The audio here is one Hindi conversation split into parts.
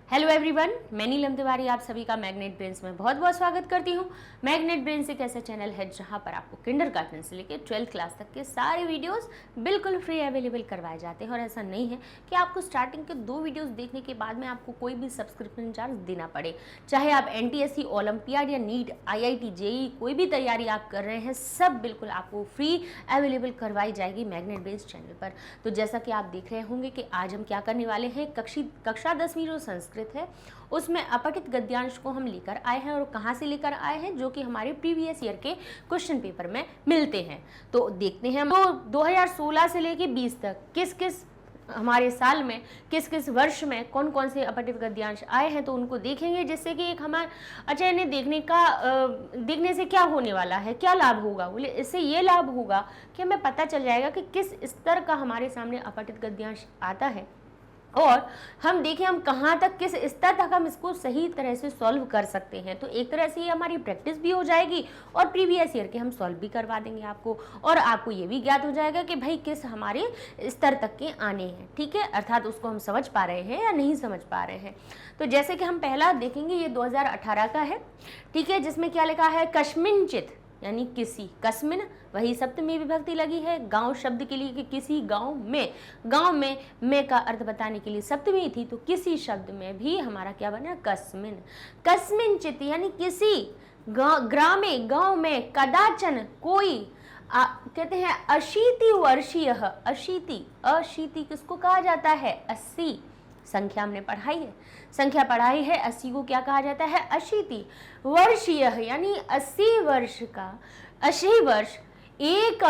हेलो एवरीवन, मैं नीलम तिवारी आप सभी का मैग्नेट ब्रेन्स में बहुत बहुत स्वागत करती हूँ। मैग्नेट ब्रेन्स एक ऐसा चैनल है जहाँ पर आपको किंडरगार्टन से लेकर 12th क्लास तक के सारे वीडियोस बिल्कुल फ्री अवेलेबल करवाए जाते हैं। और ऐसा नहीं है कि आपको स्टार्टिंग के 2 वीडियोस देखने के बाद में आपको कोई भी सब्सक्रिप्शन चार्ज देना पड़े। चाहे आप NTSC, ओलंपियाड या नीट, IIT, JEE कोई भी तैयारी आप कर रहे हैं, सब बिल्कुल आपको फ्री अवेलेबल करवाई जाएगी मैग्नेट ब्रेन्स चैनल पर। तो जैसा कि आप देख रहे होंगे कि आज हम क्या करने वाले हैं, कक्षा 10वीं जो संस्कृत है उसमें अपठित गद्यांश को हम लेकर आए हैं। और कहाँ से लेकर आए हैं, जो कि हमारे प्रीवियस ईयर के क्वेश्चन पेपर में मिलते हैं। तो देखते हैं तो 2016 से लेके 20 तक किस किस हमारे साल में, किस किस वर्ष में कौन कौन से अपठित गद्यांश आए हैं, तो उनको देखेंगे। जिससे कि एक हमारा अच्छा इन्हें देखने से क्या होने वाला है, क्या लाभ होगा। बोले इससे ये लाभ होगा कि हमें पता चल जाएगा कि किस स्तर का हमारे सामने अपठित गद्यांश आता है, और हम देखें हम कहाँ तक, किस स्तर तक हम इसको सही तरह से सॉल्व कर सकते हैं। तो एक तरह से ये हमारी प्रैक्टिस भी हो जाएगी और प्रीवियस ईयर के हम सॉल्व भी करवा देंगे आपको, और आपको ये भी ज्ञात हो जाएगा कि भाई किस हमारे स्तर तक के आने हैं। ठीक है, अर्थात उसको हम समझ पा रहे हैं या नहीं समझ पा रहे हैं। तो जैसे कि हम पहला देखेंगे, ये 2018 का है। ठीक है, जिसमें क्या लिखा है, कस्मिंचित यानी किसी, कस्मिन वही सप्तमी विभक्ति लगी है। गांव शब्द के लिए कि किसी गांव में का अर्थ बताने के लिए सप्तमी थी, तो किसी शब्द में भी हमारा क्या बना, कस्मिन। कस्मिंचित यानी किसी ग्रामे, गांव में, कदाचन कोई, कहते हैं 80 वर्षीय। अशीति किसको कहा जाता है, 80। संख्या हमने पढ़ाई है, 80 को क्या कहा जाता है, 80 वर्षीय यानी 80 वर्ष का, 80 वर्ष, एक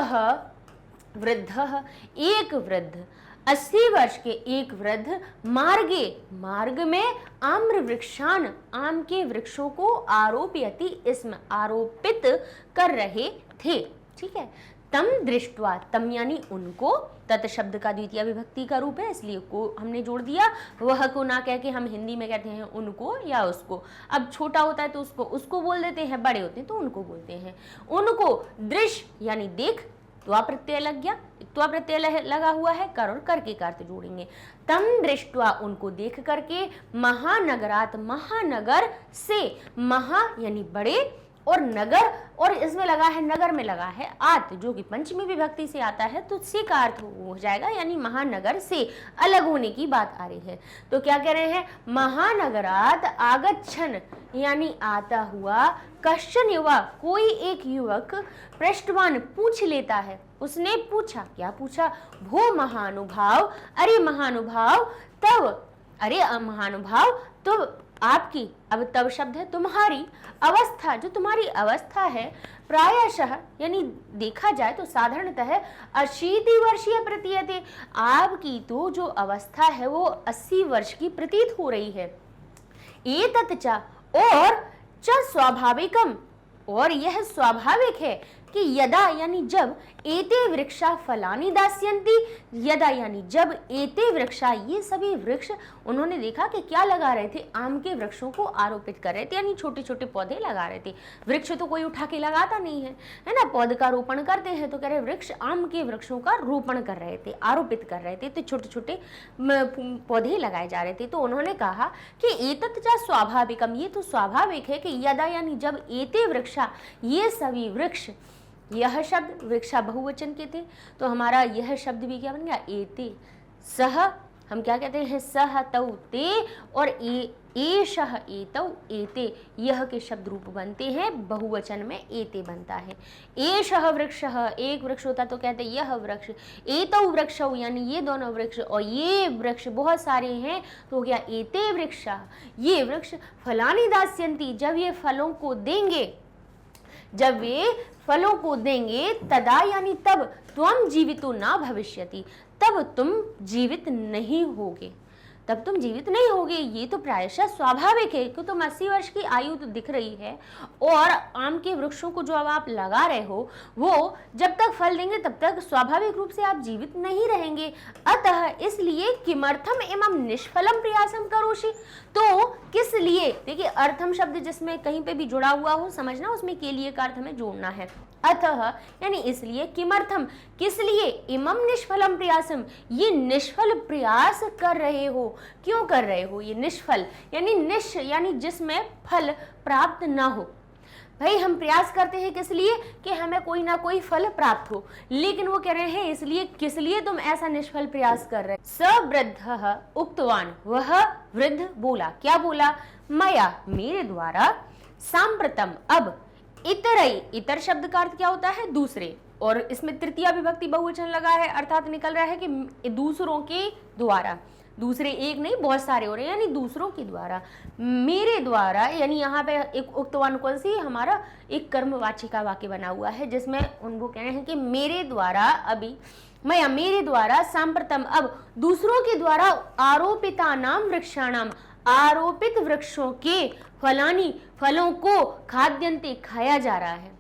वृद्ध, 80 वर्ष के एक वृद्ध, मार्ग में आम्र वृक्षान, आम के वृक्षों को आरोपयति, इसमें आरोपित कर रहे थे। ठीक है, तम दृष्टवा, तम यानी उनको, तत् शब्द का द्वितीय विभक्ति का रूप है, इसलिए को हमने जोड़ दिया। वह को ना कह के हम हिंदी में कहते हैं उनको या उसको। अब छोटा होता है तो उसको बोल देते हैं, बड़े होते हैं तो उनको बोलते हैं। उनको दृश्य यानी देख, त्वा प्रत्यय लग गया, त्वा प्रत्यय लगा हुआ है, कर और कर के अर्थ जोड़ेंगे। तम दृष्टवा उनको देख करके, महानगरात महानगर से, महा यानी बड़े, और नगर, और इसमें लगा है, नगर में लगा है आत, जो कि पंचमी विभक्ति से आता है, तो से का अर्थ हो जाएगा, यानी महानगर से अलग होने की बात आ रही है। तो क्या कह रहे हैं, महानगरात आगच्छन यानी आता हुआ, कश्चन युवा कोई एक युवक, पृष्ठवान पूछ लेता है, उसने पूछा, क्या पूछा, भो महानुभाव, अरे महानुभाव, तब, अरे महानुभाव, तो आपकी, अब तब शब्द है तुम्हारी अवस्था, जो तुम्हारी अवस्था है, प्रायशः यानी देखा जाए तो साधारणतः 80 वर्षीय प्रतीयते, आपकी तो जो अवस्था है वो 80 वर्ष की प्रतीत हो रही है। एतत् च, और च स्वाभाविकम, और यह स्वाभाविक है कि यदा यानी जब, एते वृक्षा फलानि दास्यन्ति, यदा यानी जब, एते वृक्षा ये सभी वृक्ष, उन्होंने देखा कि क्या लगा रहे थे, आम के वृक्षों को आरोपित कर रहे थे, यानी छोटे छोटे पौधे लगा रहे थे। वृक्ष तो कोई उठा के लगाता नहीं है ना, पौधे का रोपण करते हैं, तो कह रहे वृक्ष, आम के वृक्षों का रोपण कर रहे थे, आरोपित कर रहे थे, तो छोटे छोटे पौधे लगाए जा रहे थे। तो उन्होंने कहा कि एतत् च स्वाभाविकम, ये तो स्वाभाविक है कि यदा यानी जब, एते वृक्षा ये सभी वृक्ष, यह शब्द वृक्षा बहुवचन के थे, तो हमारा यह शब्द भी क्या बन गया, एते। सह हम क्या कहते हैं, सह तौ ते, और एषः एतौ एते, यह के शब्द रूप बनते हैं, बहुवचन में एते बनता है। एषः वृक्षः एक वृक्ष होता तो कहते यह वृक्ष, एतौ वृक्षौ यानी ये दोनों वृक्ष, और ये वृक्ष बहुत सारे हैं तो हो गया एते वृक्षः, ये वृक्ष, फलानि दास्यन्ति जब ये फलों को देंगे, जब वे फलों को देंगे, तदा यानी तब, त्वम जीवितो न भविष्यति, तब तुम जीवित नहीं होगे, तब तुम जीवित नहीं होगे। ये तो प्रायशः स्वाभाविक है कि तुम 80 वर्ष की आयु तो दिख रही है, और आम के वृक्षों को जो अब आप लगा रहे हो वो जब तक फल देंगे तब तक स्वाभाविक रूप से आप जीवित नहीं रहेंगे। अतः इसलिए किमर्थम एवं निष्फलम प्रयासम करोषि, तो किस लिए, देखिए अर्थम शब्द जिसमें कहीं पे भी जुड़ा हुआ हो समझना, उसमें के लिए का अर्थ हमें जोड़ना है। अतः यानी इसलिए, किमर्थम किस लिए, इमम निष्फलम प्रयासम ये निष्फल प्रयास कर रहे हो, क्यों कर रहे हो ये निष्फल, यानी यानी जिसमें फल प्राप्त ना हो। भाई हम प्रयास करते हैं किस लिए, कि हमें कोई ना कोई फल प्राप्त हो, लेकिन वो कह रहे हैं इसलिए, किस लिए तुम ऐसा निष्फल प्रयास कर रहे। स वृद्ध उक्तवान वह वृद्ध बोला, क्या बोला, मया मेरे द्वारा, सांप्रतम अब, इतरई इतर शब्द का अर्थ क्या होता है, दूसरे, और इसमें तृतीया विभक्ति बहुवचन लगा है, अर्थात निकल रहा है कि दूसरों के द्वारा, दूसरे एक नहीं बहुत सारे हो रहे हैं, यानी दूसरों के द्वारा, मेरे द्वारा, यानी यहाँ पे एक उक्तवान कौन सी, हमारा एक कर्मवाची का वाक्य बना हुआ है, जिसमें उनको कह रहे हैं कि मेरे द्वारा, अभी मैं मेरे द्वारा, सांप्रतम अब, दूसरों के द्वारा, आरोपिता नाम वृक्षाणाम आरोपित वृक्षों के फलानी फलों को खाद्यंते खाया जा रहा है।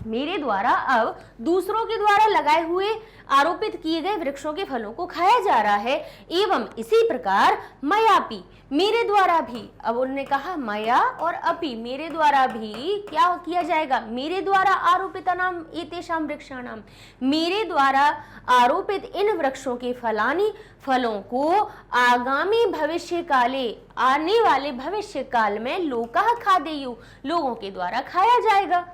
मेरे द्वारा अब दूसरों के द्वारा लगाए हुए आरोपित किए गए वृक्षों के फलों को खाया जा रहा है। एवं इसी प्रकार मयापि मेरे द्वारा भी, अब उन्होंने कहा मया और अपि मेरे द्वारा भी क्या किया जाएगा, मेरे द्वारा आरोपित नाम एतेषां वृक्षाणाम मेरे द्वारा आरोपित इन वृक्षों के फलों को आगामी भविष्य काले आने वाले भविष्य काल में लोकाः खादेयु लोगों के द्वारा खाया जाएगा।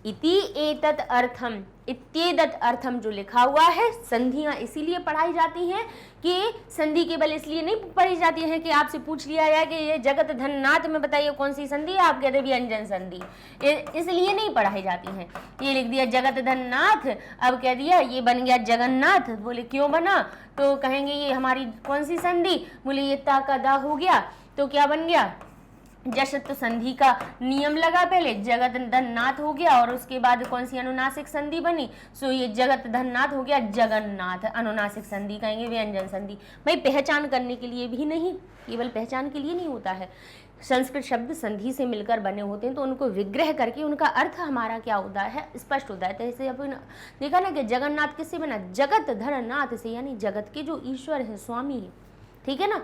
इति एतत् अर्थम, इत्येतत् अर्थम जो लिखा हुआ है, संधियां इसीलिए पढ़ाई जाती हैं कि संधि केवल इसलिए नहीं पढ़ी जाती है कि आपसे पूछ लिया जाए कि ये जगत धन नाथ में बताइए कौन सी संधि है, आप कहते व्यंजन संधि, इसलिए नहीं पढ़ाई जाती है। ये लिख दिया जगत धन नाथ, अब कह दिया ये बन गया जगन्नाथ, बोले क्यों बना, तो कहेंगे ये हमारी कौन सी संधि, बोले ये ता का दा हो गया, तो क्या बन गया, जशत संधि का नियम लगा, पहले जगत धननाथ हो गया, और उसके बाद कौन सी अनुनासिक संधि बनी, सो ये जगत धननाथ हो गया जगन्नाथ, अनुनासिक संधि कहेंगे व्यंजन संधि। भाई पहचान करने के लिए भी नहीं, केवल पहचान के लिए नहीं होता है, संस्कृत शब्द संधि से मिलकर बने होते हैं, तो उनको विग्रह करके उनका अर्थ हमारा क्या होता है स्पष्ट होता है। तो ऐसे अपन देखा ना कि जगन्नाथ किससे बना, जगत धननाथ से, यानी जगत के जो ईश्वर है, स्वामी है, ठीक है ना।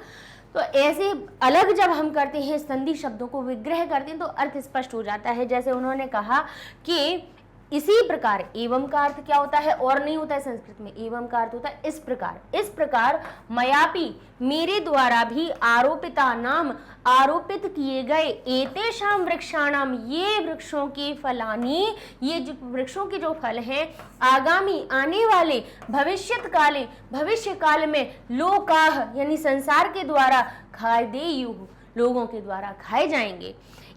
तो ऐसे अलग जब हम करते हैं संधि शब्दों को विग्रह करते हैं तो अर्थ स्पष्ट हो जाता है। जैसे उन्होंने कहा कि इसी प्रकार, एवं का अर्थ क्या होता है, और नहीं होता है संस्कृत में, एवं का अर्थ होता है इस प्रकार मयापि मेरे द्वारा भी आरोपिता नाम आरोपित किए गए एतेषां वृक्षाणाम ये वृक्षों के फलानी, ये जो वृक्षों के जो फल हैं आगामी आने वाले भविष्य काल में लोकाः यानी संसार के द्वारा खादेयुः लोगों के द्वारा खाए जाएंगे।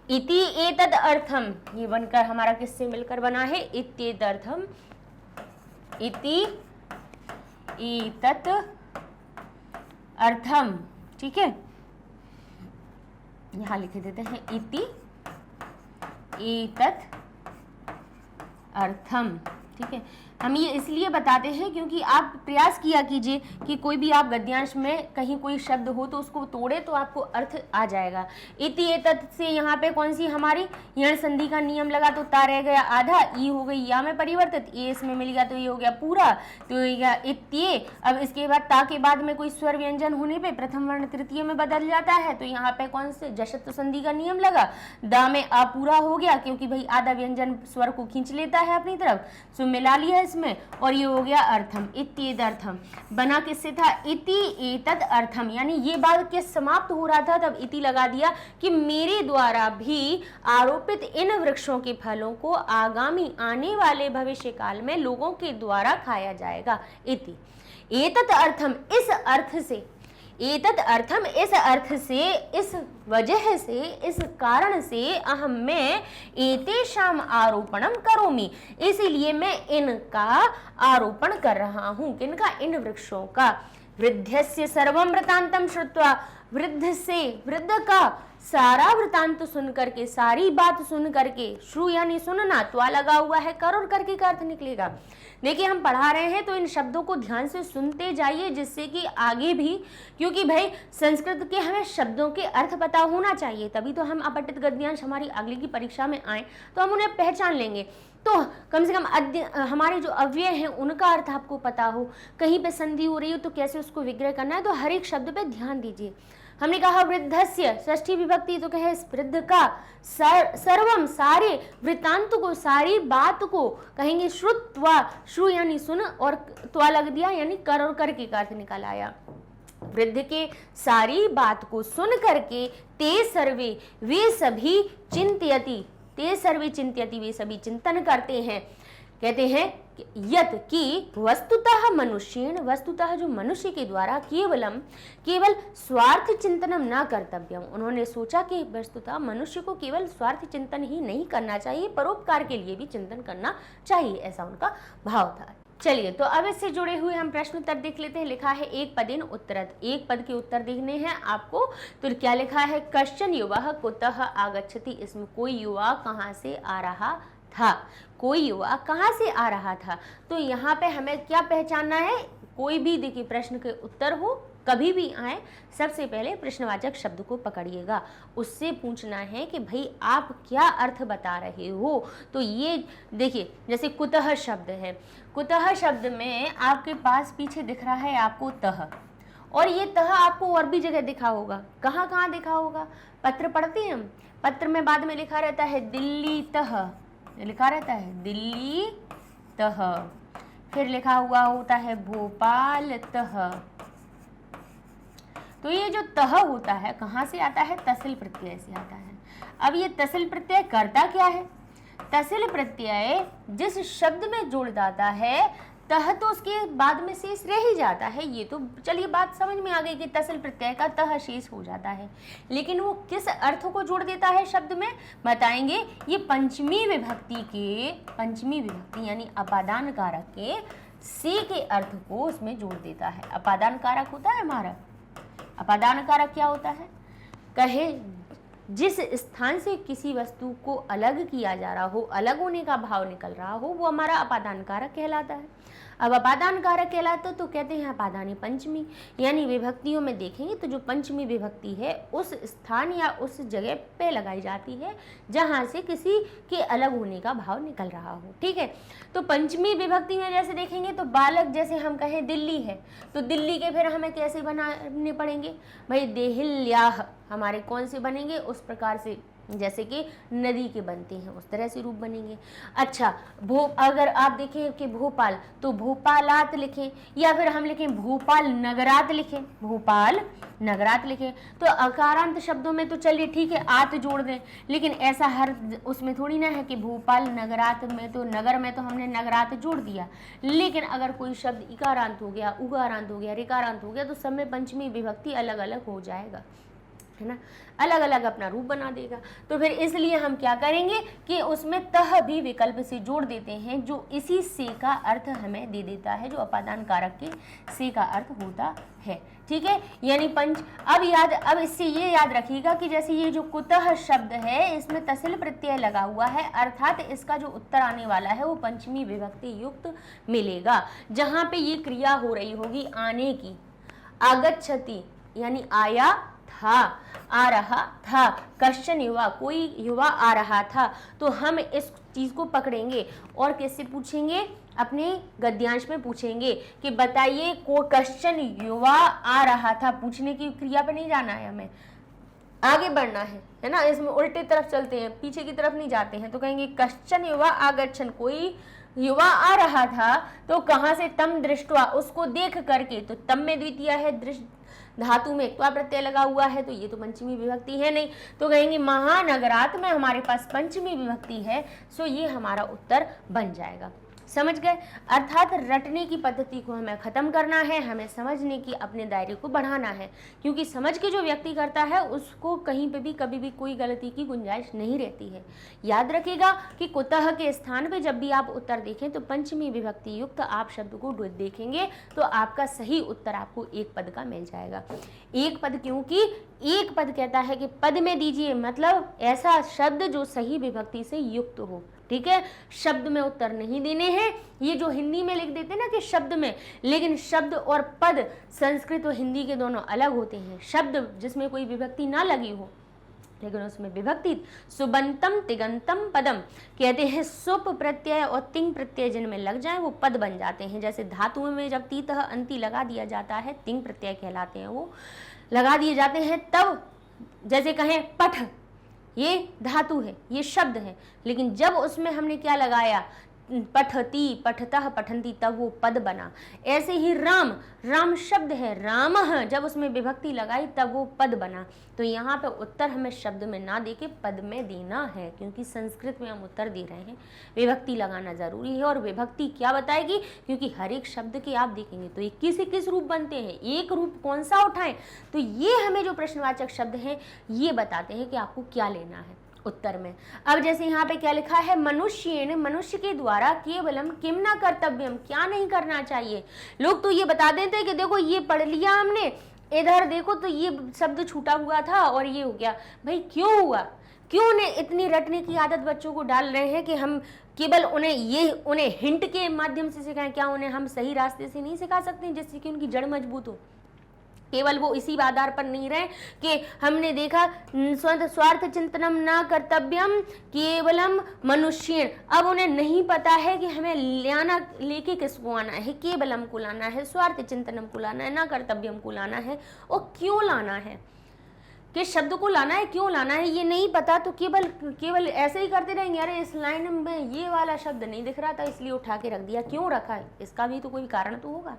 इति एतद अर्थम, ये बनकर हमारा किससे मिलकर बना है, इत्येतदर्थम, इति एतत् अर्थम, ठीक है, यहां लिख देते हैं इति एतत् अर्थम, ठीक है। हम ये इसलिए बताते हैं क्योंकि आप प्रयास किया कीजिए कि कोई भी आप गद्यांश में कहीं कोई शब्द हो तो उसको तोड़े तो आपको अर्थ आ जाएगा। इति एतत् से यहाँ पे कौन सी हमारी यण संधि का नियम लगा, तो ता रह गया आधा, ई हो गई या में परिवर्तित, ए इसमें मिल गया तो ये हो गया पूरा, तो ये गया इत्ये। अब इसके बाद ता के बाद में कोई स्वर व्यंजन होने पे प्रथम वर्ण तृतीय में बदल जाता है, तो यहाँ पे कौन से जशत्व संधि का नियम लगा, दा में आ पूरा हो गया क्योंकि भाई आधा व्यंजन स्वर को खींच लेता है अपनी तरफ, सो मिला लिया इसमें, और ये हो गया अर्थम। इत्येतदर्थम बना किससे था, इति एतद अर्थम, यानी ये बात के समाप्त हो रहा था तब इति लगा दिया कि मेरे द्वारा भी आरोपित इन वृक्षों के फलों को आगामी आने वाले भविष्य काल में लोगों के द्वारा खाया जाएगा। इति एतद अर्थम, इस अर्थ से, एतद अर्थम इस अर्थ से, इस वजह से, इस कारण से अहम मैं एतेषाम आरोपणम करोमि, इसीलिए मैं इनका आरोपण कर रहा हूं, किनका, इन वृक्षों का। वृद्धस्य सर्वम वृतांतम श्रुत्वा, वृद्ध से, वृद्ध का सारा वृतांत सुन करके, सारी बात सुन करके, श्रु यानी सुनना, त्वा लगा हुआ है, कर और करके का अर्थ निकलेगा। देखिए हम पढ़ा रहे हैं तो इन शब्दों को ध्यान से सुनते जाइए जिससे कि आगे भी, क्योंकि भाई संस्कृत के हमें शब्दों के अर्थ पता होना चाहिए, तभी तो हम अपठित गद्यांश हमारी अगली की परीक्षा में आए तो हम उन्हें पहचान लेंगे। तो कम से कम हमारे जो अव्यय हैं उनका अर्थ आपको पता हो, कहीं पे संधि हो रही हो तो कैसे उसको विग्रह करना है, तो हर एक शब्द पे ध्यान दीजिए। हमने कहा वृद्धस्य षष्ठी विभक्ति, तो कहे इस वृद्ध का सर्वम सारे वृत्तांत को, सारी बात को कहेंगे श्रुत्वा, श्रु यानी सुन और त्वा लग दिया यानी कर और कर के अर्थ निकल आया। वृद्ध के सारी बात को सुन करके ते सर्वे वे सभी चिंतयति, ते सर्वे चिंतयति वे सभी चिंतन करते हैं। कहते हैं यत कि वस्तुतः मनुष्येण, वस्तुतः जो मनुष्य के द्वारा केवल स्वार्थ चिंतनम न कर्तव्यम, उन्होंने सोचा कि वस्तुतः मनुष्य को केवल स्वार्थ चिंतन ही नहीं करना चाहिए, परोपकार के लिए भी चिंतन करना चाहिए, ऐसा उनका भाव था। चलिए तो अब इससे जुड़े हुए हम प्रश्न उत्तर देख लेते हैं। लिखा है एक पदेन उत्तरत, एक पद के उत्तर देखने हैं आपको। तो क्या लिखा है, कश्चन युवा कुतः आगच्छति, इसमें कोई युवा कहाँ से आ रहा था, कोई युवा कहाँ से आ रहा था। तो यहाँ पे हमें क्या पहचानना है, कोई भी देखिए प्रश्न के उत्तर हो कभी भी आए, सबसे पहले प्रश्नवाचक शब्द को पकड़िएगा, उससे पूछना है कि भाई आप क्या अर्थ बता रहे हो। तो ये देखिए जैसे कुतः शब्द है, कुतः शब्द में आपके पास पीछे दिख रहा है आपको तह, और ये तह आपको और भी जगह दिखा होगा, कहाँ कहाँ दिखा होगा, पत्र पढ़ते हैं हम, पत्र में बाद में लिखा रहता है दिल्ली तह, लिखा रहता है दिल्ली तह, फिर लिखा हुआ होता है भोपाल तह। तो ये जो तह होता है कहाँ से आता है, तसिल प्रत्यय से आता है। अब ये तसिल प्रत्यय करता क्या है, तसिल प्रत्यय जिस शब्द में जुड़ जाता है तह तो उसके बाद में शेष रह ही जाता है। ये तो चलिए बात समझ में आ गई कि तसिल प्रत्यय का तह शेष हो जाता है, लेकिन वो किस अर्थ को जोड़ देता है शब्द में बताएंगे। ये पंचमी विभक्ति यानी अपादान कारक के से के अर्थ को उसमें जोड़ देता है। अपादान कारक होता है हमारा, अपादान कारक क्या होता है, कहे जिस स्थान से किसी वस्तु को अलग किया जा रहा हो, अलग होने का भाव निकल रहा हो, वो हमारा अपादान कारक कहलाता है। अब अपादान कारक कहलाता तो कहते हैं अपादानी पंचमी, यानी विभक्तियों में देखेंगे तो जो पंचमी विभक्ति है उस स्थान या उस जगह पे लगाई जाती है जहां से किसी के अलग होने का भाव निकल रहा हो। ठीक है, तो पंचमी विभक्ति में जैसे देखेंगे तो बालक, जैसे हम कहें दिल्ली है तो दिल्ली के फिर हमें कैसे बनाने पड़ेंगे भाई, देहिल्याह हमारे कौन से बनेंगे, उस प्रकार से जैसे कि नदी के बनते हैं उस तरह से रूप बनेंगे। अच्छा अगर आप देखें कि भोपाल तो भोपालात लिखें, या फिर हम लिखें भोपाल नगरात लिखें, भोपाल नगरात लिखें। तो अकारांत शब्दों में तो चलिए ठीक है आत जोड़ दें, लेकिन ऐसा हर उसमें थोड़ी ना है कि भोपाल नगरात में तो नगर में तो हमने नगरात जोड़ दिया, लेकिन अगर कोई शब्द इकारांत हो गया, उगारांत हो गया, रिकारांत हो गया तो सब में पंचमी विभक्ति अलग अलग हो जाएगा, है ना, अलग अलग अपना रूप बना देगा। तो फिर इसलिए हम क्या करेंगे कि उसमें तह भी विकल्प से जोड़ देते हैं, जो इसी से का अर्थ हमें दे देता है, जो अपादान कारक के से का अर्थ होता है। ठीक है, यानी पंच। अब इससे ये याद रखिएगा कि जैसे ये जो कुतः शब्द है इसमें तसिल प्रत्यय लगा हुआ है, अर्थात इसका जो उत्तर आने वाला है वो पंचमी विभक्ति युक्त मिलेगा, जहां पे ये क्रिया हो रही होगी आने की। आगच्छति यानी आया था, आ रहा था, कश्चन युवा कोई युवा आ रहा था। तो हम इस चीज को पकड़ेंगे और कैसे पूछेंगे, अपने गद्यांश में पूछेंगे कि बताइए को कश्चन युवा आ रहा था। पूछने की क्रिया पे नहीं जाना है, हमें आगे बढ़ना है ना, इसमें उल्टे तरफ चलते हैं, पीछे की तरफ नहीं जाते हैं। तो कहेंगे कश्चन युवा आगच्छन, कोई युवा आ रहा था, तो कहाँ से, तम दृष्टवा उसको देख करके, तो तम में द्वितीय है, दृष्ट धातु में त्वा प्रत्यय लगा हुआ है, तो ये तो पंचमी विभक्ति है नहीं। तो कहेंगे महानगरात में हमारे पास पंचमी विभक्ति है, सो ये हमारा उत्तर बन जाएगा। समझ गए, अर्थात रटने की पद्धति को हमें खत्म करना है, हमें समझने की अपने दायरे को बढ़ाना है, क्योंकि समझ के जो व्यक्ति करता है उसको कहीं पे भी कभी भी कोई गलती की गुंजाइश नहीं रहती है। याद रखिएगा कि कुतः के स्थान पे जब भी आप उत्तर देखें तो पंचमी विभक्ति युक्त आप शब्द को देखेंगे तो आपका सही उत्तर आपको एक पद का मिल जाएगा। एक पद, क्योंकि एक पद कहता है कि पद में दीजिए, मतलब ऐसा शब्द जो सही विभक्ति से युक्त हो। ठीक है, शब्द में उत्तर नहीं देने हैं, ये जो हिंदी में लिख देते हैं ना कि शब्द में, लेकिन शब्द और पद संस्कृत और हिंदी के दोनों अलग होते हैं। शब्द जिसमें कोई विभक्ति ना लगी हो लेकिन उसमें विभक्ति, सुबंतम तिगंतम पदम कहते हैं, सुप प्रत्यय और तिंग प्रत्यय जिनमें लग जाए वो पद बन जाते हैं। जैसे धातुओं में जब तीतः अंति लगा दिया जाता है तिंग प्रत्यय कहलाते हैं वो। लगा दिए जाते हैं तब, जैसे कहें पठ, ये धातु है, ये शब्द है, लेकिन जब उसमें हमने क्या लगाया, पठती, पठतः, पठंती, तब वो पद बना। ऐसे ही राम, राम शब्द है, रामः, जब उसमें विभक्ति लगाई तब वो पद बना। तो यहाँ पे उत्तर हमें शब्द में ना देके पद में देना है, क्योंकि संस्कृत में हम उत्तर दे रहे हैं, विभक्ति लगाना जरूरी है। और विभक्ति क्या बताएगी, क्योंकि हर एक शब्द के आप देखेंगे तो 21 से 21 रूप बनते हैं, एक रूप कौन सा उठाएं, तो ये हमें जो प्रश्नवाचक शब्द हैं ये बताते हैं कि आपको क्या लेना है उत्तर में। अब जैसे यहाँ पे क्या लिखा है, मनुष्येन, मनुष्य के द्वारा केवलम किम न कर्तव्यम, क्या नहीं करना चाहिए। लोग तो ये बता देते हैं कि देखो ये पढ़ लिया हमने, इधर देखो तो ये शब्द छूटा हुआ था और ये हो गया। भाई क्यों हुआ, क्यों उन्हें इतनी रटने की आदत बच्चों को डाल रहे हैं कि हम केवल उन्हें हिंट के माध्यम से सिखाएं। क्या उन्हें हम सही रास्ते से नहीं सिखा सकते जिससे कि उनकी जड़ मजबूत हो। केवल वो इसी आधार पर नहीं रहे कि हमने देखा स्वार्थ चिंतनम न कर्तव्यम केवलम मनुष्य, अब उन्हें नहीं पता है कि हमें लेके किसको आना है, केवलम को लाना है, स्वार्थ चिंतनम को लाना है, न कर्तव्यम को लाना है, और क्यों लाना है, किस शब्द को लाना है, क्यों लाना है, ये नहीं पता। तो केवल ऐसे ही करते रहेंगे, अरे इस लाइन में ये वाला शब्द नहीं दिख रहा था इसलिए उठा के रख दिया, क्यों रखा है, इसका भी तो कोई कारण तो होगा।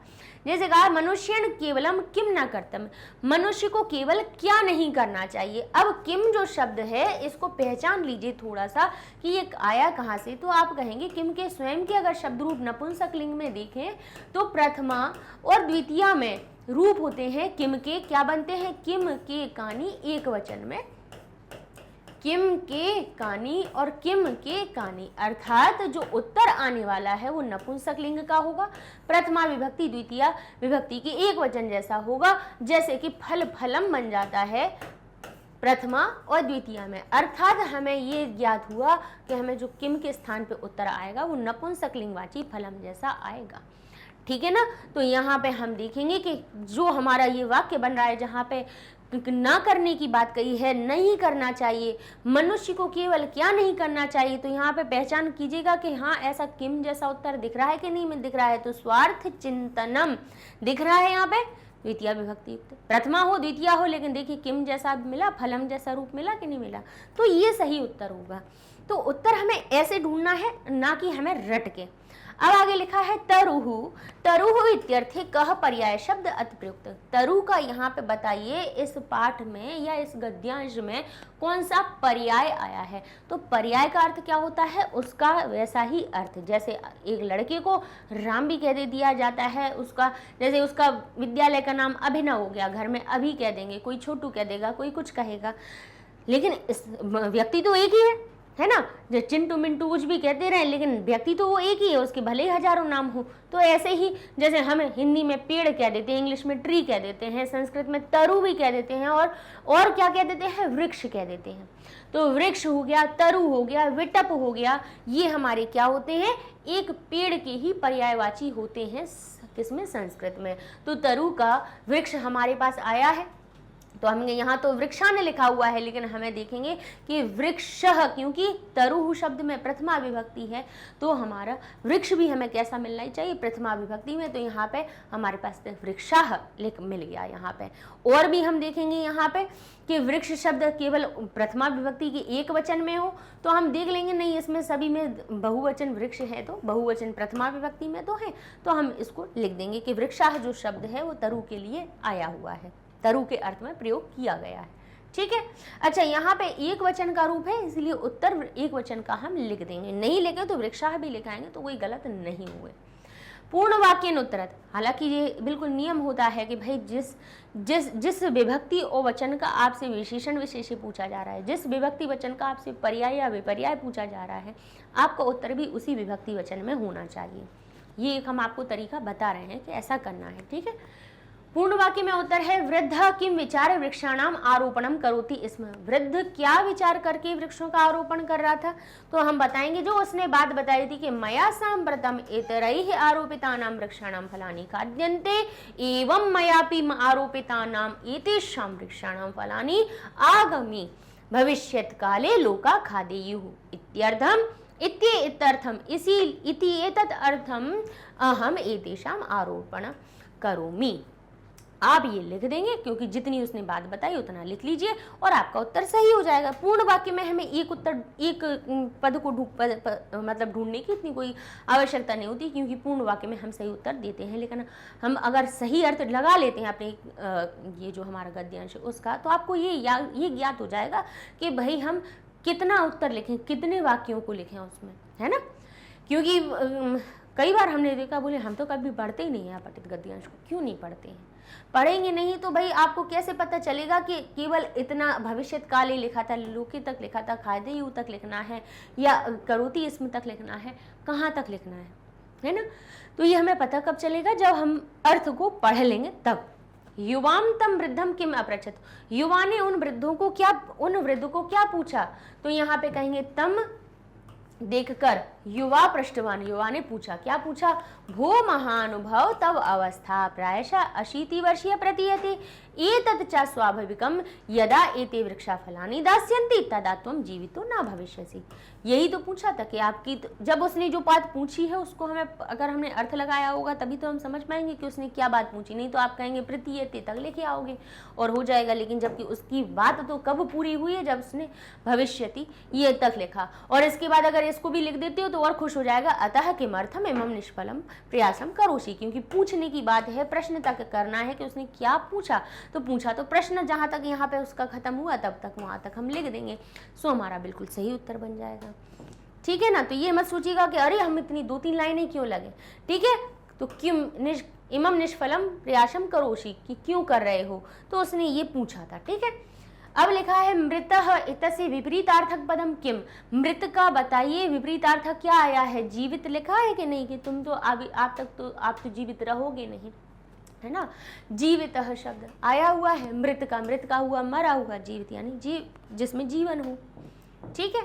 जैसे कहा मनुष्य केवलम किम ना कर्तम, मनुष्य को केवल क्या नहीं करना चाहिए। अब किम जो शब्द है इसको पहचान लीजिए थोड़ा सा कि ये आया कहाँ से। तो आप कहेंगे किम के स्वयं के अगर शब्द रूप नपुंसक लिंग में देखें तो प्रथमा और द्वितीया में रूप होते हैं किम के, क्या बनते हैं, किम के कानी, एक वचन में किम के कानी और किम के कानी, अर्थात जो उत्तर आने वाला है वो नपुंसक लिंग का होगा, प्रथमा विभक्ति द्वितीया विभक्ति की एक वचन जैसा होगा। जैसे कि फल फलम बन जाता है प्रथमा और द्वितीया में, अर्थात हमें ये ज्ञात हुआ कि हमें जो किम के स्थान पे उत्तर आएगा वो नपुंसक लिंगवाची फलम जैसा आएगा। ठीक है ना। तो यहाँ पे हम देखेंगे कि जो हमारा ये वाक्य बन रहा है जहाँ पे ना करने की बात कही है, नहीं करना चाहिए, मनुष्य को केवल क्या नहीं करना चाहिए, तो यहाँ पे पहचान कीजिएगा कि हाँ ऐसा किम जैसा उत्तर दिख रहा है कि नहीं दिख रहा है। तो स्वार्थ चिंतनम दिख रहा है यहाँ पे द्वितीय विभक्ति युक्त, प्रथमा हो द्वितीय हो, लेकिन देखिए किम जैसा मिला, फलम जैसा रूप मिला कि नहीं मिला, तो ये सही उत्तर होगा। तो उत्तर हमें ऐसे ढूंढना है, ना कि हमें रट के। अब आगे लिखा है तरुहु, तरुहु इत्यर्थे कह पर्याय शब्द अति प्रयुक्त। तरु का यहाँ पे बताइए इस पाठ में या इस गद्यांश में कौन सा पर्याय आया है। तो पर्याय का अर्थ क्या होता है, उसका वैसा ही अर्थ, जैसे एक लड़के को राम भी कह दे दिया जाता है, उसका जैसे उसका विद्यालय का नाम अभिनव हो गया, घर में अभी कह देंगे, कोई छोटू कह देगा, कोई कुछ कहेगा, लेकिन इस व्यक्ति तो एक ही है ना। जो चिंटू मिंटू कुछ भी कहते रहे, लेकिन व्यक्ति तो वो एक ही है, उसके भले ही हजारों नाम हो। तो ऐसे ही जैसे हम हिंदी में पेड़ कह देते हैं, इंग्लिश में ट्री कह देते हैं, संस्कृत में तरु भी कह देते हैं, और क्या कह देते हैं, वृक्ष कह देते हैं। तो वृक्ष हो गया, तरु हो गया, विटप हो गया, ये हमारे क्या होते हैं, एक पेड़ के ही पर्यायवाची होते हैं किसमें, संस्कृत में। तो तरु का वृक्ष हमारे पास आया है, तो हमें यहाँ तो वृक्षान लिखा हुआ है, लेकिन हमें देखेंगे कि वृक्षः, क्योंकि तरुहु शब्द में प्रथमा विभक्ति है, तो हमारा वृक्ष भी हमें कैसा मिलना ही चाहिए, प्रथमा विभक्ति में। तो यहाँ पे हमारे पास वृक्षः मिल गया यहाँ पे। और भी हम देखेंगे यहाँ पे कि वृक्ष शब्द केवल प्रथमा विभक्ति के एक वचन में हो, तो हम देख लेंगे नहीं इसमें सभी में बहुवचन वृक्ष है, तो बहुवचन प्रथमा विभक्ति में तो है, तो हम इसको लिख देंगे कि वृक्षः जो शब्द है वो तरु के लिए आया हुआ है, तरु के अर्थ में प्रयोग किया गया है। ठीक है। अच्छा, यहाँ पे एक वचन का रूप है, इसलिए उत्तर एक वचन का हम लिख देंगे, नहीं लिखे तो वृक्षाः भी लिखाएंगे तो कोई गलत नहीं हुए। पूर्ण वाक्यन उत्तरत, हालांकि ये बिल्कुल नियम होता है कि भाई जिस विभक्ति और वचन का आपसे विशेषण विशेष्य पूछा जा रहा है, जिस विभक्ति वचन का आपसे पर्याय या विपर्याय पूछा जा रहा है, आपका उत्तर भी उसी विभक्ति वचन में होना चाहिए। ये एक हम आपको तरीका बता रहे हैं कि ऐसा करना है। ठीक है। पूर्ण वाक्य में उत्तर है वृद्ध किम विचार वृक्षाणाम आरोपणम करोति इसमें। वृद्ध क्या विचार करके वृक्षों का आरोपण कर रहा था, तो हम बताएंगे जो उसने बात बताई थी कि मया सांप्रतम इतरैः आरोपितानां वृक्षाणां फलानि खाद्यन्ते एवं मयापि आरोपितानां एतेषां वृक्षाणां फलानि आगामि भविष्यत् काले लोका खादेयुः इत्यर्थम इत्यर्थम इति एतत् अर्थम अहम एतेषां आरोपण करोमि। आप ये लिख देंगे, क्योंकि जितनी उसने बात बताई उतना लिख लीजिए और आपका उत्तर सही हो जाएगा। पूर्ण वाक्य में हमें एक पद को मतलब ढूंढने की इतनी कोई आवश्यकता नहीं होती, क्योंकि पूर्ण वाक्य में हम सही उत्तर देते हैं। लेकिन हम अगर सही अर्थ लगा लेते हैं अपने ये जो हमारा गद्यांश उसका, तो आपको ये ज्ञात हो जाएगा कि भाई हम कितना उत्तर लिखें, कितने वाक्यों को लिखें उसमें, है ना। क्योंकि कई बार हमने देखा, बोले हम तो कभी पढ़ते ही नहीं है अपठित गद्यांश को। क्यों नहीं पढ़ते हैं? पढ़ेंगे नहीं तो भाई आपको कैसे पता चलेगा कि केवल इतना भविष्य काले लिखा था, लोके तक लिखा था, खाद्ययु तक लिखना है या करोति इसमें तक लिखना है, कहाँ तक लिखना है ना। तो ये हमें पता कब चलेगा? जब हम अर्थ को पढ़ लेंगे तब। युवाम तम वृद्धम किम अपृच्छत, युवा ने उन वृद्ध को क्या पूछा? तो यहाँ पे कहेंगे तम देखकर युवा पृष्ठवान, युवा ने पूछा, क्या पूछा? भो महानुभव तव अवस्था प्रायशः 80 वर्षीय प्रतीयते एतत् च स्वाभाविकम यदा एते वृक्षा फलानि दास्यन्ति तदा त्वं जीवितो न भविष्यसि। यही तो पूछा था कि आपकी जब उसने जो बात पूछी है उसको हमें अगर हमने अर्थ लगाया होगा तभी तो हम समझ पाएंगे कि उसने क्या बात पूछी। नहीं तो आप कहेंगे प्रतीयते तक लेके आओगे और हो जाएगा, लेकिन जबकि उसकी बात तो कब पूरी हुई है? जब उसने भविष्यति ये तक लिखा। और इसके बाद अगर इसको भी लिख देते हो तो और खुश हो जाएगा, अतः किमर्थम इमं निष्फलम प्रयासम करोषि, क्योंकि पूछने की बात है, प्रश्न तक करना है कि उसने क्या पूछा। तो पूछा तो प्रश्न जहां तक यहाँ पे उसका खत्म हुआ तब तक वहां तक हम लिख देंगे, सो हमारा बिल्कुल सही उत्तर बन जाएगा। ठीक है ना। तो ये मत सोचिएगा कि अरे हम इतनी 2-3 लाइनें क्यों लगे। ठीक है, तो क्यों इमम निष्फलम प्रयासम करोषि, कि क्यों कर रहे हो, तो उसने ये पूछा था। ठीक है, अब लिखा है मृतः इतस्य विपरीतार्थक पदम किम, मृत का बताइए विपरीतार्थक क्या आया है? जीवित लिखा है कि नहीं, कि तुम तो आप तो जीवित रहोगे नहीं, है ना। जीवितः शब्द आया हुआ है, मृत का हुआ मरा हुआ, जीवित यानी जिसमें जीवन हो। ठीक है,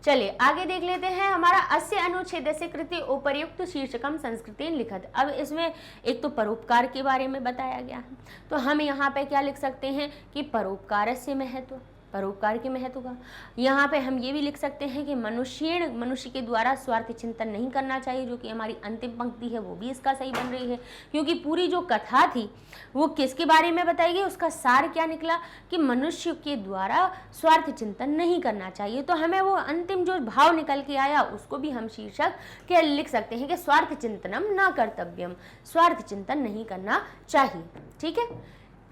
चलिए आगे देख लेते हैं। हमारा अस्य अनुच्छेदस्य कृते उपर्युक्त शीर्षकम संस्कृतेन लिखत। अब इसमें एक तो परोपकार के बारे में बताया गया है, तो हम यहाँ पे क्या लिख सकते हैं कि परोपकारस्य महत्व, परोपकार के महत्व का। यहाँ पे हम ये भी लिख सकते हैं कि मनुष्य के द्वारा स्वार्थ चिंतन नहीं करना चाहिए, जो कि हमारी अंतिम पंक्ति है वो भी इसका सही बन रही है, क्योंकि पूरी जो कथा थी वो किसके बारे में बताई गई, उसका सार क्या निकला कि मनुष्य के द्वारा स्वार्थ चिंतन नहीं करना चाहिए। तो हमें वो अंतिम जो भाव निकल के आया उसको भी हम शीर्षक के लिख सकते हैं कि स्वार्थ चिंतनम न कर्तव्यम, स्वार्थ चिंतन नहीं करना चाहिए। ठीक है,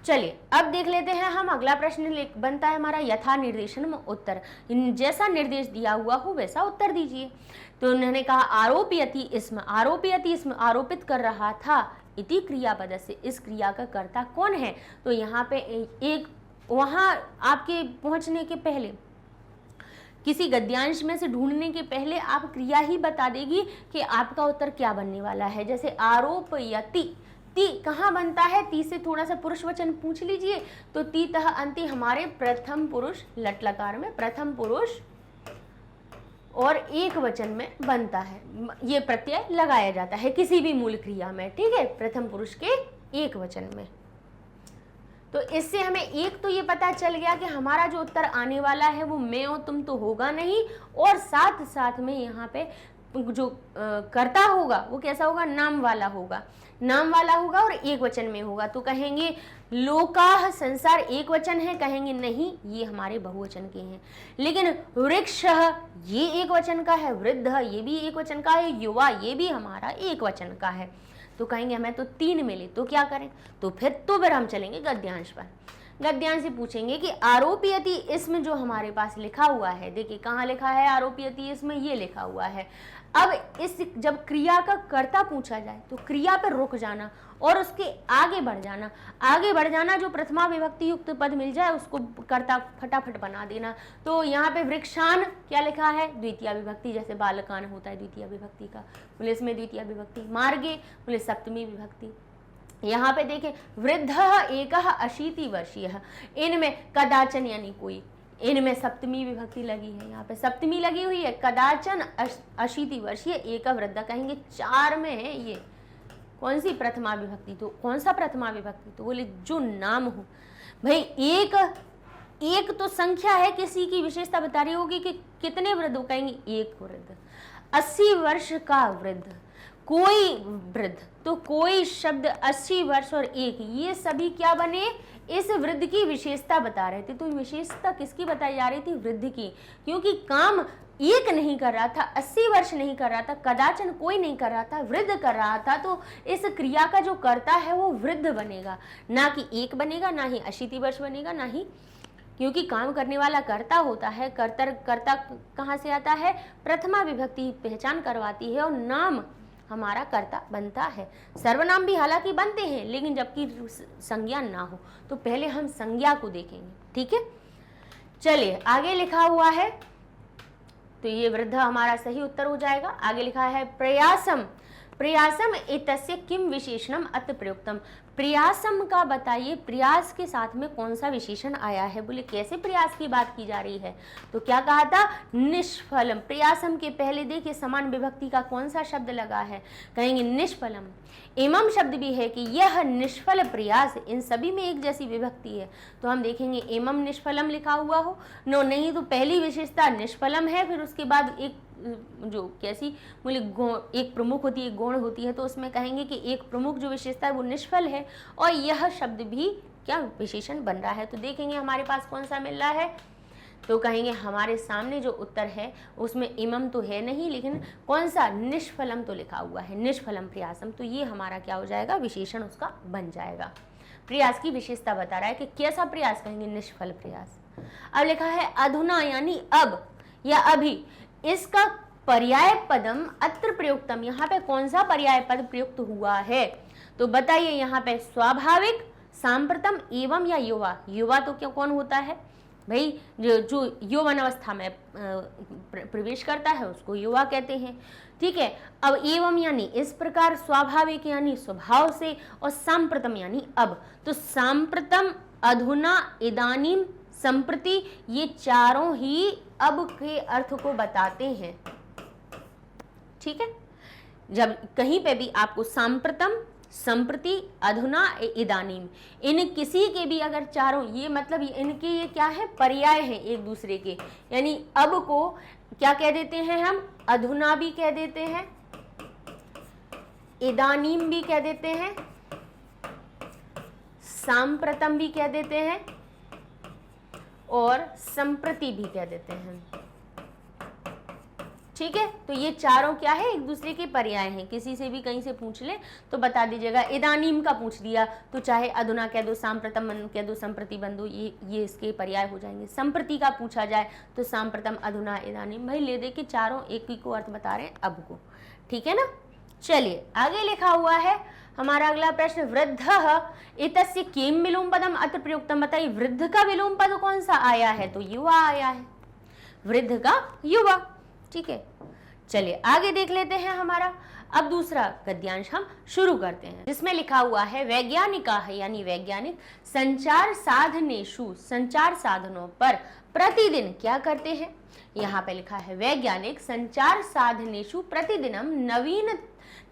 चलिए अब देख लेते हैं हम। अगला प्रश्न बनता है हमारा यथा निर्देशन में उत्तर, जैसा निर्देश दिया हुआ हो वैसा उत्तर दीजिए। तो उन्होंने कहा आरोपयति इसमें, आरोपयति इसमें आरोपित कर रहा था, इति क्रियापद से, इस क्रिया का कर्ता कौन है? तो यहाँ पे एक वहां आपके पहुंचने के पहले, किसी गद्यांश में से ढूंढने के पहले आप क्रिया ही बता देगी कि आपका उत्तर क्या बनने वाला है। जैसे आरोपयति, ती कहाँ बनता है? ती से थोड़ा सा पुरुष वचन पूछ लीजिए, तो ती तह अंति हमारे प्रथम पुरुष लट लकार में प्रथम पुरुष और एक वचन में बनता है। ये प्रत्यय लगाया जाता है किसी भी मूल क्रिया में। ठीक है, प्रथम पुरुष के एक वचन में। तो इससे हमें एक तो ये पता चल गया कि हमारा जो उत्तर आने वाला है वो मैं और तुम तो होगा नहीं, और साथ साथ में यहाँ पे जो कर्ता होगा वो कैसा होगा? नाम वाला होगा, नाम वाला होगा और एक वचन में होगा। तो कहेंगे लोकाह, संसार एक वचन है, कहेंगे नहीं ये हमारे बहुवचन के हैं। लेकिन वृक्ष ये एक वचन का है, वृद्ध ये भी एक वचन का है, युवा ये भी हमारा एक वचन का है। तो कहेंगे हमें तो 3 मिले, तो क्या करें? तो फिर हम चलेंगे गद्यांश पर। गद्यांश से पूछेंगे कि आरोपयति इसमें जो हमारे पास लिखा हुआ है, देखिए कहाँ लिखा है आरोपयति, इसमें ये लिखा हुआ है। अब इस जब क्रिया का कर्ता पूछा जाए तो क्रिया पर रुक जाना और उसके आगे बढ़ जाना, जो प्रथमा विभक्ति युक्त पद मिल जाए उसको कर्ता फटाफट बना देना। तो यहाँ पे वृक्षान क्या लिखा है? द्वितीय विभक्ति, जैसे बालकान होता है द्वितीय विभक्ति का, पुलिस में द्वितीय विभक्ति, मार्गे पुलिस सप्तमी विभक्ति। यहाँ पे देखें वृद्ध एकः 80 वर्षीय, इनमें कदाचन यानी कोई, इनमें सप्तमी विभक्ति लगी है, यहाँ पे सप्तमी लगी हुई है। कदाचन 80 वर्षीय एक वृद्ध, कहेंगे 4 में है ये कौन सी प्रथमा विभक्ति? तो कौन सा प्रथमा विभक्ति? तो बोले जो नाम हो। भाई एक तो संख्या है, किसी की विशेषता बता रही होगी कि कितने वृद्ध हो, कहेंगे एक वृद्ध। 80 वर्ष का वृद्ध, कोई वृद्ध, तो कोई शब्द 80 वर्ष और एक, ये सभी क्या बने, इस वृद्ध की विशेषता बता रहे थे। तो विशेषता किसकी बताई जा रही थी, वृद्ध की, क्योंकि काम एक नहीं कर रहा था, 80 वर्ष नहीं कर रहा था, कदाचन कोई नहीं कर रहा था, वृद्ध कर रहा था। तो इस क्रिया का जो कर्ता है वो वृद्ध बनेगा, ना कि एक बनेगा, ना ही 80 वर्ष बनेगा, ना ही, क्योंकि काम करने वाला कर्ता होता है। कर्ता कहाँ से आता है, प्रथमा विभक्ति पहचान करवाती है और नाम हमारा कर्ता बनता है। सर्वनाम भी हालांकि बनते हैं, लेकिन जबकि संज्ञा ना हो, तो पहले हम संज्ञा को देखेंगे, ठीक है। चलिए आगे लिखा हुआ है, तो ये वृद्ध हमारा सही उत्तर हो जाएगा। आगे लिखा है प्रयासम, प्रयासम एतस्य किम विशेषणम अत्र प्रयुक्तम। प्रयासम का बताइए, प्रयास के साथ में कौन सा विशेषण आया है, बोले कैसे प्रयास की बात की जा रही है, तो क्या कहा था, निष्फलम। प्रयासम के पहले देखिए समान विभक्ति का कौन सा शब्द लगा है, कहेंगे निष्फलम। एवं शब्द भी है कि यह निष्फल प्रयास, इन सभी में एक जैसी विभक्ति है, तो हम देखेंगे एवं निष्फलम लिखा हुआ हो, नो नहीं तो पहली विशेषता निष्फलम है, फिर उसके बाद एक जो कैसी बोले एक प्रमुख होती है, एक गौण होती है, तो उसमें कहेंगे कि एक प्रमुख जो विशेषता है वो निष्फल है, और यह शब्द भी क्या विशेषण बन रहा है। तो देखेंगे हमारे पास कौन सा मिल रहा है, तो कहेंगे हमारे सामने जो उत्तर है उसमें इमम तो है नहीं, लेकिन कौन सा, निष्फलम तो लिखा हुआ है, निष्फलम प्रयासम, तो ये हमारा क्या हो जाएगा, विशेषण उसका बन जाएगा। प्रयास की विशेषता बता रहा है कि कैसा प्रयास, कहेंगे निष्फल प्रयास। अब लिखा है अधुना यानी अब या अभी, इसका पर्याय पदम अत्र प्रयुक्तम, यहाँ पे कौन सा पर्याय पद प्रयुक्त हुआ है, तो बताइए यहाँ पे स्वाभाविक, सांप्रतम, एवं या युवा। युवा तो क्यों कौन होता है भाई, जो यौवन अवस्था में प्रवेश करता है उसको युवा कहते हैं, ठीक है। अब एवं यानी इस प्रकार, स्वाभाविक यानी स्वभाव से, और सांप्रतम यानी अब। तो सांप्रतम, अधुना, इदानीम, संप्रति, ये चारों ही अब के अर्थ को बताते हैं, ठीक है। जब कहीं पे भी आपको सांप्रतम, संप्रति, अधुना, इदानीम, इन किसी के भी अगर चारों, ये मतलब इनके ये क्या है, पर्याय हैं एक दूसरे के, यानी अब को क्या कह देते हैं हम, अधुना भी कह देते हैं, इदानीम भी कह देते हैं, सांप्रतम भी कह देते हैं, और संप्रति भी कह देते हैं, ठीक है। तो ये चारों क्या है, एक दूसरे के पर्याय हैं। किसी से भी कहीं से पूछ ले तो बता दीजिएगा, इदानीम का पूछ दिया तो चाहे अधुना कह दो, सांप्रतम कह दो, संप्रति बन दो, ये इसके पर्याय हो जाएंगे। संप्रति का पूछा जाए तो सांप्रतम, अधुना, इदानीम, भाई ले दे के चारों एक ही को अर्थ बता रहे हैं अब को, ठीक है ना। चलिए आगे लिखा हुआ है हमारा अगला प्रश्न, वृद्ध एतस्य किम विलोम पदम अत्र प्रयुक्तम। बताइए वृद्ध का विलोम पद कौन सा आया है, तो युवा आया है, वृद्ध का युवा, ठीक है। चलिए आगे देख लेते हैं हमारा अब दूसरा गद्यांश हम शुरू करते हैं, जिसमें लिखा हुआ है वैज्ञानिका है, यानी वैज्ञानिक संचार साधनेषु, संचार साधनों पर प्रतिदिन क्या करते हैं। यहाँ पे लिखा है वैज्ञानिक संचार साधनेषु प्रतिदिनम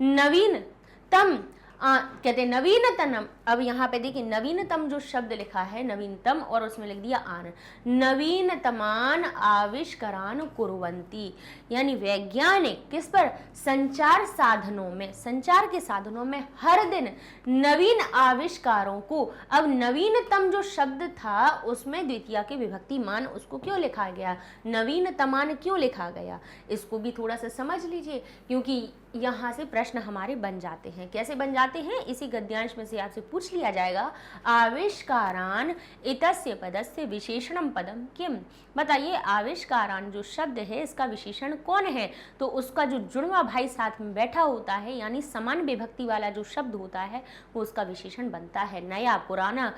नवीनतम कहते हैं नवीनतम। अब यहाँ पे देखिए नवीनतम जो शब्द लिखा है नवीनतम, और उसमें लिख दिया आन, नवीनतमान आविष्कारान कुर्वन्ति, यानी वैज्ञानिक किस पर, संचार साधनों में, संचार के साधनों में हर दिन नवीन आविष्कारों को। अब नवीनतम जो शब्द था उसमें द्वितीया के विभक्ति मान, उसको क्यों लिखा गया, नवीनतमान क्यों लिखा गया, इसको भी थोड़ा सा समझ लीजिए, क्योंकि यहाँ से प्रश्न हमारे बन जाते हैं। कैसे बन जाते हैं, इसी गद्यांश में से आपसे पूछ लिया जाएगा, आविष्कारान इतस्य पदस्य विशेषणम पदम किम। बताइए आविष्कारान जो शब्द है इसका विशेषण कौन है, तो उसका जो जुड़वा भाई साथ में बैठा होता है, यानी समान विभक्ति वाला जो शब्द होता है वो उसका विशेषण बनता है। नया, पुराना,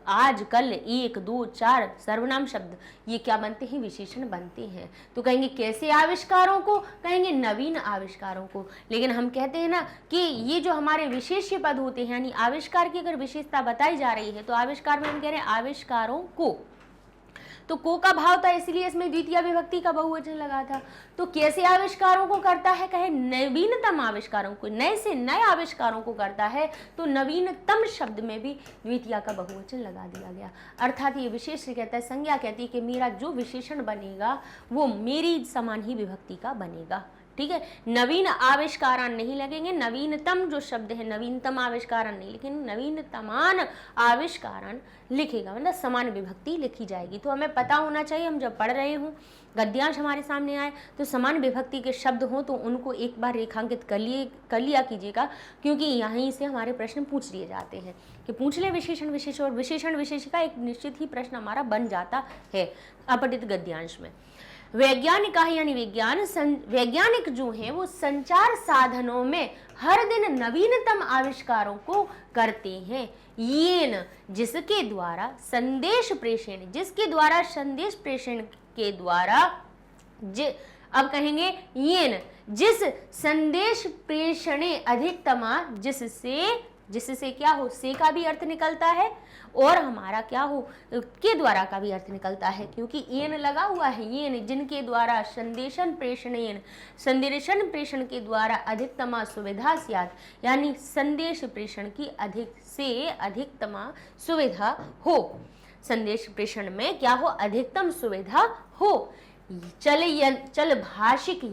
आज, कल, एक, दो, चार सर्वनाम शब्द, ये क्या बनते हैं, विशेषण बनते हैं। तो कहेंगे कैसे आविष्कारों को, कहेंगे नवीन आविष्कारों को। लेकिन हम कहते हैं ना कि ये जो हमारे विशेष्य पद होते हैं, यानी आविष्कार की अगर विशेषता बताई जा रही है तो आविष्कार में हम कह रहे हैं आविष्कारों को, तो को का भाव था इसलिए इसमें द्वितीय विभक्ति का बहुवचन लगा था। तो कैसे आविष्कारों को करता है, कहे नवीनतम आविष्कारों को, नए से नए आविष्कारों को करता है, तो नवीनतम शब्द में भी द्वितीय का बहुवचन लगा दिया गया। अर्थात ये विशेष कहता है, संज्ञा कहती है कि मेरा जो विशेषण बनेगा वो मेरी समान ही विभक्ति का बनेगा, ठीक है, नवीन आविष्कारान नहीं लगेंगे, नवीनतम जो शब्द है नवीनतम आविष्कारान नहीं, लेकिन नवीनतमान आविष्कारान लिखेगा, मतलब समान विभक्ति लिखी जाएगी। तो हमें पता होना चाहिए, हम जब पढ़ रहे हों, गद्यांश हमारे सामने आए तो समान विभक्ति के शब्द हों तो उनको एक बार रेखांकित कर लिया कीजिएगा, क्योंकि यहीं से हमारे प्रश्न पूछ लिए जाते हैं कि पूछ ले विशेषण विशेष, और विशेषण विशेष का एक निश्चित ही प्रश्न हमारा बन जाता है अपठित गद्यांश में। वैज्ञानिक यानी वैज्ञानिक जो हैं वो संचार साधनों में हर दिन नवीनतम आविष्कारों को करते हैं। येन जिसके द्वारा संदेश प्रेषण के द्वारा अब कहेंगे येन जिस संदेश प्रेषणे अधिकतमा, जिससे क्या हो, से का भी अर्थ निकलता है और हमारा क्या हो, के द्वारा का भी अर्थ निकलता है, क्योंकि येन लगा हुआ है। येन जिनके द्वारा संदेशन प्रेषण के द्वारा अधिकतमा सुविधा स्यात्, यानी संदेश प्रेषण की अधिकतमा सुविधा हो, संदेश प्रेषण में क्या हो, अधिकतम सुविधा हो। चल भाषिक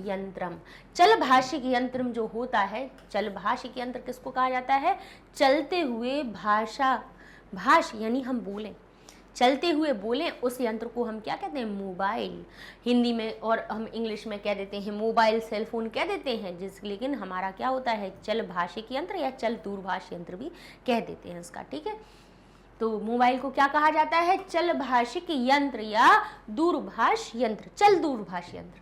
यंत्रम जो होता है, चल भाषिक यंत्र किसको कहा जाता है, चलते हुए भाष यानी हम बोलें, चलते हुए बोलें, उस यंत्र को हम क्या कहते हैं, मोबाइल हिंदी में, और हम इंग्लिश में कह देते हैं मोबाइल, सेलफोन कह देते हैं, लेकिन हमारा क्या होता है, चल भाषिक यंत्र या चल दूरभाष यंत्र भी कह देते हैं इसका, ठीक है। तो मोबाइल को क्या कहा जाता है, चल भाषिक यंत्र या दूरभाष यंत्र, चल दूरभाष यंत्र,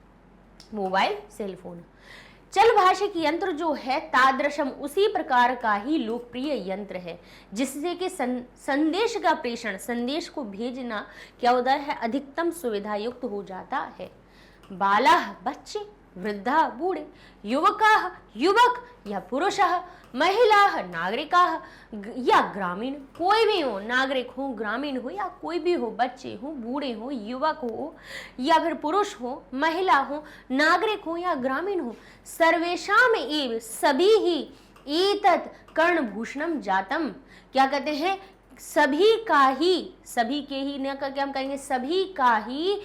मोबाइल सेलफोन। चल भाषिक यंत्र जो है तादृशम उसी प्रकार का ही लोकप्रिय यंत्र है, जिससे कि संदेश का प्रेषण, संदेश को भेजना क्या होता है, अधिकतम सुविधा युक्त हो जाता है। बालाः बच्चे, वृद्धा बूढ़े, युवकाः युवक या पुरुषः, महिलाः नागरिकाः या ग्रामीण, कोई भी हो, नागरिक हो, ग्रामीण हो, या कोई भी हो, बच्चे हो, बूढ़े हो, युवक हो या फिर पुरुष हो, महिला हो, नागरिक हो या ग्रामीण हो, सर्वेषाम एव सभी ही एतत् कर्णभूषणम जातम, क्या कहते हैं, सभी का ही, सभी के ही न करके हम कहेंगे सभी का ही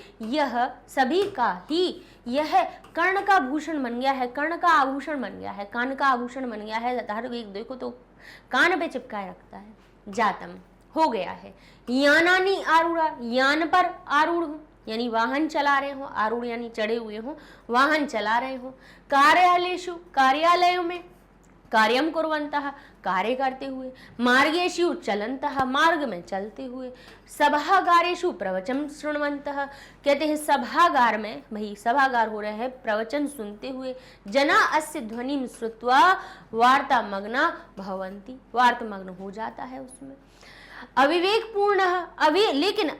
यह कर्ण का भूषण बन गया है, कर्ण का आभूषण बन गया है, कान का आभूषण बन गया है। हर एक देखो तो कान पे चिपकाए रखता है, जातम हो गया है। यानानी आरूढ़ा, यान पर आरूढ़ हो यानी वाहन चला रहे हो, आरूढ़ यानी चढ़े हुए हो, वाहन चला रहे हो। कार्यालयेषु, कार्यालयों में, कार्यम कुर्वन्तः कार्य करते हुए, मार्गेषु चलन्तः मार्ग में चलते हुए, सभागारेषु प्रवचन शृण्वन्तः, कहते हैं सभागार में, भाई सभागार हो रहे हैं, प्रवचन सुनते हुए। जना अस्य ध्वनिं श्रुत्वा वार्तामग्ना भवन्ति, वार्तामग्न हो जाता है उसमें। अविवेकपूर्ण, लेकिन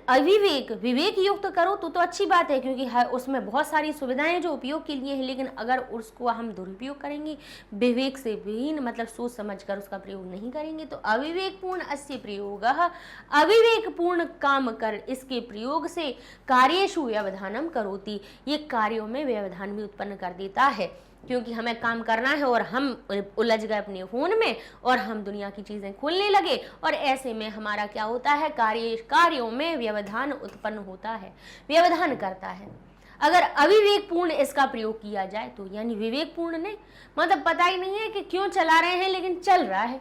विवेक युक्त करो तो अच्छी बात है, क्योंकि उसमें बहुत सारी सुविधाएं जो उपयोग के लिए है, लेकिन अगर उसको हम दुरुपयोग करेंगे, विवेक से विहीन मतलब सोच समझ कर उसका प्रयोग नहीं करेंगे, तो अविवेकपूर्ण अस्य प्रयोगः, अविवेकपूर्ण काम कर इसके प्रयोग से कार्येषु व्यवधानम करोति, ये कार्यों में व्यवधान भी उत्पन्न कर देता है, क्योंकि हमें काम करना है और हम उलझ गए अपने फोन में और हम दुनिया की चीजें खोलने लगे, और ऐसे में हमारा क्या होता है, कार्यों में व्यवधान उत्पन्न होता है, व्यवधान करता है। अगर अविवेकपूर्ण इसका प्रयोग किया जाए तो, यानी विवेकपूर्ण नहीं मतलब पता ही नहीं है कि क्यों चला रहे हैं, लेकिन चल रहा है,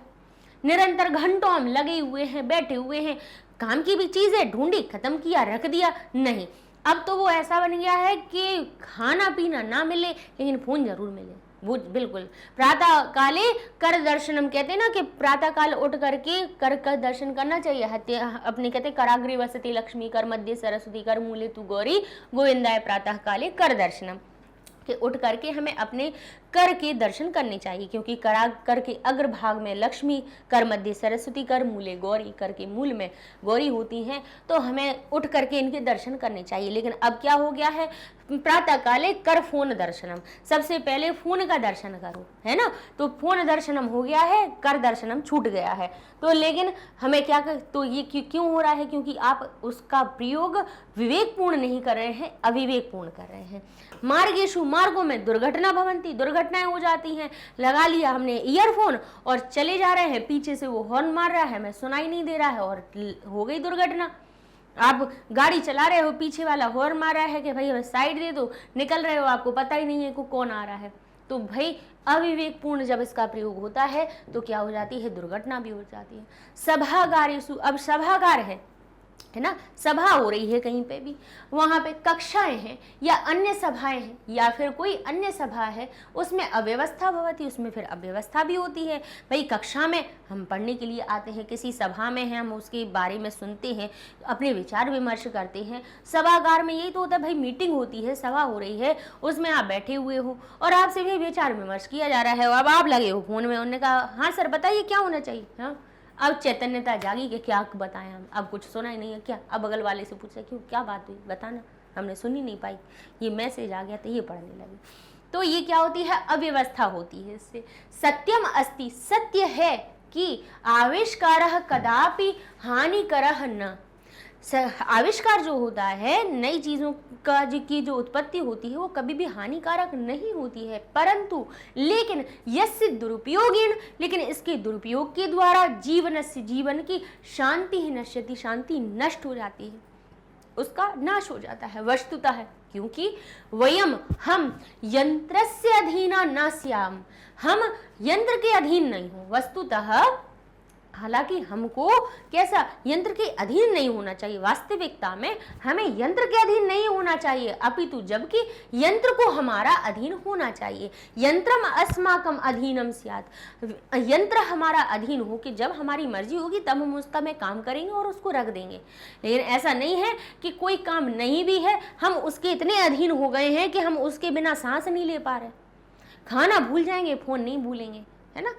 निरंतर घंटों हम लगे हुए हैं, बैठे हुए हैं, काम की भी चीजें ढूंढी, खत्म किया, रख दिया, नहीं। अब तो वो ऐसा बन गया है कि खाना पीना ना मिले लेकिन फोन जरूर मिले, वो बिल्कुल। प्रातः काले कर दर्शनम, कहते हैं ना कि प्रातः काल उठ करके कर का दर्शन करना चाहिए। अपने कहते कराग्रे वसति लक्ष्मी, कर मध्य सरस्वती, कर मूले तू गौरी, गोविंदाय प्रातः काले कर दर्शनम, कि उठ करके हमें अपने कर के दर्शन करने चाहिए, क्योंकि कर के अग्रभाग में लक्ष्मी, कर मध्य सरस्वती, कर मूले गौरी, कर के मूल में गौरी होती हैं, तो हमें उठ करके इनके दर्शन करने चाहिए। लेकिन अब क्या हो गया है, प्रातः काले कर फोन दर्शनम, सबसे पहले फोन का दर्शन करो, है ना, तो फोन दर्शनम हो गया है, कर दर्शनम छूट गया है। तो लेकिन हमें क्या कर, तो ये क्यों हो रहा है, क्योंकि आप उसका प्रयोग विवेकपूर्ण नहीं कर रहे हैं, अविवेकपूर्ण कर रहे हैं। मार्गेषु, मार्गों में दुर्घटना भवन्ति, दुर्घटनाएं हो जाती हैं। लगा लिया हमने ईयरफोन और चले जा रहे हैं, पीछे से वो हॉर्न मार रहा है, हमें सुनाई नहीं दे रहा है और हो गई दुर्घटना। आप गाड़ी चला रहे हो, पीछे वाला हॉर्न मार रहा है कि भाई हमें साइड दे दो, निकल रहे हो, आपको पता ही नहीं है कि कौन आ रहा है। तो भाई अविवेकपूर्ण जब इसका प्रयोग होता है तो क्या हो जाती है, दुर्घटना भी हो जाती है। सभागारेषु, अब सभागार है ना, सभा हो रही है कहीं पे भी, वहां पे कक्षाएं हैं या अन्य सभाएं हैं या फिर कोई अन्य सभा है, उसमें अव्यवस्था भवती, उसमें फिर अव्यवस्था भी होती है। भाई कक्षा में हम पढ़ने के लिए आते हैं, किसी सभा में हैं, हम उसके बारे में सुनते हैं, अपने विचार विमर्श करते हैं। सभागार में यही तो होता है भाई, मीटिंग होती है, सभा हो रही है, उसमें आप बैठे हुए हो और आपसे भी विचार विमर्श किया जा रहा है। अब आप लगे हो फोन में, उन्होंने कहा हाँ सर बताइए क्या होना चाहिए। हाँ, अब चैतन्यता जागी कि क्या बताएं हम, अब कुछ सुना ही नहीं है क्या। अब बगल वाले से पूछा क्यों, क्या बात हुई बताना, हमने सुन ही नहीं पाई, ये मैसेज आ गया तो ये पढ़ने लगे। तो ये क्या होती है, अव्यवस्था होती है इससे। सत्यम अस्ति, सत्य है कि आविष्कारः कदापि हानिकरः न, आविष्कार जो होता है, नई चीज़ों का की जो उत्पत्ति होती है वो कभी भी हानिकारक नहीं होती है, परंतु लेकिन यस्य दुरुपयोगेन, लेकिन इसके दुरुपयोग के द्वारा जीवनस्य, जीवन की शांति ही नश्यति, शांति नष्ट हो जाती है, उसका नाश हो जाता है वस्तुतः है। क्योंकि वयम, हम यंत्रस्य अधीना न स्याम, हम यंत्र के अधीन नहीं हो वस्तुतः। हालांकि हमको कैसा, यंत्र के अधीन नहीं होना चाहिए, वास्तविकता में हमें यंत्र के अधीन नहीं होना चाहिए, अपितु जबकि यंत्र को हमारा अधीन होना चाहिए। यंत्रम अस्माकम अधीनम स्यात्, यंत्र हमारा अधीन हो कि जब हमारी मर्जी होगी तब हम उसका में काम करेंगे और उसको रख देंगे। लेकिन ऐसा नहीं है कि कोई काम नहीं भी है, हम उसके इतने अधीन हो गए हैं कि हम उसके बिना सांस नहीं ले पा रहे, खाना भूल जाएंगे, फोन नहीं भूलेंगे, है ना।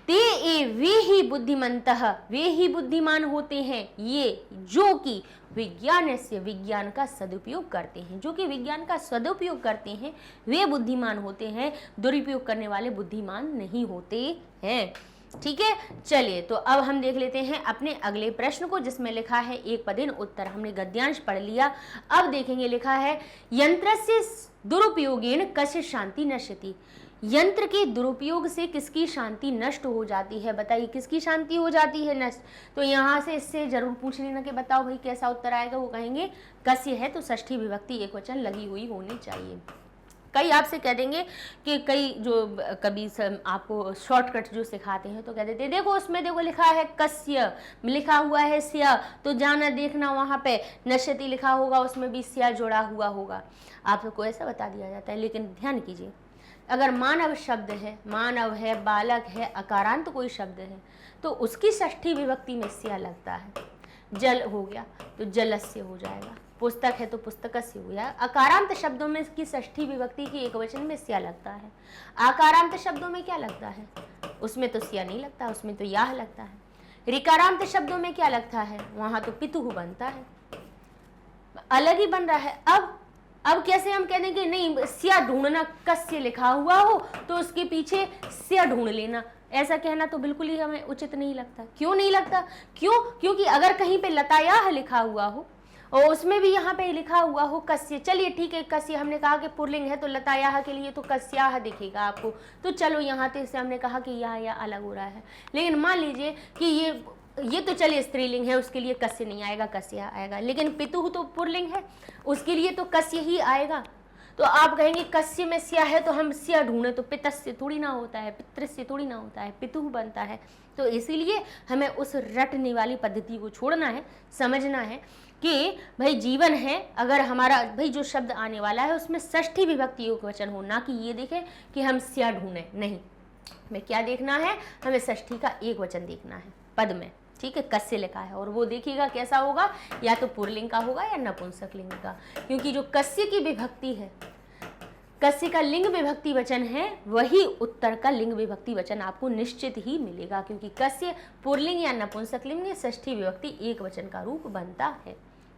ते ए वे ही बुद्धिमंतः, वे ही बुद्धिमान होते हैं ये जो कि विज्ञान से, विज्ञान का सदुपयोग करते हैं, जो कि विज्ञान का सदुपयोग करते हैं वे बुद्धिमान होते हैं, दुरुपयोग करने वाले बुद्धिमान नहीं होते हैं। ठीक है, चलिए तो अब हम देख लेते हैं अपने अगले प्रश्न को, जिसमें लिखा है एक पदेन उत्तर। हमने गद्यांश पढ़ लिया, अब देखेंगे लिखा है यंत्रस्य दुरुपयोगेन कस्य शांति नश्यति, यंत्र के दुरुपयोग से किसकी शांति नष्ट हो जाती है, बताइए किसकी शांति हो जाती है नष्ट। तो यहाँ से इससे जरूर पूछ लेना कि बताओ भाई कैसा उत्तर आएगा, वो कहेंगे कस्य है तो षष्ठी विभक्ति एकवचन लगी हुई होनी चाहिए। कई आपसे कह देंगे कि कई जो कभी आपको शॉर्टकट जो सिखाते हैं तो कह देते हैं देखो उसमें देखो लिखा है कस्य, लिखा हुआ है स्या, तो जाना देखना वहाँ पे नश्यति लिखा होगा, उसमें भी स्या जुड़ा हुआ होगा, आप सबको ऐसा बता दिया जाता है। लेकिन ध्यान कीजिए, अगर मानव शब्द है, मानव है, बालक है, अकारांत कोई शब्द है तो उसकी षष्ठी विभक्ति में स्या लगता है। जल हो गया तो जलस्य हो जाएगा, पुस्तक है तो पुस्तकस्य हो गया। अकारांत शब्दों में इसकी षष्ठी विभक्ति की एकवचन में स्या लगता है। आकारांत शब्दों में क्या लगता है, उसमें तो स्या नहीं लगता, उसमें तो याह लगता है। ऋकारांत शब्दों में क्या लगता है, वहां तो पितुः बनता है, अलग ही बन रहा है। अब कैसे हम कह देंगे नहीं स्या ढूंढना, कस्य लिखा हुआ हो तो उसके पीछे स्या ढूंढ लेना, ऐसा कहना तो बिल्कुल ही हमें उचित नहीं लगता। क्यों नहीं लगता, क्योंकि अगर कहीं पे लतायाह लिखा हुआ हो और उसमें भी यहाँ पे लिखा हुआ हो कस्य, चलिए ठीक है कस्य हमने कहा कि पुल्लिंग है तो लतायाह के लिए तो कस्याह दिखेगा आपको, तो चलो यहाँ से हमने कहा कि यह अलग हो रहा है। लेकिन मान लीजिए कि ये तो चलिए स्त्रीलिंग है, उसके लिए कस्य नहीं आएगा, कस्य आएगा, लेकिन पितुः तो पुल्लिंग है, उसके लिए तो कस्य ही आएगा। तो आप कहेंगे कस्य में स्या है तो हम स्या ढूंढे, तो पितस्य थोड़ी ना होता है, पितृस्य थोड़ी ना होता है, पितुः बनता है। तो इसीलिए हमें उस रटने वाली पद्धति को छोड़ना है, समझना है कि भाई जीवन है, अगर हमारा भाई जो शब्द आने वाला है उसमें षष्ठी विभक्ति एकवचन हो, ना कि ये देखें कि हम स्या ढूंढें, नहीं, हमें क्या देखना है, हमें षष्ठी का एक वचन देखना है पद में। ठीक है, कस्य लिखा है और वो देखिएगा कैसा होगा, या तो पुल्लिंग का होगा या नपुंसक लिंग का, क्योंकि जो कस्य की विभक्ति है, कस्य का लिंग विभक्ति वचन है, वही उत्तर का लिंग विभक्ति वचन आपको निश्चित ही मिलेगा, क्योंकि कस्य पुल्लिंग या नपुंसक लिंग में षष्ठी विभक्ति एक वचन का रूप बनता है।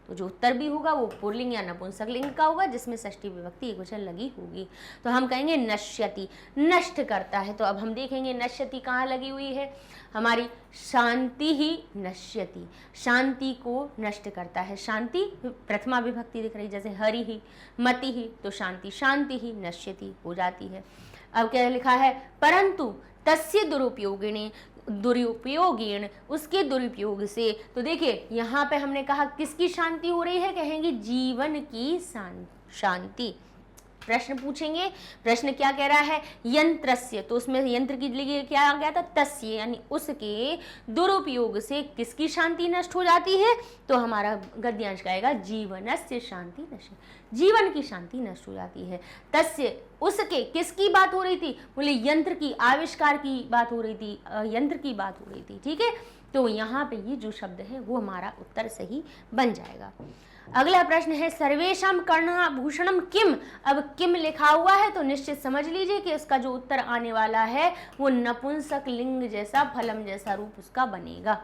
तो जो उत्तर भी होगा वो पुल्लिंग या नपुंसक लिंग का होगा जिसमें षष्ठी विभक्ति एकवचन लगी होगी। तो हम कहेंगे नश्यति, नष्ट करता है। तो अब हम देखेंगे नश्यति कहाँ लगी हुई है, हमारी शांति ही नश्यति, शांति को नष्ट करता है। शांति प्रथमा विभक्ति दिख रही, जैसे हरि ही, मति ही, तो शांति, शांति ही नश्यति हो जाती है। अब क्या लिखा है, परंतु तस्य दुरुपयोगिने, दुरुपयोगेण, उसके दुरुपयोग से। तो देखिए यहाँ पे हमने कहा किसकी शांति हो रही है, कहेंगे जीवन की शांति। प्रश्न पूछेंगे, प्रश्न क्या कह रहा है, यंत्रस्य, तो उसमें यंत्र की लिए क्या आ गया था, तस्य, यानी उसके दुरुपयोग से किसकी शांति नष्ट हो जाती है, तो हमारा गद्यांश का आएगा जीवनस्य शांति नष्ट, जीवन की शांति नष्ट हो जाती है। तस्य, उसके, किसकी बात हो रही थी, बोले यंत्र की, आविष्कार की बात हो रही थी, यंत्र की बात हो रही थी, ठीक है। तो यहाँ पे ये जो शब्द है वो हमारा उत्तर सही बन जाएगा। अगला प्रश्न है सर्वेशम कर्णाभूषणम किम। अब किम लिखा हुआ है तो निश्चित समझ लीजिए कि उसका जो उत्तर आने वाला है वो नपुंसक लिंग जैसा, फलम जैसा रूप उसका बनेगा।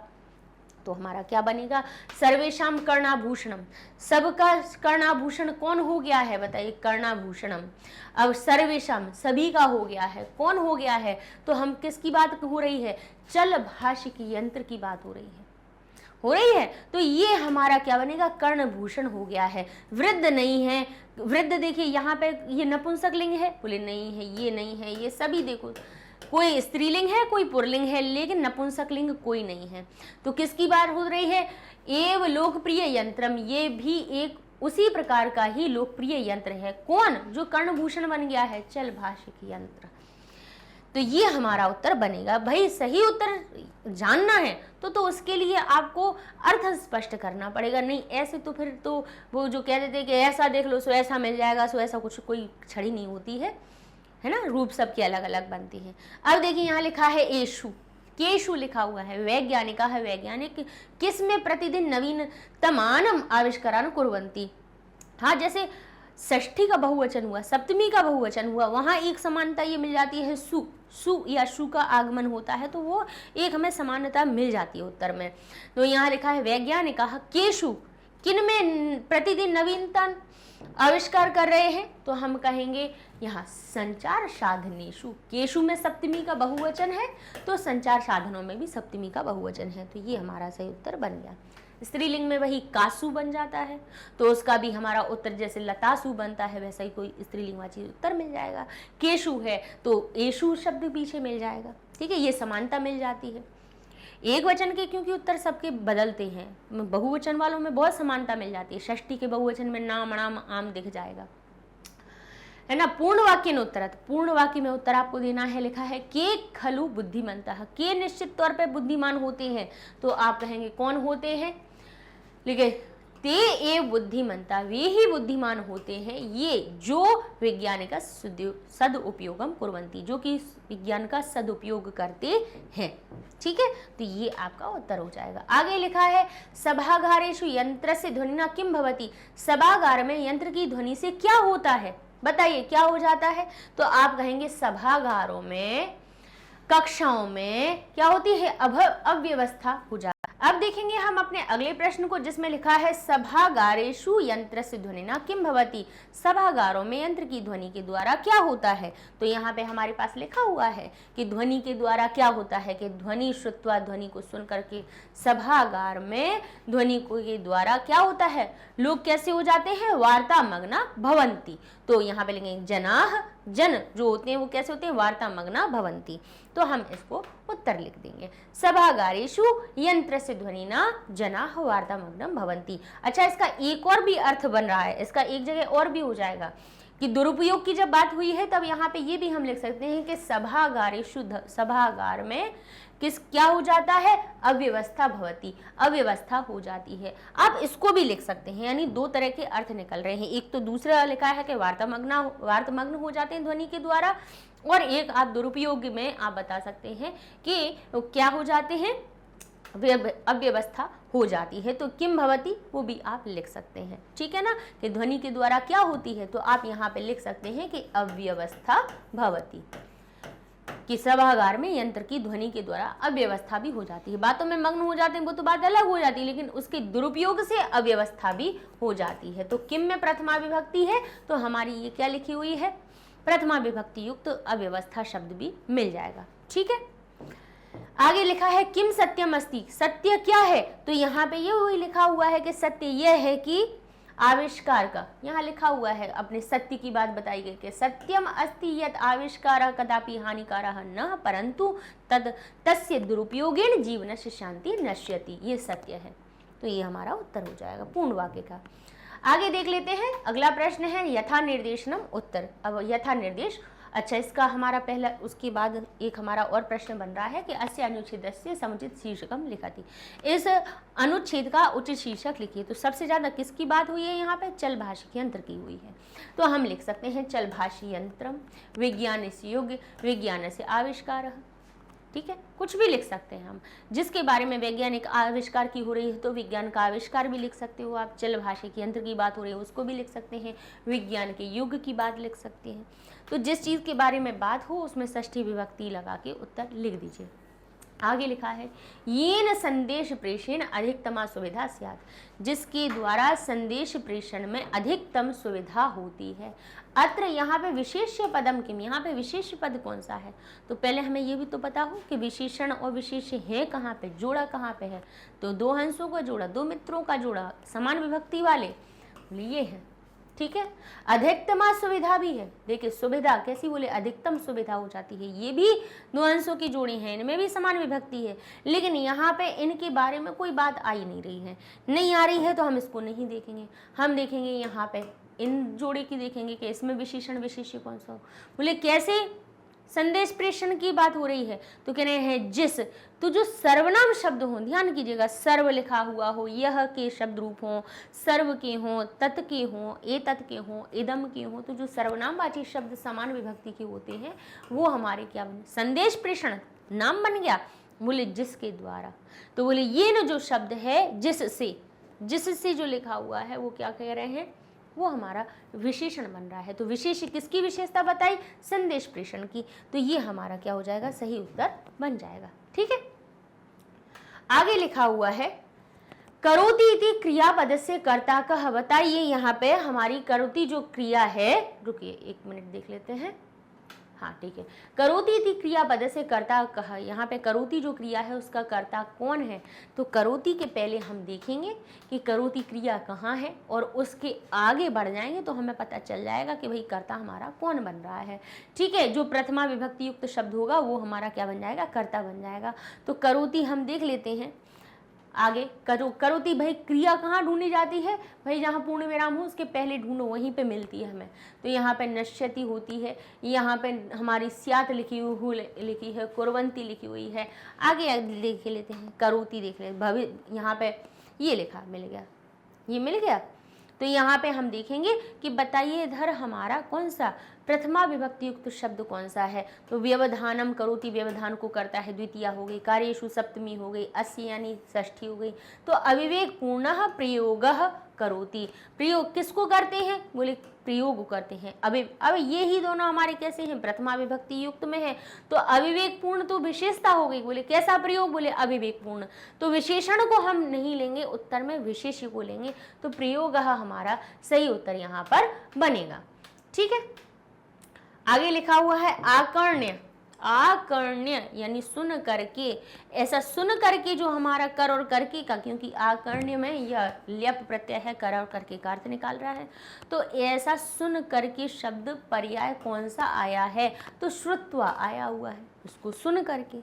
तो हमारा क्या बनेगा, सर्वेशम कर्णाभूषणम, सबका कर्णाभूषण कौन हो गया है, बताइए, कर्णाभूषणम। अब सर्वेशम, सभी का हो गया है, कौन हो गया है, तो हम किसकी बात हो रही है, चल भाष्य की यंत्र की बात हो रही है, तो ये हमारा क्या बनेगा, कर्णभूषण हो गया है। वृद्ध नहीं है, वृद्ध देखिए यहाँ पे ये नपुंसक लिंग है, बोले नहीं है, ये नहीं है, ये सभी देखो, कोई स्त्रीलिंग है, कोई पुरलिंग है, लेकिन नपुंसक लिंग कोई नहीं है। तो किसकी बात हो रही है, एव लोकप्रिय यंत्रम, ये भी एक उसी प्रकार का ही लोकप्रिय यंत्र है। कौन, जो कर्णभूषण बन गया है, चल भाष्य की यंत्र। तो ये हमारा उत्तर बनेगा। भाई सही उत्तर जानना है तो उसके लिए आपको अर्थ स्पष्ट करना पड़ेगा, नहीं ऐसे तो फिर तो वो जो कह देते हैं कि ऐसा देख लो सो ऐसा मिल जाएगा, सो ऐसा कुछ कोई छड़ी नहीं होती है ना, रूप सबके अलग अलग बनती हैं। अब देखिए यहाँ लिखा है एषु, केशु लिखा हुआ है, वैज्ञानिका है, वैज्ञानिक किस में प्रतिदिन नवीनतमानम आविष्कारान कुर्वन्ति। हाँ, जैसे षष्ठी का बहुवचन हुआ, सप्तमी का बहुवचन हुआ, वहां एक समानता ये मिल जाती है, सु या शु का आगमन होता है तो वो एक हमें समानता मिल जाती है उत्तर में। तो यहाँ लिखा है वैज्ञानिका केशु, किन में प्रतिदिन नवीनतम आविष्कार कर रहे हैं, तो हम कहेंगे यहाँ संचार साधनेशु। केशु में सप्तमी का बहुवचन है तो संचार साधनों में भी सप्तमी का बहुवचन है, तो ये हमारा सही उत्तर बन गया। स्त्रीलिंग में वही कासु बन जाता है तो उसका भी हमारा उत्तर जैसे लतासु बनता है वैसा ही कोई स्त्रीलिंगवाची उत्तर मिल जाएगा। केशु है तो एशु शब्द पीछे मिल जाएगा, ठीक है, ये समानता मिल जाती है। एक वचन के क्योंकि उत्तर सबके बदलते हैं, बहुवचन वालों में बहुत समानता मिल जाती है। षष्ठी के बहुवचन में नाम नाम आम दिख जाएगा, है ना। पूर्ण वाक्य में उत्तर, पूर्ण वाक्य में उत्तर आपको देना है, लिखा है के खलु बुद्धिमंता, के निश्चित तौर पे बुद्धिमान होते हैं, तो आप कहेंगे कौन होते हैं, लिखे ते एव बुद्धिमंता, वे ही बुद्धिमान होते हैं, ये जो विज्ञान का सदुपयोगम कुर्वन्ति, जो कि विज्ञान का सदुपयोग करते हैं, ठीक है। तो ये आपका उत्तर हो जाएगा। आगे लिखा है सभागारेषु यंत्रस्य ध्वनिना किम भवति, सभागार में यंत्र की ध्वनि से क्या होता है, बताइए क्या हो जाता है, तो आप कहेंगे सभागारों में, कक्षाओं में क्या होती है, अव्यवस्था हो जाती है। अब देखेंगे हम अपने अगले प्रश्न को जिसमें लिखा है सभागारेषु यंत्रस्य ध्वनिना किम भवति, सभागारों में यंत्र की ध्वनि के द्वारा क्या होता है। तो यहाँ पे हमारे पास लिखा हुआ है कि ध्वनि के द्वारा क्या होता है, कि ध्वनि श्रुत्वा, ध्वनि को सुन करके सभागार में ध्वनि के द्वारा क्या होता है, लोग कैसे हो जाते हैं, वार्ता मग्ना भवंती। तो यहाँ पे लिखेंगे जनाह, जन जो होते हैं वो कैसे होते हैं, वार्ता मग्ना भवंती, तो हम इसको उत्तर लिख देंगे सभागारेषु यंत्रस्य ध्वनिना जनाः वार्ता मग्नम भवन्ति। अच्छा, इसका एक और भी अर्थ बन रहा है, इसका एक जगह और भी हो जाएगा कि दुरुपयोग की जब बात हुई है तब यहाँ पे ये भी हम लिख सकते हैं कि सभागारेषु, सभागार में किस क्या हो जाता है, अव्यवस्था भवति, अव्यवस्था हो जाती है। आप इसको भी लिख सकते हैं, यानी दो तरह के अर्थ निकल रहे हैं। एक तो दूसरा लिखा है कि वार्तामग्न हो जाते हैं ध्वनि के द्वारा, और एक आप दुरुपयोग में आप बता सकते हैं कि क्या हो जाते हैं, अव्यवस्था हो जाती है। तो किम भवति वो भी आप लिख सकते हैं, ठीक है ना, कि ध्वनि के द्वारा क्या होती है, तो आप यहाँ पे लिख सकते हैं कि अव्यवस्था भवति, कि सभागार में यंत्र की ध्वनि के द्वारा अव्यवस्था भी हो जाती है। बातों में मग्न हो जाते हैं वो तो बात अलग हो जाती है, लेकिन उसके दुरुपयोग से अव्यवस्था भी हो जाती है। तो किम में प्रथमा विभक्ति है तो हमारी ये क्या लिखी हुई है, प्रथमा विभक्ति युक्त अव्यवस्था शब्द भी मिल जाएगा, ठीक है। आगे लिखा है किम सत्यम अस्ति, सत्य क्या है, तो यहाँ पे ये वही लिखा हुआ है कि सत्य यह है कि आविष्कार का, यहाँ लिखा हुआ है, अपने सत्य की बात बताई गई कि सत्यम अस्ति यत् आविष्कारः कदापि हानिकारः न परंतु तद तस्य दुरुपयोगेन जीवनस्य शांति नश्यति, ये सत्य है। तो ये हमारा उत्तर हो जाएगा पूर्ण वाक्य का। आगे देख लेते हैं, अगला प्रश्न है यथा निर्देशनम उत्तर। अब यथा निर्देश, अच्छा इसका हमारा पहला, उसके बाद एक हमारा और प्रश्न बन रहा है कि अस्य अनुच्छेदस्य समुचित शीर्षकम लिखति, इस अनुच्छेद का उचित शीर्षक लिखिए। तो सबसे ज़्यादा किसकी बात हुई है यहाँ पे? चल भाषिक यंत्र की हुई है। तो हम लिख सकते हैं चल भाषी यंत्रम विज्ञानस्य युग विज्ञानस्य आविष्कारः, ठीक है, कुछ भी लिख सकते हैं हम, जिसके बारे में वैज्ञानिक आविष्कार की हो रही है तो विज्ञान का आविष्कार भी लिख सकते हो आप, चल भाषिक यंत्र की बात हो रही है उसको भी लिख सकते हैं, विज्ञान के युग की बात लिख सकते हैं। तो जिस चीज़ के बारे में बात हो उसमें षष्ठी विभक्ति लगा के उत्तर लिख दीजिए। आगे लिखा है येन संदेश प्रेषण अधिकतमा सुविधा स्यात्, जिसके द्वारा संदेश प्रेषण में अधिकतम सुविधा होती है। अत्र यहाँ पे विशेष्य पदम किम, यहाँ पे विशेष पद कौन सा है? तो पहले हमें ये भी तो पता हो कि विशेषण और विशेष्य है कहाँ पे, जोड़ा कहाँ पे है। तो दो हंसों का जोड़ा, दो मित्रों का जोड़ा, समान विभक्ति वाले ये है, ठीक है। अधिकतमा सुविधा भी है, देखिए सुविधा कैसी बोले, अधिकतम सुविधा हो जाती है। ये भी दो अंशों की जोड़ी है, इनमें भी समान विभक्ति है, लेकिन यहाँ पे इनके बारे में कोई बात आ ही नहीं रही है, नहीं आ रही है तो हम इसको नहीं देखेंगे। हम देखेंगे यहाँ पे इन जोड़े की देखेंगे कि इसमें विशेषण विशेष्य कौन सा हो। बोले कैसे? संदेश प्रेषण की बात हो रही है तो कह रहे हैं जिस, तो जो सर्वनाम शब्द हो, ध्यान कीजिएगा, सर्व लिखा हुआ हो, यह के शब्द रूप हो, सर्व के हो, तत् के हो, ए तत् के हो, इदम के हो, तो जो सर्वनामवाची शब्द समान विभक्ति के होते हैं वो हमारे क्या बने? संदेश प्रेषण नाम बन गया। बोले जिसके द्वारा, तो बोले ये न जो शब्द है जिससे, जिससे जो लिखा हुआ है वो क्या कह रहे हैं? वो हमारा विशेषण बन रहा है। तो विशेष किसकी विशेषता बताई? संदेश प्रेषण की। तो ये हमारा क्या हो जाएगा? सही उत्तर बन जाएगा, ठीक है। आगे लिखा हुआ है करोति इति क्रियापद से कर्ता कह, बताइए यहाँ पे हमारी करोति जो क्रिया है, रुकिए एक मिनट देख लेते हैं, हाँ ठीक है, करोति इति क्रियापद से कर्ता कह, यहाँ पे करोति जो क्रिया है उसका कर्ता कौन है? तो करोति के पहले हम देखेंगे कि करोति क्रिया कहाँ है और उसके आगे बढ़ जाएंगे तो हमें पता चल जाएगा कि भाई कर्ता हमारा कौन बन रहा है, ठीक है। जो प्रथमा विभक्ति युक्त शब्द होगा वो हमारा क्या बन जाएगा? कर्ता बन जाएगा। तो करोति हम देख लेते हैं। आगे करोति, भाई क्रिया कहाँ ढूंढी जाती है? भाई जहाँ पूर्ण विराम हो उसके पहले ढूंढो, वहीं पे मिलती है हमें। तो यहाँ पे नश्यति होती है, यहाँ पे हमारी स्यात लिखी है, कुर्वन्ति लिखी हुई है। आगे देख लेते हैं, करोति देख लेते, भविष्य यहाँ पे ये लिखा मिल गया, ये मिल गया। तो यहाँ पे हम देखेंगे कि बताइए इधर हमारा कौन सा प्रथमा विभक्ति युक्त शब्द कौन सा है? तो व्यवधानम करोति, व्यवधान को करता है, द्वितीया हो गई, कार्येषु सप्तमी हो गई, अस्य यानी षष्ठी हो गई। तो अविवेक पूर्णः प्रयोगः करोति, प्रयोग किसको करते हैं? बोले प्रयोग करते हैं। अब ये ही दोनों हमारे कैसे हैं? प्रथमा विभक्ति युक्त में है। तो अविवेक पूर्ण तो विशेषता हो गई। बोले कैसा प्रयोग? बोले अविवेक पूर्ण। तो विशेषण को हम नहीं लेंगे, उत्तर में विशेष्य को लेंगे। तो प्रयोग हमारा सही उत्तर यहाँ पर बनेगा, ठीक है। आगे लिखा हुआ है आकर्ण्य, आकर्ण्य यानी सुन करके, ऐसा सुन करके जो हमारा कर और करके का, क्योंकि आकर्ण्य में यह ल्यप प्रत्यय है, कर और करके का अर्थ निकाल रहा है। तो ऐसा सुन करके शब्द पर्याय कौन सा आया है? तो श्रुत्वा आया हुआ है, उसको सुन करके,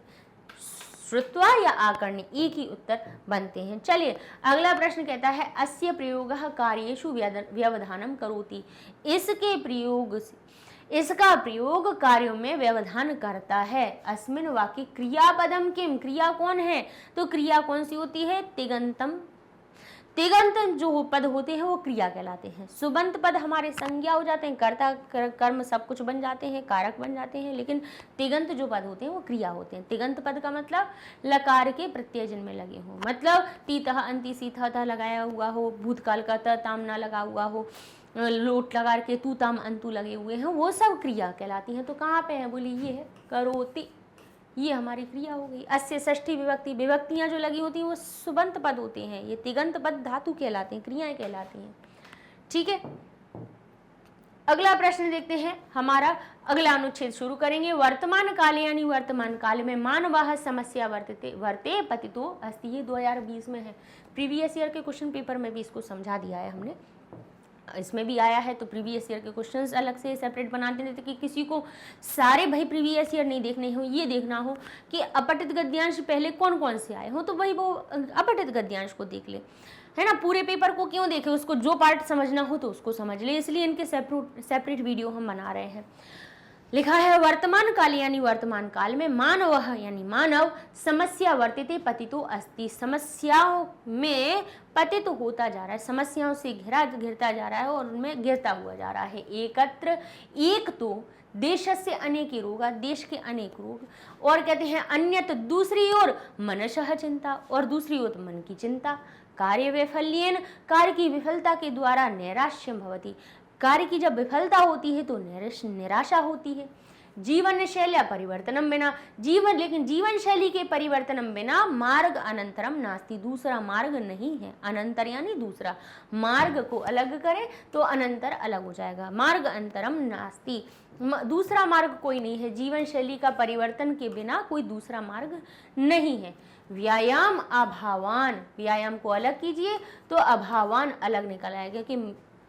श्रुत्वा या आकर्ण्य, एक ही उत्तर बनते हैं। चलिए अगला प्रश्न कहता है अस्य प्रयोगः कार्येषु व्यवधानम करोति, इसके प्रयोग से, इसका प्रयोग कार्यों में व्यवधान करता है। अस्मिन् वाक्य क्रियापदम किम, क्रिया कौन है? तो क्रिया कौन सी होती है? तिगंतम, तिगंत जो पद होते हैं वो क्रिया कहलाते हैं। सुबंत पद हमारे संज्ञा हो जाते हैं, कर्ता कर्म सब कुछ बन जाते हैं, कारक बन जाते हैं, लेकिन तिगंत जो पद होते हैं वो क्रिया होते हैं। तिगंत पद का मतलब लकार के प्रत्यय जिनमें लगे हो, मतलब तीतः अंति सीथा लगाया हुआ हो, भूतकाल का त ताम ना लगा हुआ हो, लोट लगा के तू ताम अंतु लगे हुए हैं, वो सब क्रिया कहलाती हैं। तो कहाँ पे है? बोली ये है करोति, ये हमारी क्रिया हो गई। अस्य षष्ठी विभक्ति, विभक्तियां जो लगी होती हैं वो सुबंत पद होते हैं, ये तिगंत पद धातु कहलाते हैं, क्रियाएं कहलाती हैं, ठीक है। अगला प्रश्न देखते हैं, हमारा अगला अनुच्छेद शुरू करेंगे। वर्तमान काल यानी वर्तमान काल में मानवाह समस्या वर्ते पतितो अस्ति, ये 2020 में है, प्रीवियस ईयर के क्वेश्चन पेपर में भी इसको समझा दिया है हमने। इसमें भी आया है, तो प्रीवियस ईयर के क्वेश्चंस अलग से सेपरेट बनाते थे कि किसी को सारे भाई प्रीवियस ईयर नहीं देखने हो, ये देखना हो कि अपठित गद्यांश पहले कौन कौन से आए हो, तो वही वो अपठित गद्यांश को देख ले, है ना। पूरे पेपर को क्यों देखे, उसको जो पार्ट समझना हो तो उसको समझ ले, इसलिए इनके सेपरेट वीडियो हम बना रहे हैं। लिखा है वर्तमान काल यानी वर्तमान काल में मानव यानी मानव समस्या वर्तिते पतितो अस्ति, समस्याओं में पतित होता जा रहा है, समस्याओं से घिरता जा रहा है और उनमें गिरता हुआ जा रहा है। एकत्र एक तो देशस्य अनेक रोगा, देश के अनेक रोग, और कहते हैं अन्यत दूसरी ओर मनशः चिंता, और दूसरी ओर मन की चिंता। कार्य वैफल्येन कार्य की विफलता के द्वारा नैराश्यम भवति, कार्य की जब विफलता होती है तो निराशा होती है। जीवन शैल्या परिवर्तनम बिना, लेकिन जीवन शैली के परिवर्तनम बिना मार्ग अनंतरम नास्ति, दूसरा मार्ग नहीं है। अनंतर यानी दूसरा, मार्ग को अलग करें तो अनंतर अलग हो जाएगा, मार्ग अंतरम नास्ति, दूसरा मार्ग कोई नहीं है। जीवन शैली का परिवर्तन के बिना कोई दूसरा मार्ग नहीं है। व्यायाम अभावान, व्यायाम को अलग कीजिए तो अभावान अलग निकल आएगा कि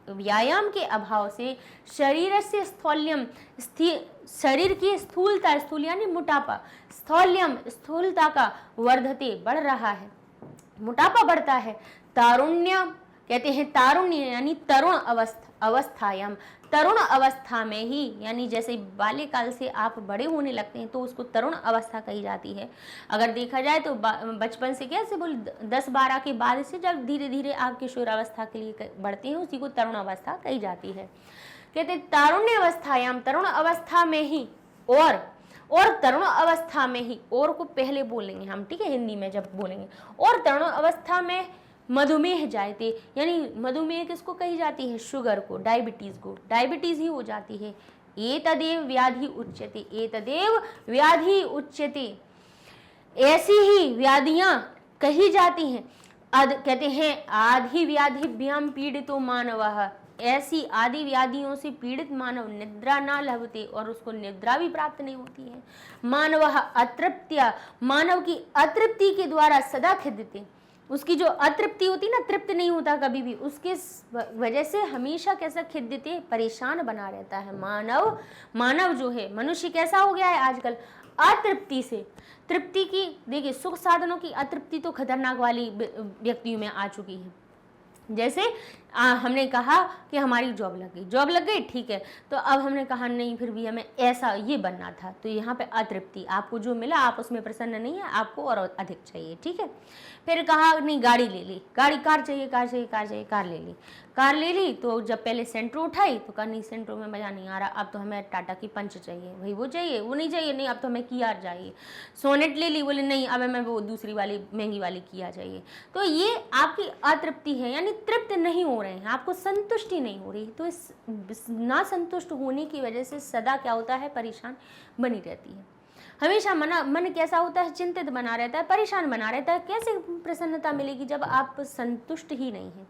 व्यायाम के अभाव से शरीर से स्थौल्यम, शरीर की स्थूलता, स्थूल यानी मोटापा, स्थौल्यम स्थूलता का वर्धते बढ़ रहा है, मोटापा बढ़ता है। तारुण्य कहते हैं, तारुण्य यानी तरुण अवस्थायाम, तरुण अवस्था में ही, यानी जैसे बाल्यकाल से आप बड़े होने लगते हैं तो उसको तरुण अवस्था कही जाती है। अगर देखा जाए तो बचपन से कैसे बोल 10-12 के बाद से जब धीरे धीरे आप किशोरावस्था के लिए बढ़ते हैं उसी को तरुण अवस्था कही जाती है। कहते तारुण्य अवस्थायाम, तरुण अवस्था में ही, और तरुण अवस्था में ही, और को पहले बोलेंगे हम, ठीक है, हिंदी में जब बोलेंगे, और तरुण अवस्था में मधुमेह जायते, यानी मधुमेह किसको कही जाती है, शुगर को, डायबिटीज को, डायबिटीज ही हो जाती है। एतदेव व्याधि उच्यते, एतदेव व्याधि उच्यते, ऐसी ही व्याधियां कही जाती हैं। कहते हैं आदि व्याधिभ्याम पीड़ितो मानवः, ऐसी आदि व्याधियों से पीड़ित मानव निद्रा ना लभते, और उसको निद्रा भी प्राप्त नहीं होती है। मानवः अतृप्त्या, मानव की अतृप्ति के द्वारा सदा खिद्यते, उसकी जो अतृप्ति होती ना, तृप्त नहीं होता कभी भी, उसके वजह से हमेशा कैसा खिद्यते, परेशान बना रहता है। मानव जो है, मनुष्य कैसा हो गया है आजकल, अतृप्ति से तृप्ति की, देखिए सुख साधनों की अतृप्ति तो खतरनाक वाली व्यक्तियों में आ चुकी है। जैसे हमने कहा कि हमारी जॉब लग गई, ठीक है, तो अब हमने कहा नहीं फिर भी हमें ऐसा ये बनना था, तो यहाँ पे अतृप्ति, आपको जो मिला आप उसमें प्रसन्न नहीं है, आपको और अधिक चाहिए, ठीक है। फिर कहा नहीं गाड़ी ले ली, कार चाहिए, कार ले ली, तो जब पहले सेंट्रो उठाई तो कहा नहीं सेंट्रो में मज़ा नहीं आ रहा, अब तो हमें टाटा की पंच चाहिए, भाई वो चाहिए, वो नहीं चाहिए, नहीं अब तो हमें किया चाहिए। सोनेट ले ली, बोले नहीं अब हमें वो दूसरी वाली महंगी वाली किया चाहिए। तो ये आपकी अतृप्ति है, यानी तृप्त नहीं हो रहे हैं, आपको संतुष्टि नहीं हो रही। तो इस ना संतुष्ट होने की वजह से सदा क्या होता है, परेशान बनी रहती है। हमेशा मन कैसा होता है, चिंतित बना रहता है, परेशान बना रहता है। कैसे प्रसन्नता मिलेगी जब आप संतुष्ट ही नहीं है।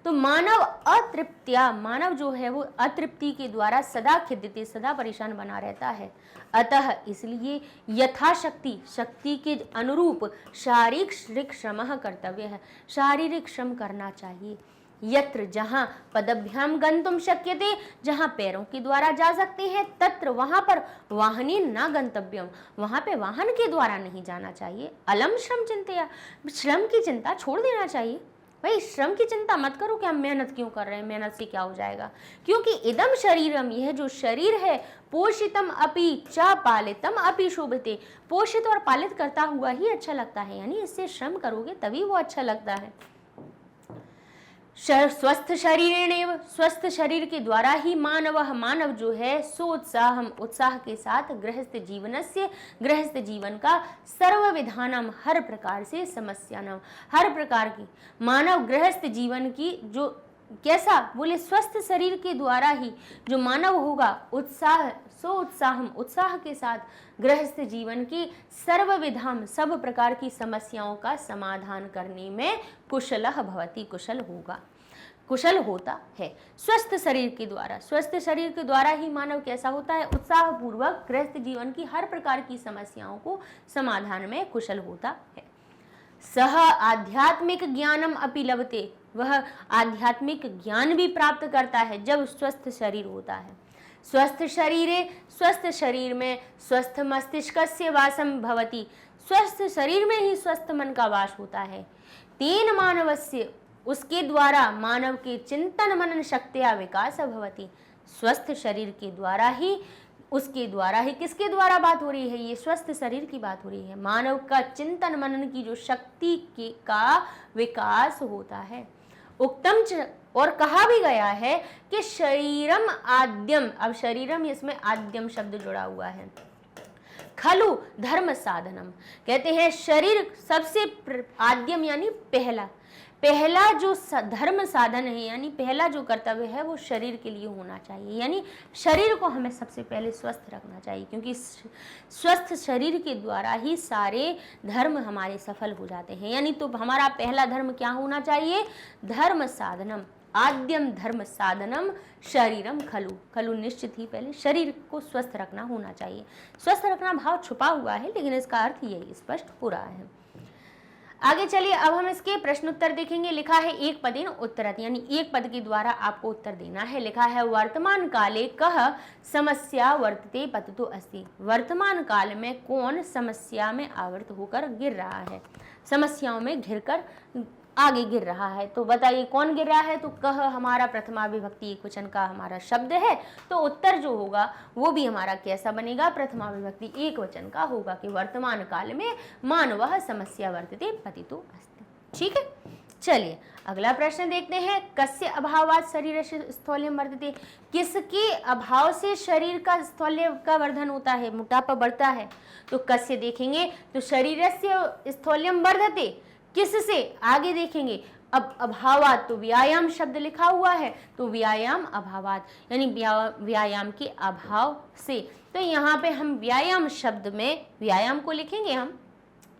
तो मानव अतृप्त्या, मानव जो है वो अतृप्ति के द्वारा सदा खिद्यते, सदा परेशान बना रहता है। अतः इसलिए यथाशक्ति, शक्ति के अनुरूप शारीरिक श्रम कर्तव्य है, शारीरिक श्रम करना चाहिए। यत्र जहाँ पदभ्याम गंतुम शक्यते, जहाँ पैरों के द्वारा जा सकते हैं, तत्र वहाँ पर वाहने न गंतव्यम, वहाँ पे वाहन के द्वारा नहीं जाना चाहिए। अलम श्रम चिंतया, श्रम की चिंता छोड़ देना चाहिए। भाई श्रम की चिंता मत करो कि हम मेहनत क्यों कर रहे हैं, मेहनत से क्या हो जाएगा, क्योंकि इदम शरीरम, यह जो शरीर है, पोषितम अपि च पालितम अपि शोभते, पोषित और पालित करता हुआ ही अच्छा लगता है, यानी इससे श्रम करोगे तभी वो अच्छा लगता है। स्वस्थ शरीरेणेव, स्वस्थ शरीर के द्वारा ही मानव जो है सोत्साहम, उत्साह के साथ गृहस्थ जीवन का सर्व विधानम, हर प्रकार से समस्यानम, हर प्रकार की मानव गृहस्थ जीवन की जो कैसा बोले, स्वस्थ शरीर के द्वारा ही जो मानव होगा उत्साह के साथ गृहस्थ जीवन की सर्व विधाम, सब प्रकार की समस्याओं का समाधान करने में कुशलः भवति, कुशल होता है। स्वस्थ शरीर के द्वारा ही मानव कैसा होता है, उत्साह पूर्वक गृहस्थ जीवन की हर प्रकार की समस्याओं को समाधान में कुशल होता है। सह आध्यात्मिक ज्ञानम अपि लभते, वह आध्यात्मिक ज्ञान भी प्राप्त करता है जब स्वस्थ शरीर होता है। स्वस्थ शरीरे, स्वस्थ शरीर में स्वस्थ मस्तिष्कस्य वासम भवति, स्वस्थ शरीर में ही स्वस्थ मन का वास होता है। तेन मानवस्य, उसके द्वारा मानव के चिंतन मनन शक्तिया विकास भवति, स्वस्थ शरीर के द्वारा ही, उसके द्वारा ही, किसके द्वारा बात हो रही है, ये स्वस्थ शरीर की बात हो रही है। मानव का चिंतन मनन की जो शक्ति का विकास होता है। उक्तम और कहा भी गया है कि शरीरम आद्यम, अब शरीरम इसमें आद्यम शब्द जुड़ा हुआ है, खलु धर्म साधनम, कहते हैं शरीर सबसे आद्यम यानी पहला जो धर्म साधन है, यानी पहला जो कर्तव्य है वो शरीर के लिए होना चाहिए। यानी शरीर को हमें सबसे पहले स्वस्थ रखना चाहिए, क्योंकि स्वस्थ शरीर के द्वारा ही सारे धर्म हमारे सफल हो जाते हैं। यानी तो हमारा पहला धर्म क्या होना चाहिए, धर्म साधनम, आद्यम धर्म साधनम शरीरम खलु, खलु निश्चित ही पहले शरीर को स्वस्थ रखना होना चाहिए। स्वस्थ रखना भाव छुपा हुआ है, लेकिन इसका अर्थ यही स्पष्ट हो रहा है। आगे चलिए, अब हम इसके प्रश्न उत्तर देखेंगे। लिखा है एक पदेन उत्तरत, यानी एक पद के द्वारा आपको उत्तर देना है। लिखा है वर्तमान काले कह समस्या वर्तते पतितो अस्ति, वर्तमान काल में कौन समस्या में आवर्त होकर गिर रहा है, समस्याओं में घिरकर आगे गिर रहा है। तो बताइए कौन गिर रहा है, तो कह हमारा प्रथमा विभक्ति एक वचन का हमारा शब्द है, तो उत्तर जो होगा वो भी हमारा कैसा बनेगा, प्रथमा विभक्ति एक वचन का होगा कि वर्तमान काल में मानवः समस्या वर्तते पतितो अस्ति। ठीक है, चलिए अगला प्रश्न देखते हैं। कस्य अभावात् शरीरस्य स्थौल्यं वर्धते, किसके अभाव से शरीर का स्थौल्य का वर्धन होता है, मोटापा बढ़ता है। तो कस्य देखेंगे तो शरीरस्य स्थौल्यं वर्धते, किससे, आगे देखेंगे। अब अभावात, तो व्यायाम शब्द लिखा हुआ है, तो व्यायाम अभावात यानी व्यायाम के अभाव से। तो यहाँ पे हम व्यायाम शब्द में व्यायाम को लिखेंगे हम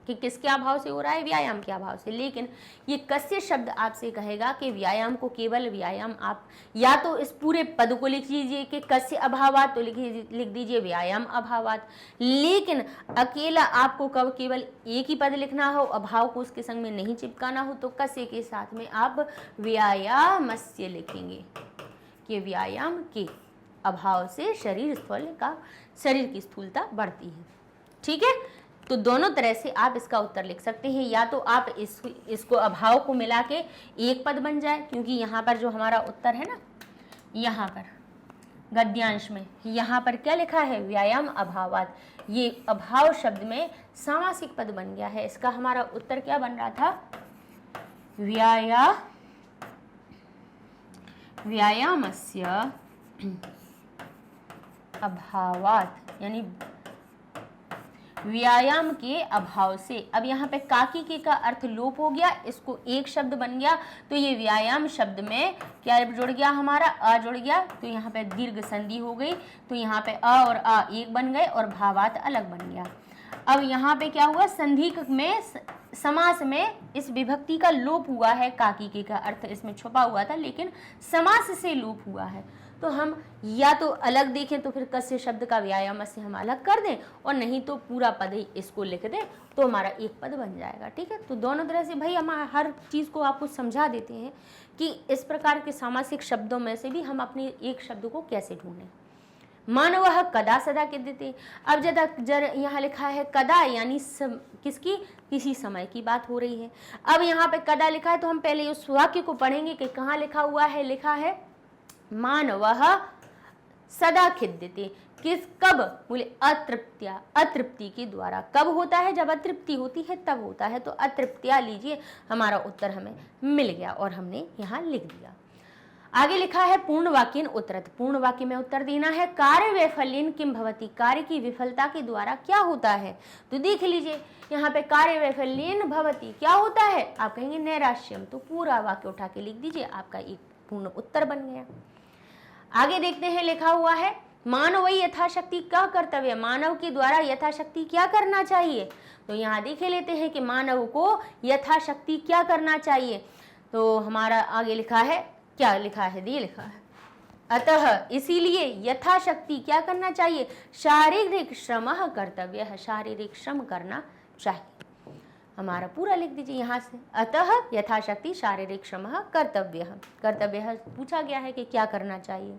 कि किसके अभाव से हो रहा है, व्यायाम के अभाव से। लेकिन ये कस्य शब्द आपसे कहेगा कि व्यायाम को केवल व्यायाम, आप या तो इस पूरे पद को लिख लीजिए कि कस्य अभावात, तो लिख दीजिए व्यायाम अभावात। लेकिन अकेला आपको कब केवल एक ही पद लिखना हो, अभाव को उसके संग में नहीं चिपकाना हो, तो कस्य के साथ में आप व्यायामस्य लिखेंगे कि व्यायाम के अभाव से शरीर की स्थूलता बढ़ती है। ठीक है, तो दोनों तरह से आप इसका उत्तर लिख सकते हैं। या तो आप इसको अभाव को मिला के एक पद बन जाए, क्योंकि यहाँ पर जो हमारा उत्तर है ना, यहाँ पर गद्यांश में यहाँ पर क्या लिखा है, व्यायाम अभावात, ये अभाव शब्द में सामासिक पद बन गया है। इसका हमारा उत्तर क्या बन रहा था, व्यायामस्य अभावात, यानी व्यायाम के अभाव से। अब यहाँ पे काकी के का अर्थ लोप हो गया, इसको एक शब्द बन गया, तो ये व्यायाम शब्द में क्या जुड़ गया, हमारा अ जुड़ गया, तो यहाँ पे दीर्घ संधि हो गई, तो यहाँ पे अ और आ एक बन गए और भावात अलग बन गया। अब यहाँ पे क्या हुआ, संधि में समास में इस विभक्ति का लोप हुआ है, काकी के का अर्थ इसमें छुपा हुआ था, लेकिन समास से लोप हुआ है। तो हम या तो अलग देखें, तो फिर कस्य शब्द का व्यायाम से हम अलग कर दें, और नहीं तो पूरा पद ही इसको लिख दें, तो हमारा एक पद बन जाएगा। ठीक है, तो दोनों तरह से भाई हम हर चीज़ को आपको समझा देते हैं कि इस प्रकार के सामासिक शब्दों में से भी हम अपने एक शब्द को कैसे ढूंढें। मानवः कदा सदा के देते, अब जर यहाँ लिखा है कदा, यानी किसकी, किसी समय की बात हो रही है। अब यहाँ पे कदा लिखा है, तो हम पहले उस वाक्य को पढ़ेंगे कि कहाँ लिखा हुआ है। लिखा है मानवः सदा खिद्यते, किस कब, बोले अतृप्त्या, अतृप्ति के द्वारा। कब होता है, जब अतृप्ति होती है तब होता है, तो अतृप्त्या लीजिए, हमारा उत्तर हमें मिल गया और हमने यहाँ लिख दिया। आगे लिखा है पूर्ण वाक्येन उत्तरत, पूर्ण वाक्य में उत्तर देना है। कार्य वैफल्येन किम भवति, कार्य की विफलता के द्वारा क्या होता है। तो देख लीजिए यहाँ पे कार्य वैफल्येन भवति क्या होता है, आप कहेंगे नैराश्यम, तो पूरा वाक्य उठा के लिख दीजिए, आपका एक पूर्ण उत्तर बन गया। आगे देखते हैं, लिखा हुआ है मानव यथाशक्ति क्या कर्तव्य, मानव के द्वारा यथाशक्ति क्या करना चाहिए। तो यहाँ देख लेते हैं कि मानव को यथाशक्ति क्या करना चाहिए। तो हमारा आगे लिखा है, क्या लिखा है, ये लिखा है अतः इसीलिए यथाशक्ति क्या करना चाहिए, शारीरिक श्रम कर्तव्य है, शारीरिक श्रम करना चाहिए। हमारा पूरा लिख दीजिए यहाँ से। अतः यथाशक्ति शारीरिक श्रम कर्तव्य पूछा गया है कि क्या करना चाहिए।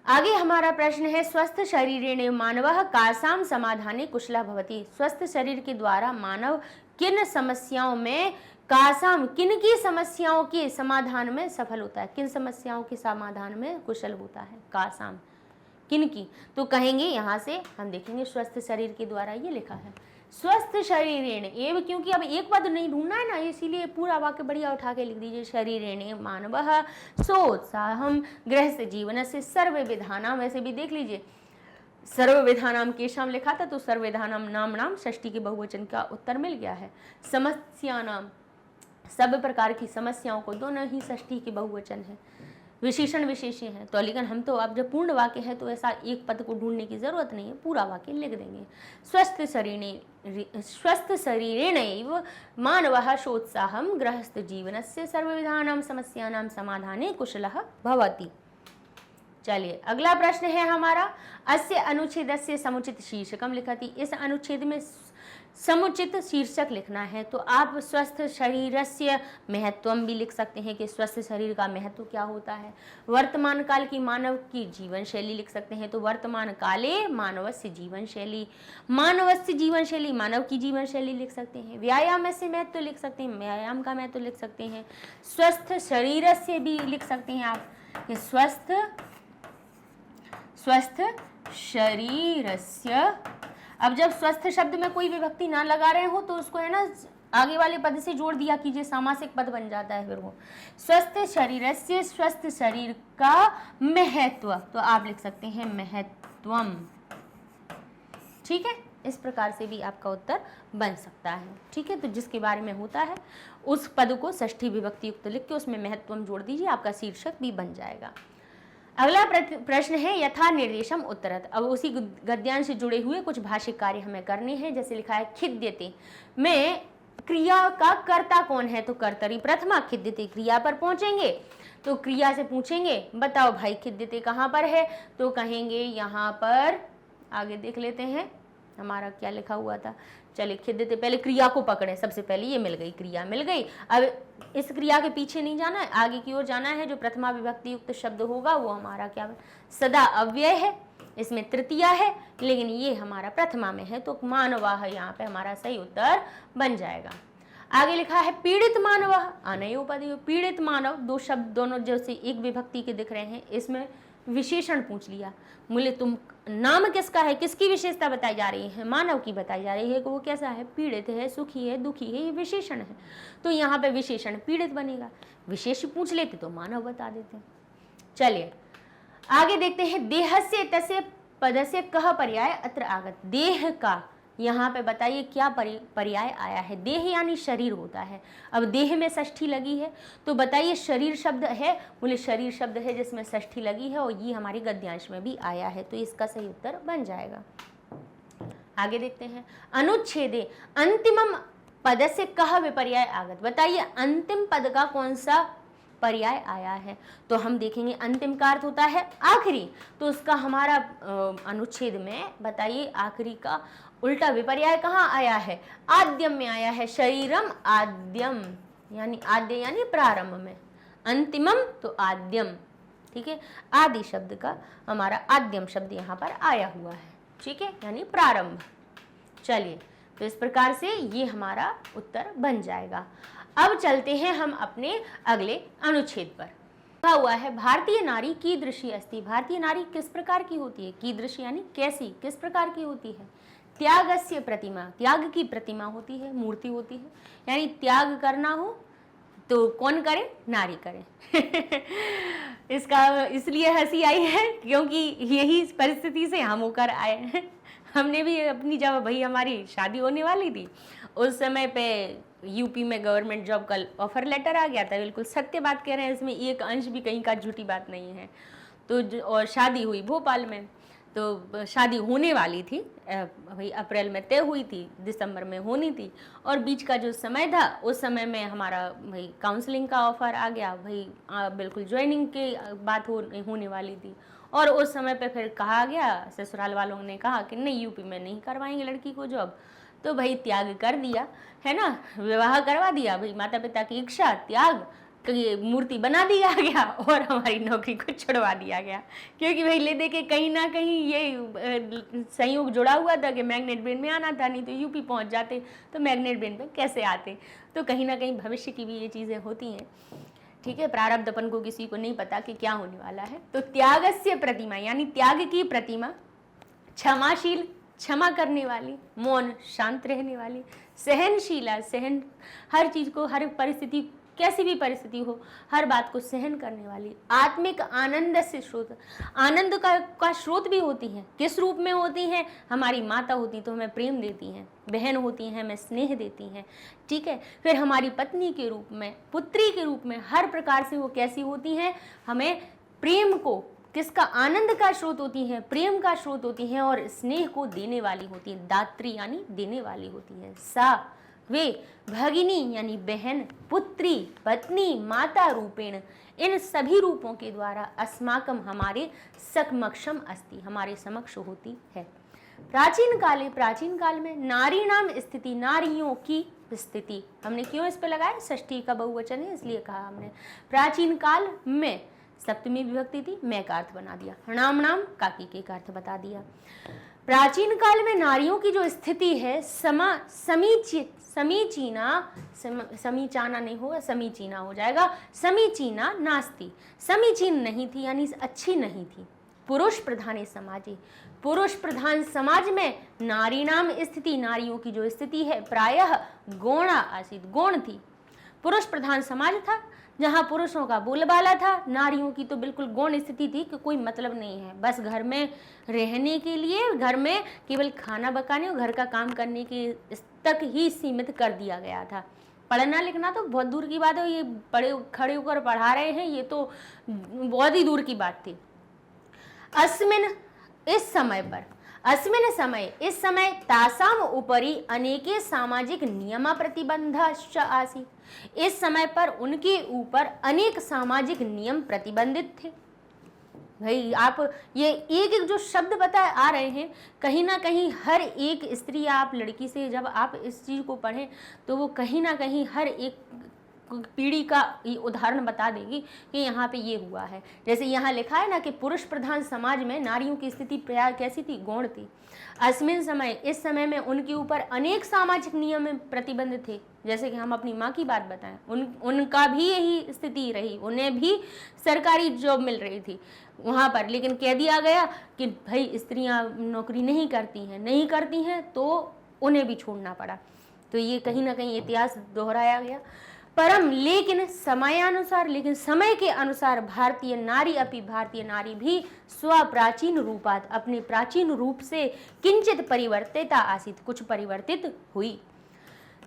आगे हमारा प्रश्न है स्वस्थ शरीरेण मानवः कासाम समाधाने कुशलः भवति। स्वस्थ शरीर के द्वारा मानव किन समस्याओं में कासाम किन की समस्याओं के समाधान में सफल होता है, किन समस्याओं के समाधान में कुशल होता है, कासाम किन की। तो कहेंगे यहाँ से हम देखेंगे स्वस्थ शरीर के द्वारा, ये लिखा है स्वस्थ शरीरेण एव, क्योंकि अब एक पद नहीं ढूंढना है ना, इसीलिए पूरा वाक्य बढ़िया उठा के लिख दीजिए। शरीरेण मानवः सोत्साहम गृहस्थ जीवन से सर्व विधानाम, वैसे भी देख लीजिए सर्व विधानाम केशाम लिखा था तो सर्व विधानाम नाम नाम षष्ठी के बहुवचन का उत्तर मिल गया है। समस्या नाम सब प्रकार की समस्याओं को, दोनों ही षष्ठी के बहुवचन है। विशेषण विशेषी हैं तो लेकिन हम तो अब जब पूर्ण वाक्य है तो ऐसा एक पद को ढूंढने की जरूरत नहीं है, पूरा वाक्य लिख देंगे। स्वस्थ शरीरेणैव मानवः सोत्साहं गृहस्थ जीवनस्य सर्वविधानां समस्यानां समाधाने कुशलः भवति। चलिए अगला प्रश्न है हमारा, अस्य अनुच्छेदस्य समुचित शीर्षकम लिखति। इस अनुच्छेद में समुचित शीर्षक लिखना है तो आप स्वस्थ शरीरस्य महत्वम भी लिख सकते हैं कि स्वस्थ शरीर का महत्व क्या होता है। वर्तमान काल की मानव की जीवन शैली लिख सकते हैं तो वर्तमान काले मानवस्य जीवन शैली, मानवस्य जीवन शैली मानव की जीवन शैली लिख सकते हैं। व्यायाम से महत्व लिख सकते हैं, व्यायाम का महत्व लिख सकते हैं। स्वस्थ शरीरस्य भी लिख सकते हैं आप कि स्वस्थ शरीरस्य। अब जब स्वस्थ शब्द में कोई विभक्ति ना लगा रहे हो तो उसको है ना आगे वाले पद से जोड़ दिया कीजिए, सामासिक पद बन जाता है फिर वो। स्वस्थ शरीरस्य, स्वस्थ शरीर का महत्व, तो आप लिख सकते हैं महत्वम। ठीक है, इस प्रकार से भी आपका उत्तर बन सकता है। ठीक है, तो जिसके बारे में होता है उस पद को षष्ठी विभक्ति युक्त लिख के उसमें महत्वम जोड़ दीजिए, आपका शीर्षक भी बन जाएगा। अगला प्रश्न है यथा निर्देशम उत्तरत। अब उसी गद्यांश से जुड़े हुए कुछ भाषिक कार्य हमें करने हैं। जैसे लिखा है खिद्यते में क्रिया का कर्ता कौन है, तो कर्तरी प्रथमा। खिद्यते क्रिया पर पहुंचेंगे तो क्रिया से पूछेंगे बताओ भाई खिद्यते कहाँ पर है, तो कहेंगे यहाँ पर। आगे देख लेते हैं हमारा क्या लिखा हुआ था। चलिए खिद्यते, पहले क्रिया को पकड़े, सबसे पहले ये मिल गई, क्रिया मिल गई। अब इस क्रिया के पीछे नहीं जाना है, आगे की ओर जाना है। जो प्रथमा विभक्ति युक्त शब्द होगा वो हमारा क्या सदा अव्यय है, इसमें तृतीया है, लेकिन ये हमारा प्रथमा में है तो मानवाह यहाँ पे हमारा सही उत्तर बन जाएगा। आगे लिखा है पीड़ित मानवाह, अनयोपदी। पीड़ित मानव, दो शब्द दोनों जैसे एक विभक्ति के दिख रहे हैं, इसमें विशेषण पूछ लिया। बोले तुम नाम किसका है, किसकी विशेषता बताई जा रही है, मानव की बताई जा रही है कि वो कैसा है, पीड़ित है, सुखी है, दुखी है, ये विशेषण है। तो यहाँ पे विशेषण पीड़ित बनेगा। विशेष पूछ लेते तो मानव बता देते। चलिए आगे देखते हैं। देहस्य तस्य पदस्य कह पर्याय अत्र आगत। देह का यहाँ पे बताइए क्या पर्याय आया है। देह यानी शरीर होता है। अब देह में षष्ठी लगी है तो बताइए शरीर शब्द है, बोले शरीर शब्द है जिसमें षष्ठी लगी है और ये हमारी गद्यांश में भी आया है तो इसका सही उत्तर बन जाएगा। आगे देखते हैं। अनुच्छेदे अंतिमम पद से कह विपर्याय आगत। बताइए अंतिम पद का कौन सा पर्याय आया है, तो हम देखेंगे अंतिम का अर्थ होता है आखिरी, तो उसका हमारा अनुच्छेद में बताइए आखिरी का उल्टा विपर्याय कहाँ आया है, आद्यम में आया है। शरीरम आद्यम, यानी आद्य यानी प्रारंभ में, अंतिमम तो आद्यम। ठीक है, आदि शब्द का हमारा आद्यम शब्द यहाँ पर आया हुआ है। ठीक है, यानी प्रारंभ। चलिए तो इस प्रकार से ये हमारा उत्तर बन जाएगा। अब चलते हैं हम अपने अगले अनुच्छेद पर। कहा हुआ है भारतीय नारी कीदृशी अस्ति। भारतीय नारी किस प्रकार की होती है, कीदृशी यानी कैसी, किस प्रकार की होती है। त्यागस्य प्रतिमा, त्याग की प्रतिमा होती है, मूर्ति होती है, यानी त्याग करना हो तो कौन करे, नारी करे। इसका इसलिए हंसी आई है क्योंकि यही परिस्थिति से हम होकर आए हैं। हमने भी अपनी, जब भाई हमारी शादी होने वाली थी उस समय पे यूपी में गवर्नमेंट जॉब का ऑफर लेटर आ गया था। बिल्कुल सत्य बात कह रहे हैं, इसमें एक अंश भी कहीं का झूठी बात नहीं है। तो और शादी हुई भोपाल में, तो शादी होने वाली थी भाई अप्रैल में तय हुई थी, दिसंबर में होनी थी, और बीच का जो समय था उस समय में हमारा भाई काउंसलिंग का ऑफर आ गया भाई, बिल्कुल ज्वाइनिंग की बात होने वाली थी। और उस समय पे फिर कहा गया, ससुराल वालों ने कहा कि नहीं यूपी में नहीं करवाएंगे लड़की को जॉब, तो भाई त्याग कर दिया, है ना, विवाह करवा दिया, भाई माता पिता की इच्छा, त्याग, तो ये मूर्ति बना दिया गया और हमारी नौकरी को छुड़वा दिया गया। क्योंकि भाई ले दे के कहीं ना कहीं ये संयोग जुड़ा हुआ था कि मैग्नेट ब्रेन में आना था, नहीं तो यूपी पहुंच जाते, तो मैग्नेट ब्रेन पे कैसे आते। तो कहीं ना कहीं भविष्य की भी ये चीज़ें होती हैं, ठीक है। प्रारब्ध अपन को किसी को नहीं पता कि क्या होने वाला है। तो त्यागस्य प्रतिमा यानी त्याग की प्रतिमा, क्षमाशील क्षमा करने वाली, मौन शांत रहने वाली, सहनशीला सहन, हर चीज को, हर परिस्थिति, कैसी भी परिस्थिति हो, हर बात को सहन करने वाली, आत्मिक आनंद से स्रोत, आनंद का स्रोत भी होती है। किस रूप में होती हैं? हमारी माता होती तो हमें प्रेम देती हैं, बहन होती हैं हमें स्नेह देती हैं, ठीक है। फिर हमारी पत्नी के रूप में, पुत्री के रूप में, हर प्रकार से वो कैसी होती हैं? हमें प्रेम को, किसका, आनंद का स्रोत होती हैं, प्रेम का स्रोत होती हैं और स्नेह को देने वाली होती है, दात्री यानी देने वाली होती है। सा वे भगिनी यानी बहन, पुत्री, पत्नी, माता रूपेण, इन सभी रूपों के द्वारा अस्माकम हमारे समक्षम अस्ति, हमारे समक्ष होती है। प्राचीन काले, प्राचीन काल में, नारी नाम स्थिति, नारियों की स्थिति, हमने क्यों इस पे लगाया? षष्ठी का बहुवचन है इसलिए कहा हमने। प्राचीन काल में सप्तमी विभक्ति थी, मैं का अर्थ बना दिया, नाम नाम काकी के का अर्थ बता दिया। प्राचीन काल में नारियों की जो स्थिति है, समीचीना, समीचाना नहीं होगा, समीचीना हो जाएगा, समीचीना नास्ति, समीचीन नहीं थी यानी अच्छी नहीं थी। पुरुष प्रधान समाजे, पुरुष प्रधान समाज में नारी नाम स्थिति, नारियों की जो स्थिति है, प्रायः गौणा आसीत, गौण थी। पुरुष प्रधान समाज था जहाँ पुरुषों का बोलबाला था, नारियों की तो बिल्कुल गौण स्थिति थी कि कोई मतलब नहीं है, बस घर में रहने के लिए, घर में केवल खाना पकाने और घर का काम करने के तक ही सीमित कर दिया गया था। पढ़ना लिखना तो बहुत दूर की बात है, ये पढ़े खड़े होकर पढ़ा रहे हैं, ये तो बहुत ही दूर की बात थी। अस्मिन, इस समय पर, अस्मिन समय, इस समय तासाम उपरि अनेके सामाजिक नियम प्रतिबंधाश्च आसी, इस समय पर उनके ऊपर अनेक सामाजिक नियम प्रतिबंधित थे। भाई आप ये एक एक जो शब्द बता आ रहे हैं, कहीं ना कहीं हर एक स्त्री या आप लड़की से जब आप इस चीज़ को पढ़ें तो वो कहीं ना कहीं हर एक पीढ़ी का ये उदाहरण बता देगी कि यहाँ पे ये हुआ है। जैसे यहाँ लिखा है ना कि पुरुष प्रधान समाज में नारियों की स्थिति कैसी थी? गौण थी। अस्मिन समय, इस समय में उनके ऊपर अनेक सामाजिक नियम प्रतिबंध थे। जैसे कि हम अपनी माँ की बात बताएं, उनका भी यही स्थिति रही, उन्हें भी सरकारी जॉब मिल रही थी वहाँ पर, लेकिन कह दिया गया कि भाई स्त्रियाँ नौकरी नहीं करती हैं तो उन्हें भी छोड़ना पड़ा। तो ये कहीं ना कहीं इतिहास दोहराया गया। परम, लेकिन समयानुसार, लेकिन समय के अनुसार भारतीय नारी भी स्वप्राचीन रूपात, अपने प्राचीन रूप से किंचित परिवर्तिता आसीत, कुछ परिवर्तित हुई।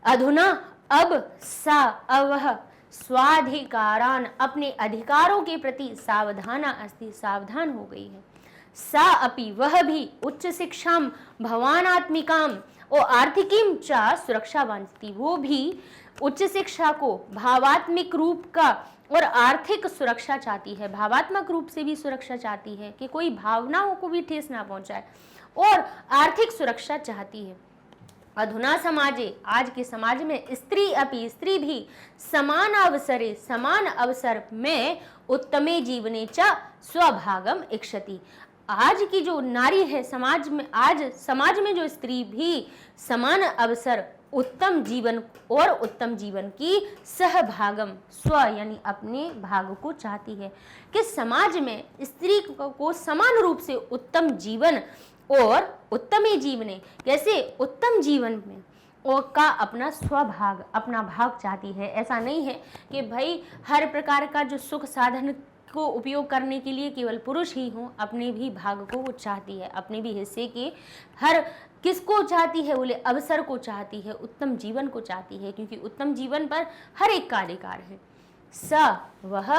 अधुना, अब सा अवह स्वाधिकारान, अपने अधिकारों के प्रति सावधाना अस्ति, सावधान हो गई है। सा अपि, वह भी, उच्च शिक्षाम भवानात्मिकाम और आर्थिकीम चा सुरक्षा बांधती, वो भी उच्च शिक्षा को, भावात्मिक रूप का और आर्थिक सुरक्षा चाहती है, भावात्मक रूप से भी सुरक्षा चाहती है कि कोई भावनाओं को भी ठेस ना पहुंचाए, और आर्थिक सुरक्षा चाहती है। अधुना समाजे, आज के समाज में, स्त्री अपि, स्त्री भी, समान अवसरे, समान अवसर में, उत्तमे जीवने च स्वभागम इक्षति, आज की जो नारी है समाज में, आज समाज में जो स्त्री भी समान अवसर, उत्तम जीवन और उत्तम जीवन की सहभागम, स्व यानी अपने भाग को चाहती है कि समाज में स्त्री को समान रूप से उत्तम जीवन और उत्तमे जीवने, कैसे उत्तम जीवन में और का अपना स्वभाग, अपना भाग चाहती है। ऐसा नहीं है कि भाई हर प्रकार का जो सुख साधन को उपयोग करने के लिए केवल पुरुष ही हों, अपने भी भाग को वो चाहती है, अपने भी हिस्से के, हर किसको चाहती है? बोले अवसर को चाहती है, उत्तम जीवन को चाहती है, क्योंकि उत्तम जीवन पर हर एक का अधिकार है। स, वह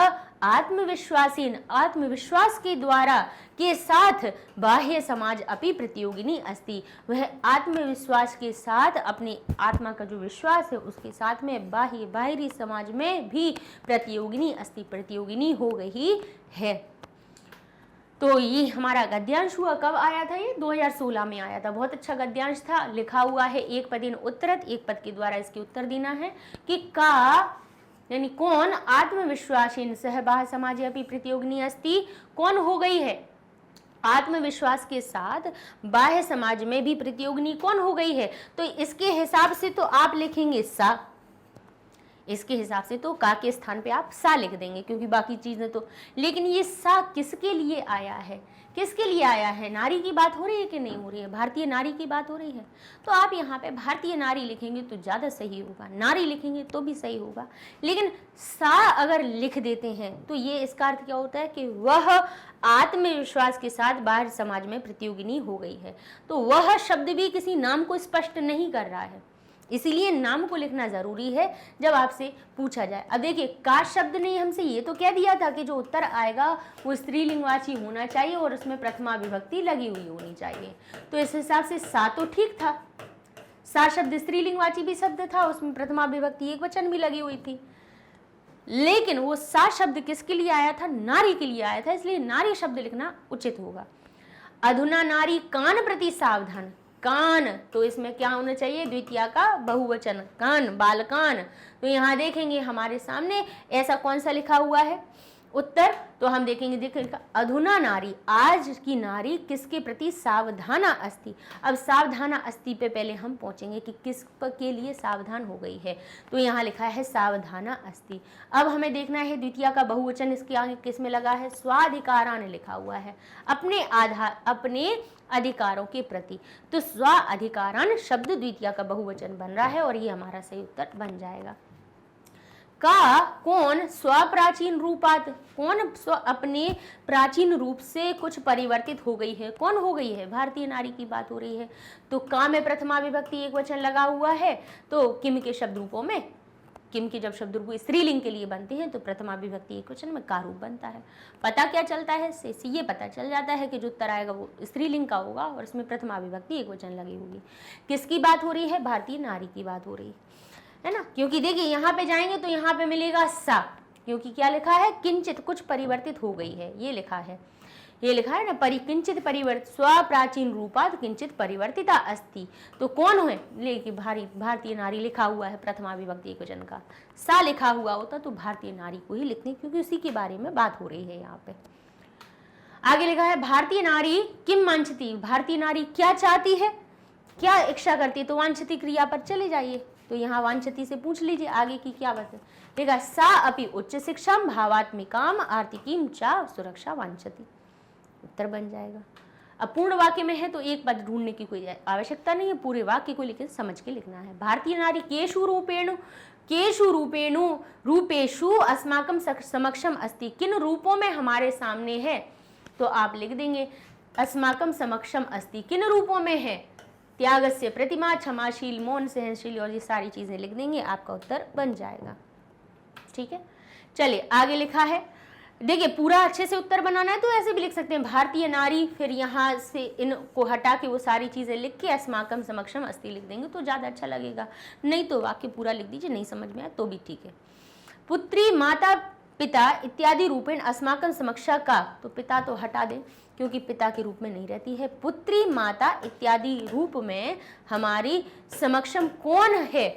आत्मविश्वासीन, आत्मविश्वास के द्वारा के साथ, बाह्य समाज अपि प्रतियोगिनी अस्ति, वह आत्मविश्वास के साथ, अपने आत्मा का जो विश्वास है उसके साथ में बाहरी समाज में भी प्रतियोगिनी अस्ति, प्रतियोगिनी हो गई है। तो ये हमारा गद्यांश हुआ। कब आया था ये? 2016 में आया था। बहुत अच्छा गद्यांश था। लिखा हुआ है एक पदेन उत्तरत, एक पद के द्वारा इसके उत्तर देना है कि का यानी कौन आत्मविश्वासेन सह बाह्य समाजे अपि प्रतियोगिनी अस्ति, कौन हो गई है आत्मविश्वास के साथ बाह्य समाज में भी प्रतियोगिनी कौन हो गई है। तो इसके हिसाब से तो आप लिखेंगे सा, इसके हिसाब से तो का के स्थान पे आप सा लिख देंगे, क्योंकि बाकी चीजें तो, लेकिन ये सा किसके लिए आया है? किसके लिए आया है? नारी की बात हो रही है कि नहीं हो रही है? भारतीय नारी की बात हो रही है। तो आप यहाँ पे भारतीय नारी लिखेंगे तो ज्यादा सही होगा, नारी लिखेंगे तो भी सही होगा। लेकिन सा अगर लिख देते हैं तो ये इसका अर्थ क्या होता है कि वह आत्मविश्वास के साथ बाहर समाज में प्रतियोगिनी हो गई है। तो वह शब्द भी किसी नाम को स्पष्ट नहीं कर रहा है, इसीलिए नाम को लिखना जरूरी है जब आपसे पूछा जाए। अब देखिए, का शब्द ने हमसे ये तो कह दिया था कि जो उत्तर आएगा वो स्त्रीलिंगवाची होना चाहिए और उसमें प्रथमा विभक्ति लगी हुई होनी चाहिए। तो इस हिसाब से सा तो ठीक था, सा शब्द स्त्रीलिंगवाची भी शब्द था, उसमें प्रथमा विभक्ति एक वचन भी लगी हुई थी। लेकिन वो सा शब्द किसके लिए आया था? नारी के लिए आया था, इसलिए नारी शब्द लिखना उचित होगा। अधुना नारी कान प्रति सावधान, कान तो इसमें क्या होना चाहिए? द्वितीया का बहुवचन, कान, बालकान। तो यहाँ देखेंगे हमारे सामने ऐसा कौन सा लिखा हुआ है उत्तर, तो हम देखेंगे, देखिए अधुना नारी, आज की नारी किसके प्रति सावधाना अस्ति। अब सावधाना अस्ति पे पहले हम पहुंचेंगे कि किस के लिए सावधान हो गई है। तो यहाँ लिखा है सावधाना अस्ति। अब हमें देखना है द्वितीया का बहुवचन इसके आगे किस में लगा है? स्वाधिकारान लिखा हुआ है, अपने अधिकारों के प्रति। तो स्व अधिकारान शब्द द्वितीया का बहुवचन बन रहा है और ये हमारा सही उत्तर बन जाएगा। का कौन स्वप्राचीन रूपात, कौन स्व अपने प्राचीन रूप से कुछ परिवर्तित हो गई है, कौन हो गई है? भारतीय नारी की बात हो रही है। तो का में प्रथमा विभक्ति एक वचन लगा हुआ है, तो किम के शब्द रूपों में, किम के जब शब्द रूप स्त्रीलिंग के लिए बनते हैं तो प्रथमा विभक्ति एक वचन में का रूप बनता है। पता क्या चलता है? से ये पता चल जाता है कि जो उत्तर आएगा वो स्त्रीलिंग का होगा और इसमें प्रथमा विभक्ति एक वचन लगी होगी। किसकी बात हो रही है? भारतीय नारी की बात हो रही है ना, क्योंकि देखिए यहाँ पे जाएंगे तो यहाँ पे मिलेगा सा, क्योंकि क्या लिखा है? किंचित, कुछ परिवर्तित हो गई है, ये लिखा है, ये लिखा है ना, किंचित परिवर्तित, स्वप्राचीन रूपात किंचित परिवर्तिता अस्ति। तो कौन है? लेकिन भारतीय नारी लिखा हुआ है, प्रथमा विभक्ति एक वचन का। सा लिखा हुआ होता तो भारतीय नारी को ही लिखने, क्योंकि उसी के बारे में बात हो रही है यहाँ पे। आगे लिखा है भारतीय नारी किम वांछति, भारतीय नारी क्या चाहती है, क्या इच्छा करती है। तो वांछति क्रिया पर चले जाइए, तो यहाँ वांछति से पूछ लीजिए आगे की क्या बात है। देखा सा अपि उच्च शिक्षा भावात्मिकाम आर्थिकीम चा सुरक्षा वांछति, उत्तर बन जाएगा। अब पूर्ण वाक्य में है तो एक पद ढूंढने की कोई आवश्यकता नहीं है, पूरे वाक्य को लेकर समझ के लिखना है। भारतीय नारी केषु रूपेणु रूपेषु अस्माकं समक्षम अस्ति, किन रूपों में हमारे सामने है। तो आप लिख देंगे अस्माकं समक्षम अस्ति, किन रूपों में है? त्यागस्य प्रतिमा, क्षमाशील, मौन, सहनशील, और ये सारी चीजें लिख देंगे, आपका उत्तर बन जाएगा। ठीक है, चलिए आगे लिखा है। देखिए पूरा अच्छे से उत्तर बनाना है तो ऐसे भी लिख सकते हैं, भारतीय नारी, फिर यहाँ से इनको हटा के वो सारी चीजें लिख के अस्माकं समक्षम अस्ति लिख देंगे तो ज्यादा अच्छा लगेगा। नहीं तो वाक्य पूरा लिख दीजिए, नहीं समझ में आया तो भी ठीक है। पुत्री, माता, पिता इत्यादि रूपेण अस्माकं समक्षा का, तो पिता तो हटा दें क्योंकि पिता के रूप में नहीं रहती है। पुत्री, माता इत्यादि रूप में हमारी समक्षम कौन है?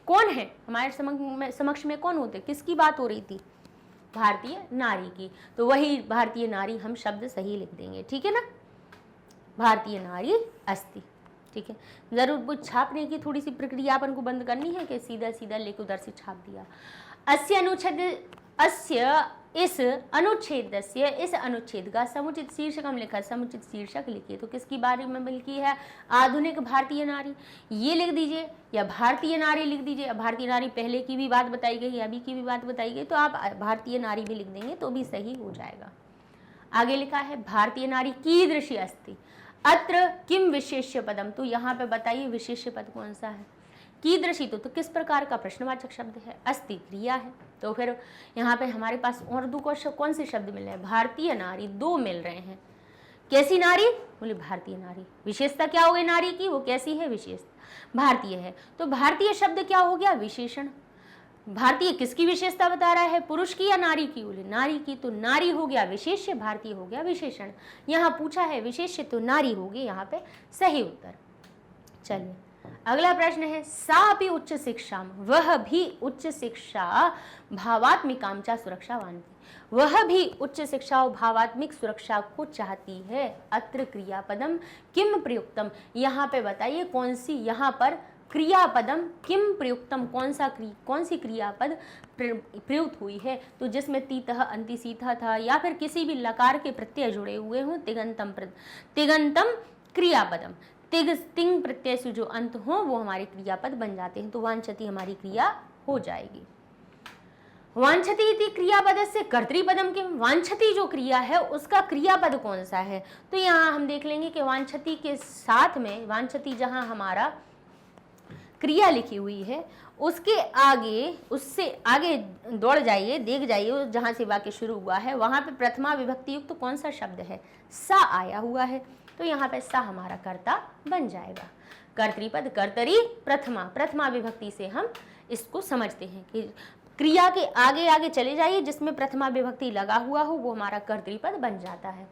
कौन है हमारे समक्ष में? कौन होते? किसकी बात हो रही थी? भारतीय नारी की। तो वही भारतीय नारी हम शब्द सही लिख देंगे, ठीक है ना, भारतीय नारी अस्ति। ठीक है, जरूर कुछ छापने की थोड़ी सी प्रक्रिया अपन को बंद करनी है कि सीधा सीधा लेकर उधर से छाप दिया। इस अनुच्छेद का समुचित शीर्षक हम लिखा, समुचित शीर्षक लिखिए। तो किसकी बारे में लिखी है? आधुनिक भारतीय नारी, ये लिख दीजिए, या भारतीय नारी लिख दीजिए। भारतीय नारी पहले की भी बात बताई गई, अभी की भी बात बताई गई, तो आप भारतीय नारी भी लिख देंगे तो भी सही हो जाएगा। आगे लिखा है भारतीय नारी कीदृशी अस्ति, अत्र किम विशेष्य पदम। तो यहाँ पे बताइए विशेष्य पद कौन सा है? कीदृशी तो किस प्रकार का प्रश्नवाचक शब्द है, अस्ति क्रिया है। तो फिर यहाँ पे हमारे पास और दो कौन से शब्द मिल रहे हैं? भारतीय नारी, दो मिल रहे हैं। कैसी नारी? बोले भारतीय नारी। विशेषता क्या हो गई नारी की? वो कैसी है? विशेषता भारतीय है। तो भारतीय शब्द क्या हो गया? विशेषण। भारतीय किसकी विशेषता बता रहा है, पुरुष की या नारी की? बोले नारी की, तो नारी हो गया विशेष्य, भारतीय हो गया विशेषण। यहाँ पूछा है विशेष्य तो नारी होगी यहाँ पे सही उत्तर। चलिए अगला प्रश्न है, सा भी उच्च शिक्षा, वह भी उच्च शिक्षा भावात्मिकाम चा सुरक्षावान थी, वह भी उच्च शिक्षा और भावात्मिक सुरक्षा को चाहती है। अत्र क्रियापदम किम प्रयुक्तम, यहाँ पे बताइए कौन सी यहाँ पर क्रियापदम किम प्रयुक्तम, कौन सी क्रियापद प्रयुक्त हुई है? तो जिसमें तीतः अंतिसीतः था या फिर किसी भी लकार के प्रत्यय जुड़े हुए हों, तिगंतम क्रियापदम, तिंग प्रत्यय से जो अंत हो वो हमारे क्रियापद बन जाते हैं, तो वांछति हमारी क्रिया हो जाएगी। वांछति इति क्रियापद से कर्तृपदम के, वांछति जो क्रिया है उसका क्रियापद कौन सा है? तो यहाँ हम देख लेंगे कि वांछति के साथ में, वांछति जहाँ हमारा क्रिया लिखी हुई है उसके आगे, उससे आगे दौड़ जाइए, देख जाइए जहाँ से वाक्य शुरू हुआ है वहाँ पे प्रथमा विभक्ति युक्त तो कौन सा शब्द है? सा आया हुआ है, तो यहाँ पे सा हमारा कर्ता बन जाएगा। कर्तृपद कर्तरी प्रथमा विभक्ति से हम इसको समझते हैं कि क्रिया के आगे आगे चले जाइए जिसमें प्रथमा विभक्ति लगा हुआ हो वो हमारा कर्तृपद बन जाता है।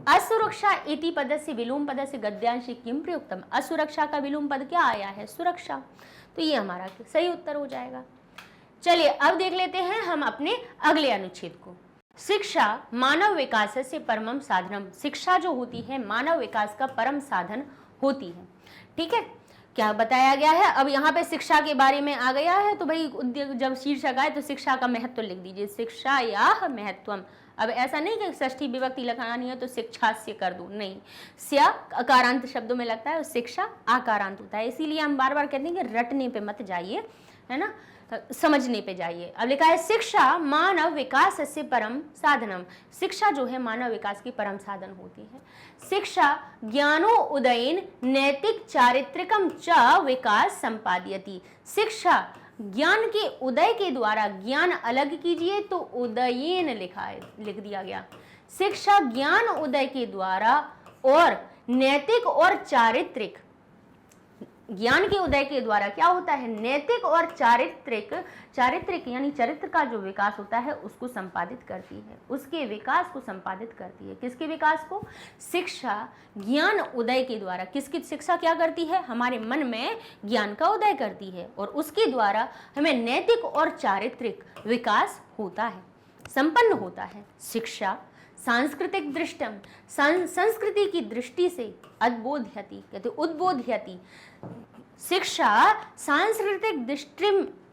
असुरक्षा इति पद से विलोम पद से गद्यांश किम प्रयुक्तम, असुरक्षा का विलोम पद क्या आया है? सुरक्षा, तो ये हमारा सही उत्तर हो जाएगा। चलिए अब देख लेते हैं हम अपने अगले अनुच्छेद को। शिक्षा मानव विकास से परमम साधनम, शिक्षा जो होती है मानव विकास का परम साधन होती है। ठीक है, क्या बताया गया है? अब यहाँ पे शिक्षा के बारे में आ गया है, तो भाई जब शीर्षक आए तो शिक्षा का महत्व लिख दीजिए, शिक्षा या महत्वम। अब ऐसा नहीं कि षष्ठी विभक्ति लगानी है तो शिक्षा से कर दूं, नहीं, स्या अकारांत शब्दों में लगता है और शिक्षा आकारांत होता है, इसीलिए हम बार बार कहते हैं कि रटने पे मत जाइए, है ना, समझने पे जाइए। अब लिखा है शिक्षा मानव विकास से परम साधनम, शिक्षा जो है मानव विकास की परम साधन होती है। शिक्षा ज्ञानो उदयन नैतिक चारित्रिकम च विकास संपादयति, शिक्षा ज्ञान के उदय के द्वारा, ज्ञान अलग कीजिए तो उदयन लिख दिया गया, शिक्षा ज्ञान उदय के द्वारा और नैतिक और चारित्रिक, ज्ञान के उदय के द्वारा क्या होता है? नैतिक और चारित्रिक यानी चरित्र का जो विकास होता है उसको संपादित करती है, उसके विकास को संपादित करती है। किसके विकास को? शिक्षा ज्ञान उदय के द्वारा, किसकी शिक्षा क्या करती है? हमारे मन में ज्ञान का उदय करती है और उसके द्वारा हमें नैतिक और चारित्रिक विकास होता है, संपन्न होता है। शिक्षा सांस्कृतिक दृष्टम, संस्कृति की दृष्टि से अद्बोध्यति, कहते उद्बोध्यति, शिक्षा सांस्कृतिक दृष्टि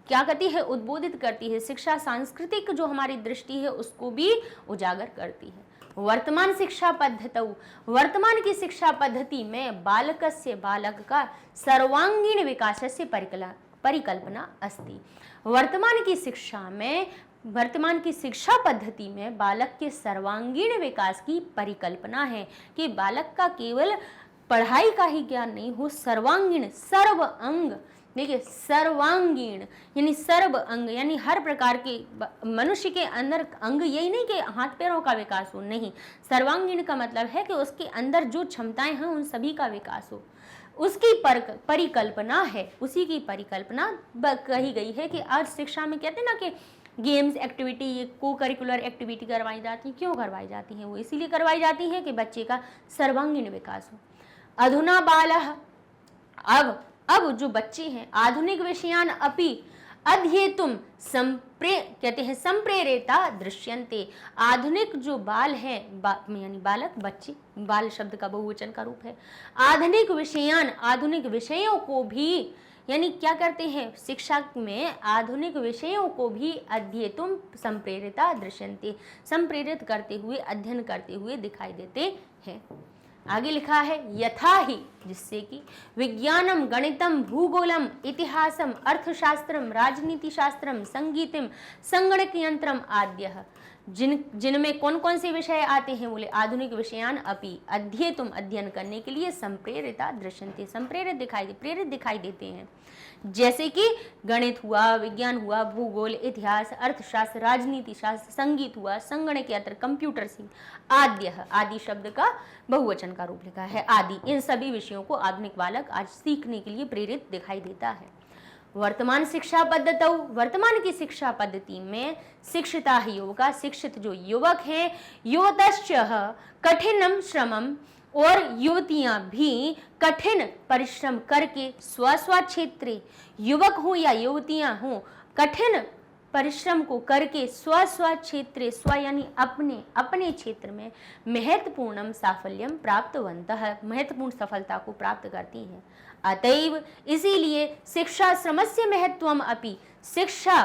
क्या करती है? उद्बोधित करती है। शिक्षा सांस्कृतिक जो हमारी दृष्टि है उसको भी उजागर करती है। वर्तमान शिक्षा पद्धति, वर्तमान की शिक्षा पद्धति में बालकस्य, बालक का सर्वांगीण विकासस्य परिकल्पना अस्ति, वर्तमान की शिक्षा में, वर्तमान की शिक्षा पद्धति में बालक के सर्वांगीण विकास की परिकल्पना है कि बालक का केवल पढ़ाई का ही ज्ञान नहीं हो, सर्वांगीण, सर्व अंग, देखिए सर्वांगीण यानी सर्व अंग यानी हर प्रकार के मनुष्य के अंदर अंग, यही नहीं कि हाथ पैरों का विकास हो, नहीं, सर्वांगीण का मतलब है कि उसके अंदर जो क्षमताएं हैं उन सभी का विकास हो, उसकी परिकल्पना है, उसी की परिकल्पना कही गई है। कि आज शिक्षा में कहते हैं ना कि गेम्स एक्टिविटी, ये को करिकुलर एक्टिविटी करवाई जाती है, क्यों करवाई जाती है? वो इसीलिए करवाई जाती है कि बच्चे का सर्वांगीण विकास हो। अधुना बालः, अब जो बच्चे हैं, आधुनिक विषयान अपि अध्येतुम कहते हैं संप्रेरिता दृश्यन्ते, आधुनिक जो बाल है, यानी बालक, बच्चे, बाल शब्द का बहुवचन का रूप है, आधुनिक विषयान, आधुनिक विषयों को भी, यानी क्या करते हैं? शिक्षा में आधुनिक विषयों को भी अध्येतुम संप्रेरिता दृश्यन्ते, संप्रेरित करते हुए, अध्ययन करते हुए दिखाई देते हैं। आगे लिखा है यथा ही, जिससे कि विज्ञानम गणितम भूगोलम इतिहासम अर्थशास्त्रम राजनीति शास्त्रम संगीतम संगणक यंत्रम आद्यः, जिनमें कौन कौन से विषय आते हैं? बोले आधुनिक विषयान अपि अध्येतुम, अध्ययन करने के लिए, संप्रेरिता दृश्यन्ते, संप्रेरित प्रेरित दिखाई देते हैं। जैसे कि गणित हुआ, विज्ञान हुआ, भूगोल, इतिहास, अर्थशास्त्र, राजनीति शास्त्र, संगीत हुआ, संगणक यंत्र, कंप्यूटर सी, आद्य, आदि शब्द का बहुवचन का रूप लिखा है, आदि, इन सभी विषयों को आधुनिक बालक आज सीखने के लिए प्रेरित दिखाई देता है। वर्तमान शिक्षा पद्धतौ, वर्तमान की शिक्षा पद्धति में शिक्षिता ही युवका, शिक्षित जो युवक हैं, युवतश्च कठिनम श्रमम, और युवतियां भी कठिन परिश्रम करके स्व क्षेत्रे, युवक हो या युवतियां हो, कठिन परिश्रम को करके स्व क्षेत्रे, स्व यानी अपने अपने क्षेत्र में महत्वपूर्णम साफल्यम प्राप्तवन्तः, महत्वपूर्ण सफलता को प्राप्त करती हैं। अतएव इसीलिए शिक्षा श्रमस्य महत्वम अपि, शिक्षा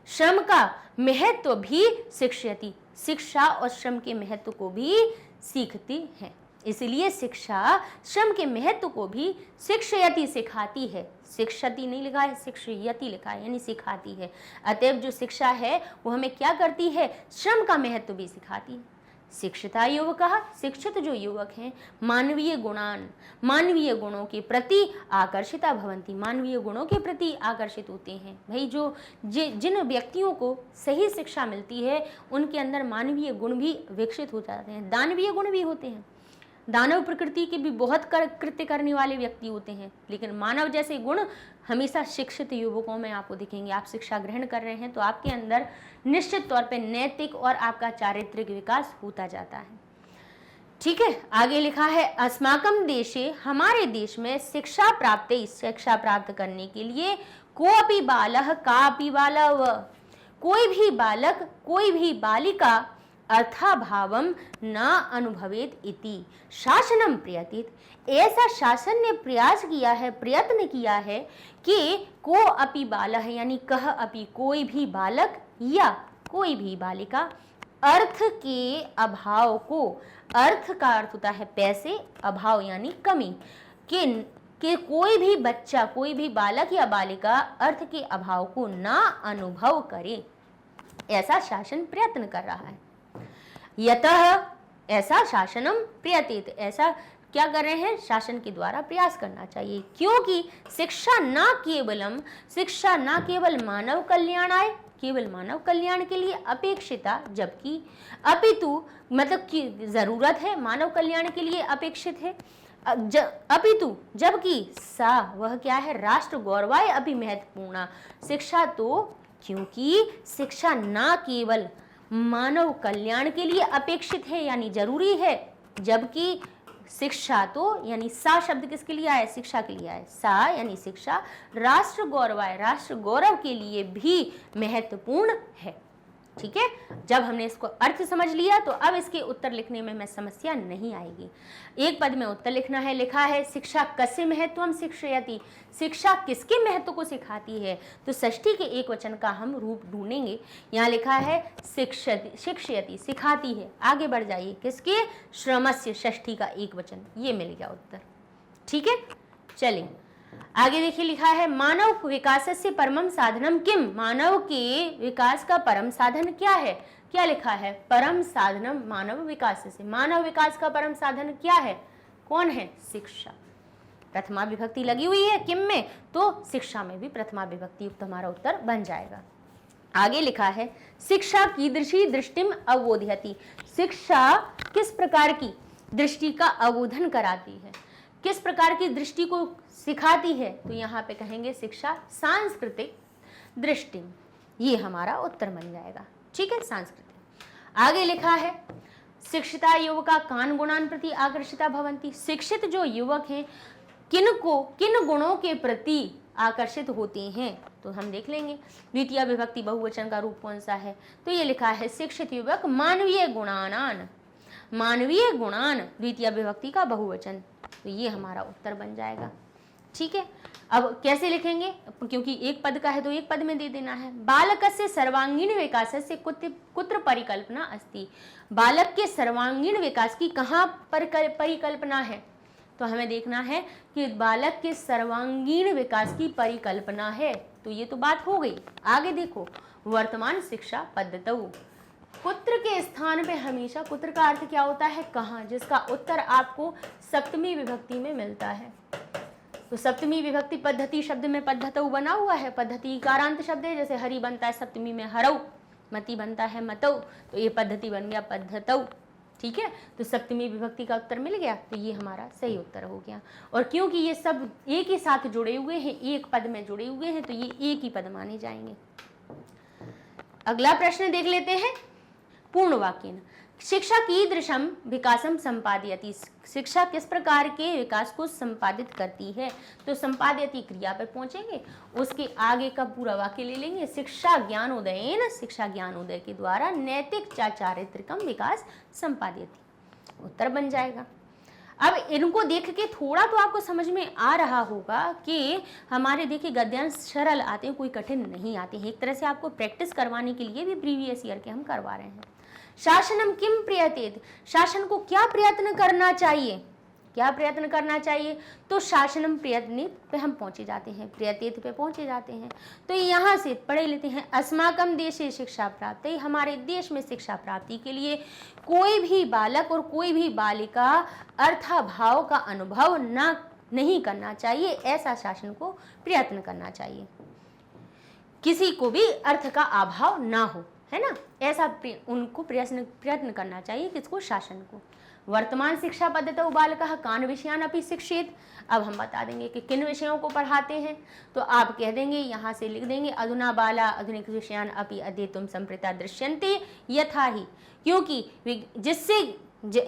श्रम का महत्व भी शिक्षयति, शिक्षा और श्रम के महत्व को भी सीखती है। इसलिए शिक्षा श्रम के महत्व को भी शिक्षयति, सिखाती है। शिक्षति नहीं लिखा है, शिक्षयति लिखा है, यानी सिखाती है। अतएव जो शिक्षा है वो हमें क्या करती है, श्रम का महत्व भी सिखाती है। शिक्षिता युवकः, शिक्षित जो युवक हैं, मानवीय गुणान, मानवीय गुणों के प्रति आकर्षिता भवन्ति, मानवीय गुणों के प्रति आकर्षित होते हैं। भाई जो जिन व्यक्तियों को सही शिक्षा मिलती है उनके अंदर मानवीय गुण भी विकसित हो जाते हैं, दानवीय गुण भी होते हैं। दानव प्रकृति के भी बहुत कृत्य करने वाले व्यक्ति होते हैं, लेकिन मानव जैसे गुण हमेशा शिक्षित युवकों में आपको दिखेंगे। आप शिक्षा ग्रहण कर रहे हैं तो आपके अंदर निश्चित तौर पे नैतिक और आपका चारित्रिक विकास होता जाता है। ठीक है, आगे लिखा है अस्माकं देशे, हमारे देश में शिक्षा प्राप्त करने के लिए कोऽपि बालः कापि बालव, कोई भी बालक कोई भी बालिका अर्थाभावम न अनुभवेत इति शासनम प्रयतित, ऐसा शासन ने प्रयास किया है, प्रयत्न किया है कि को अपि बालः यानी कह अपि कोई भी बालक या कोई भी बालिका अर्थ के अभाव को, अर्थ का अर्थ होता है पैसे, अभाव यानी कमी, कि कोई भी बच्चा कोई भी बालक या बालिका अर्थ के अभाव को ना अनुभव करे, ऐसा शासन प्रयत्न कर रहा है। यतः ऐसा शासनम प्रयतित, ऐसा क्या कर रहे हैं, शासन के द्वारा प्रयास करना चाहिए, क्योंकि शिक्षा ना केवल मानव कल्याणाय, केवल मानव कल्याण के लिए अपेक्षिता, जबकि अपितु मतलब कि जरूरत है, मानव कल्याण के लिए अपेक्षित है, अपितु जबकि सा वह क्या है, राष्ट्र गौरवाय अभी महत्वपूर्ण, शिक्षा तो क्योंकि शिक्षा ना केवल मानव कल्याण के लिए अपेक्षित है यानी जरूरी है, जबकि शिक्षा तो यानी सा शब्द किसके लिए आया, शिक्षा के लिए आया, सा यानी शिक्षा राष्ट्र गौरवाय, राष्ट्र गौरव के लिए भी महत्वपूर्ण है। ठीक है, जब हमने इसको अर्थ समझ लिया तो अब इसके उत्तर लिखने में समस्या नहीं आएगी। एक पद में उत्तर लिखना है, लिखा है शिक्षा कस्य महत्वम शिक्षयति, शिक्षा किसके महत्व को सिखाती है, तो षष्ठी के एक वचन का हम रूप ढूंढेंगे। यहाँ लिखा है शिक्षयति, सिखाती है। आगे बढ़ जाइए, किसके, श्रमस्य, षष्ठी का एक वचन, ये मिल गया उत्तर। ठीक है, चलिए आगे देखिए, लिखा है मानव विकासस्य परमं साधनम किम, मानव के विकास का परम साधन क्या है, क्या लिखा है, परम साधनम मानव विकास से, मानव विकास का परम साधन क्या है, कौन है, शिक्षा। प्रथमा विभक्ति लगी हुई है किम में, तो शिक्षा में भी प्रथमा विभक्ति युक्त हमारा उत्तर बन जाएगा। आगे लिखा है शिक्षा कीदृशी दृष्टिम अवबोधयति, शिक्षा किस प्रकार की दृष्टि का अवबोधन कराती है, किस प्रकार की दृष्टि को सिखाती है, तो यहाँ पे कहेंगे शिक्षा सांस्कृतिक दृष्टि, ये हमारा उत्तर बन जाएगा। ठीक है, सांस्कृतिक। आगे लिखा है शिक्षिता युवका कान गुणान प्रति आकर्षिता भवंती, शिक्षित जो युवक हैं किन गुणों के प्रति आकर्षित होते हैं, तो हम देख लेंगे द्वितीय विभक्ति बहुवचन का रूप कौन सा है, तो ये लिखा है शिक्षित युवक मानवीय गुणानान, मानवीय गुणान द्वितीय विभक्ति का बहुवचन, तो ये हमारा उत्तर बन जाएगा। ठीक है, अब कैसे लिखेंगे, क्योंकि एक पद का है तो एक पद में दे देना है। बालकस्य सर्वांगीण विकासस्य कुत्र परिकल्पना अस्ति, बालक के सर्वांगीण विकास की कहाँ पर परिकल्पना है, तो हमें देखना है कि बालक के सर्वांगीण विकास की परिकल्पना है, तो ये तो बात हो गई। आगे देखो वर्तमान शिक्षा पद्धतौ, कुत्र के स्थान पे हमेशा, कुत्र का अर्थ क्या होता है, कहाँ, जिसका उत्तर आपको सप्तमी विभक्ति में मिलता है। तो सप्तमी विभक्ति पद्धति शब्द में पद्धतौ बना हुआ है, पद्धति कारांत शब्द है, जैसे हरि बनता है सप्तमी में हरौ, मति बनता है मतौ, तो ये पद्धति बन गया पद्धतौ। ठीक है, तो सप्तमी विभक्ति का उत्तर मिल गया, तो ये हमारा सही उत्तर हो गया। और क्योंकि ये सब एक ही साथ जुड़े हुए हैं, एक पद में जुड़े हुए हैं, तो ये एक ही पद माने जाएंगे। अगला प्रश्न देख लेते हैं। पूर्ण वाक्येन शिक्षा कीदृशम विकासम संपादयति, शिक्षा किस प्रकार के विकास को संपादित करती है, तो संपादयति क्रिया पर पहुंचेंगे, उसके आगे का पूरा वाक्य ले लेंगे। शिक्षा ज्ञानोदयेन, शिक्षा ज्ञानोदय के द्वारा नैतिक चारित्रिकम विकास संपादयति, उत्तर बन जाएगा। अब इनको देख के थोड़ा तो आपको समझ में आ रहा होगा कि हमारे देखिए गद्यांश सरल आते हैं, कोई कठिन नहीं आते हैं। एक तरह से आपको प्रैक्टिस करवाने के लिए भी प्रीवियस ईयर के हम करवा रहे हैं। शासनम किम प्रयतेत, शासन को क्या प्रयत्न करना चाहिए, क्या प्रयत्न करना चाहिए, तो शासनम प्रयत्न पे हम पहुंचे जाते हैं, प्रयतेत पे पहुंचे जाते हैं। तो यहाँ से पढ़े लेते हैं। अस्माकम देशे शिक्षा प्राप्ति, हमारे देश में शिक्षा प्राप्ति के लिए कोई भी बालक और कोई भी बालिका अर्थाभाव का अनुभव नहीं करना चाहिए, ऐसा शासन को प्रयत्न करना चाहिए। किसी को भी अर्थ का अभाव ना हो, है ना, ऐसा उनको प्रयत्न करना चाहिए, किसको, शासन को। वर्तमान शिक्षा पद्धतौ बालकः कान विषयान अपि शिक्षेत, अब हम बता देंगे कि किन विषयों को पढ़ाते हैं, तो आप कह देंगे, यहाँ से लिख देंगे, अधुना बाला आधुनिक विषयान अपि अध्येतुं संप्रता दृश्यन्ते यथा ही, क्योंकि जिससे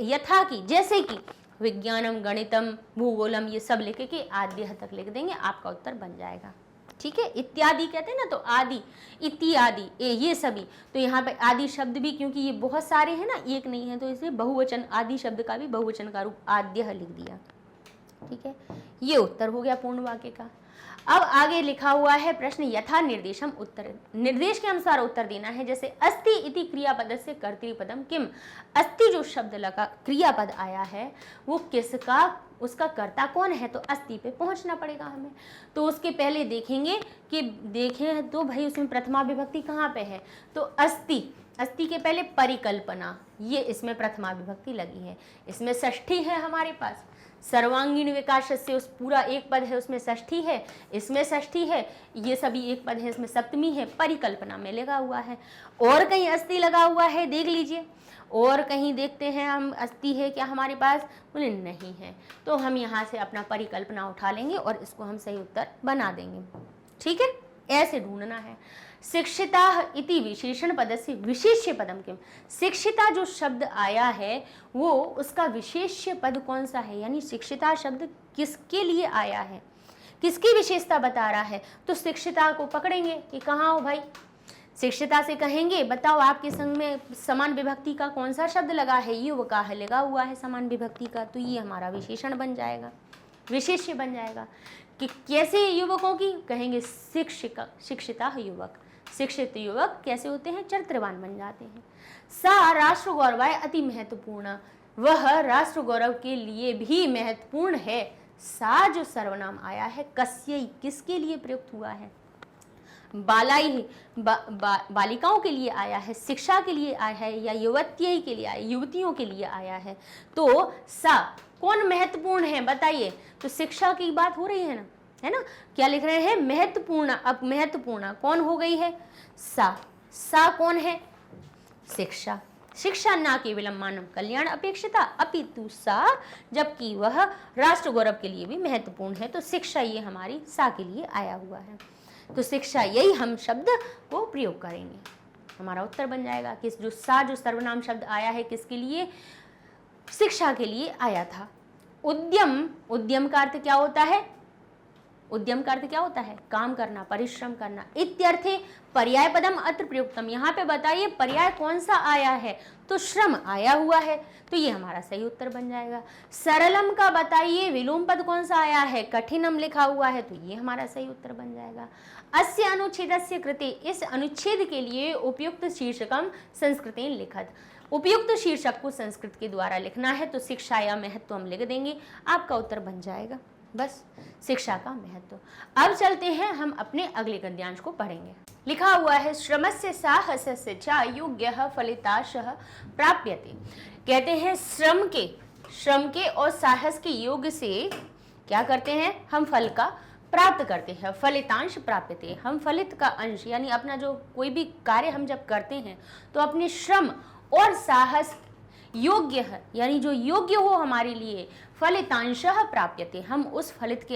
यथा की, जैसे कि विज्ञानम गणितम भूगोलम, ये सब लिख के आद्य तक लिख देंगे, आपका उत्तर बन जाएगा। ठीक है, इत्यादि कहते हैं ना, तो आदि, इत्यादि, ये सभी, तो यहाँ पे आदि शब्द भी, क्योंकि ये बहुत सारे हैं ना, एक नहीं है, तो इसलिए बहुवचन, आदि शब्द का भी बहुवचन का रूप आद्य लिख दिया। ठीक है, ये उत्तर हो गया पूर्ण वाक्य का। अब आगे लिखा हुआ है प्रश्न, यथा निर्देशम उत्तर, निर्देश के अनुसार उत्तर देना है। जैसे अस्ति इति क्रियापद से कर्तृपदम किम, अस्ति जो शब्द लगा, क्रियापद आया है, वो किसका, उसका कर्ता कौन है, तो अस्ति पे पहुंचना पड़ेगा हमें। तो उसके पहले देखेंगे कि देखें तो भाई उसमें प्रथमा विभक्ति कहाँ पे है, तो अस्ति, अस्ति के पहले परिकल्पना, ये इसमें प्रथमा विभक्ति लगी है। इसमें षष्ठी है हमारे पास, सर्वांगीण विकास से उस पूरा एक पद है, उसमें षष्ठी है, इसमें षष्ठी है, ये सभी एक पद है, इसमें सप्तमी है, परिकल्पना में लगा हुआ है। और कहीं अस्ति लगा हुआ है, देख लीजिए, और कहीं देखते हैं हम, अस्ति है क्या हमारे पास, बोले नहीं है, तो हम यहाँ से अपना परिकल्पना उठा लेंगे और इसको हम सही उत्तर बना देंगे। ठीक है, ऐसे ढूंढना है। शिक्षिता इति विशेषण पद से विशेष्य पदम किम, शिक्षिता जो शब्द आया है वो उसका विशेष्य पद कौन सा है, यानी शिक्षिता शब्द किसके लिए आया है, किसकी विशेषता बता रहा है, तो शिक्षिता को पकड़ेंगे कि कहाँ हो भाई, शिक्षिता से कहेंगे बताओ आपके संग में समान विभक्ति का कौन सा शब्द लगा है, युवका है लगा हुआ है समान विभक्ति का, तो ये हमारा विशेषण बन जाएगा, विशेष्य बन जाएगा। कि कैसे युवकों की, कहेंगे शिक्षिका, शिक्षिता युवक, शिक्षित युवक कैसे होते हैं, चरित्रवान बन जाते हैं। सा राष्ट्र गौरवाय अति महत्वपूर्ण, वह राष्ट्र गौरव के लिए भी महत्वपूर्ण है। सा जो सर्वनाम आया है, कस्य, किसके लिए प्रयुक्त हुआ है, बालाई, बालिकाओं के लिए आया है, शिक्षा के लिए आया है, या युवती के लिए आया, युवतियों के लिए आया है। तो सा कौन महत्वपूर्ण है बताइए, तो शिक्षा की बात हो रही है ना, है ना, क्या लिख रहे हैं, महत्वपूर्ण। अब महत्वपूर्ण कौन हो गई है, सा कौन है, शिक्षा, शिक्षा ना केवलम मानव कल्याण अपेक्षिता अपितु सा, जबकि वह राष्ट्र गौरव के लिए भी महत्वपूर्ण है। तो शिक्षा ये हमारी सा के लिए आया हुआ है, तो शिक्षा यही हम शब्द को प्रयोग करेंगे, हमारा उत्तर बन जाएगा कि जो सा जो सर्वनाम शब्द आया है किसके लिए, शिक्षा के लिए आया था। उद्यम, उद्यम का अर्थ क्या होता है, उद्यम का अर्थ क्या होता है, काम करना, परिश्रम करना। इत्यर्थे पर्याय पदम अत्र प्रयुक्तम, यहाँ पे बताइए पर्याय कौन सा आया है, तो श्रम आया हुआ है, तो ये हमारा सही उत्तर बन जाएगा। सरलम का बताइए विलोम पद कौन सा आया है, कठिनम लिखा हुआ है, तो ये हमारा सही उत्तर बन जाएगा। अस्य अनुच्छेदस्य कृते, इस अनुच्छेद के लिए उपयुक्त शीर्षकम संस्कृतेन लिखत, उपयुक्त शीर्षक को संस्कृत के द्वारा लिखना है, तो शिक्षा या महत्व हम लिख देंगे, आपका उत्तर बन जाएगा, बस शिक्षा का महत्व। अब चलते हैं हम अपने अगले गद्यांश को पढ़ेंगे। लिखा हुआ है श्रमस्य साहसस्य च योग्यः फलिताशः प्राप्यते, कहते हैं श्रम के और साहस के योग से क्या करते हैं, हम फल का प्राप्त करते हैं, फलितांश प्राप्यते, हम फलित का अंश, यानी अपना जो कोई भी कार्य हम जब करते हैं तो अपने श्रम और साहस योग्य है यानी जो योग्य हो हमारे लिए, फलितांशः प्राप्यते, हम उस फलित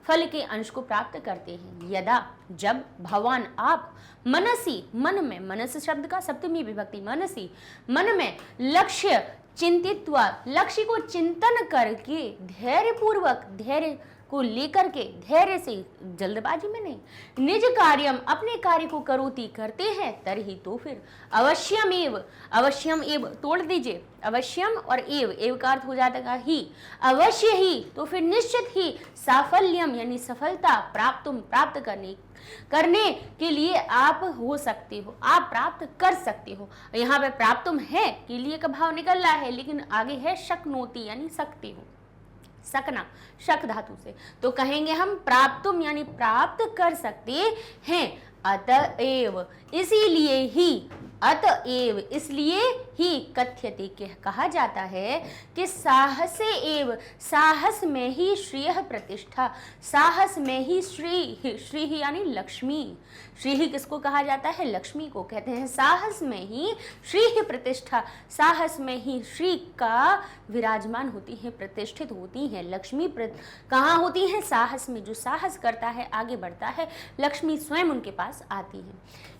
फल के अंश को प्राप्त करते हैं। यदा जब भवान आप मनसी मन में, मनस शब्द का सप्तमी विभक्ति मनसी मन में लक्ष्य चिंतित्वा लक्ष्य को चिंतन करके धैर्य पूर्वक धैर्य को लेकर के धैर्य से, जल्दबाजी में नहीं, निज कार्यम अपने कार्य को करोति करते हैं, तरही तो फिर अवश्यम एव तोड़ दीजिए, अवश्यम और एव का अर्थ हो जाता है ही, अवश्य ही तो फिर निश्चित ही साफल्यम यानी सफलता प्राप्त करने के लिए आप हो सकते हो, आप प्राप्त कर सकते हो। यहाँ पे प्राप्तुम है के लिए का भाव निकल रहा है, लेकिन आगे है शक्नोति यानी सकते हो, सकना शक धातु से, तो कहेंगे हम प्राप्तुम यानी प्राप्त कर सकते हैं। अतएव इसलिए ही कथ्यते कहा जाता है कि साहस में ही श्रेय प्रतिष्ठा, साहस में ही श्री यानी लक्ष्मी, श्री किसको कहा जाता है? लक्ष्मी को कहते हैं। साहस में ही श्री प्रतिष्ठा, साहस में ही श्री का विराजमान होती है, प्रतिष्ठित होती है। लक्ष्मी कहाँ होती है? साहस में। जो साहस करता है, आगे बढ़ता है, लक्ष्मी स्वयं उनके पास आती है।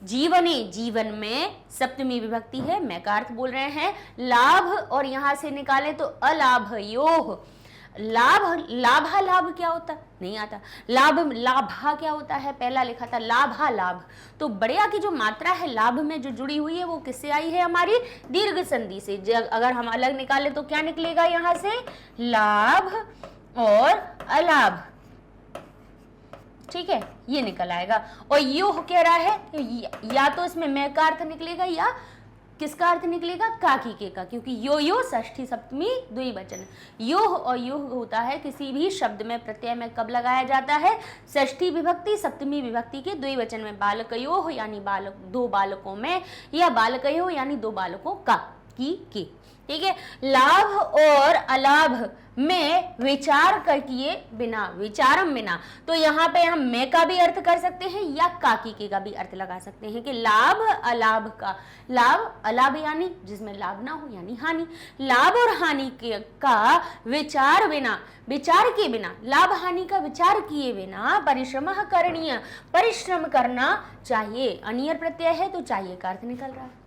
जीवन में सप्तमी विभक्ति है, मैं का अर्थ बोल रहे हैं लाभ, और यहां से निकाले तो अलाभ योह, लाभ क्या होता नहीं आता, लाभा क्या होता है? पहला लिखा था लाभा लाभ, तो बड़िया की जो मात्रा है लाभ में जो जुड़ी हुई है वो किससे आई है? हमारी दीर्घ संधि से। अगर हम अलग निकाले तो क्या निकलेगा यहां से? लाभ और अलाभ, ठीक है, ये निकल आएगा। और योह कह रहा है या तो इसमें मैं का अर्थ निकलेगा या किसका अर्थ निकलेगा? काकी के का, क्योंकि यो षष्ठी सप्तमी द्विवचन। योह और योह होता है किसी भी शब्द में प्रत्यय में कब लगाया जाता है? षष्ठी विभक्ति सप्तमी विभक्ति के द्विवचन में, बालकयोह यानी दो बालकों में, या बालकयोह यानी दो बालकों का की, ठीक है। लाभ और अलाभ में विचार किए बिना, विचारम बिना, तो यहाँ पे हम मैं का भी अर्थ कर सकते हैं या काकी के का भी अर्थ लगा सकते हैं कि लाभ अलाभ का, लाभ अलाभ यानी जिसमें लाभ ना हो यानी हानि, लाभ और हानि का विचार बिना, विचार के बिना, लाभ हानि का विचार किए बिना परिश्रम करणीय, परिश्रम करना चाहिए। अनियर प्रत्यय है तो चाहिए का अर्थ निकल रहा है।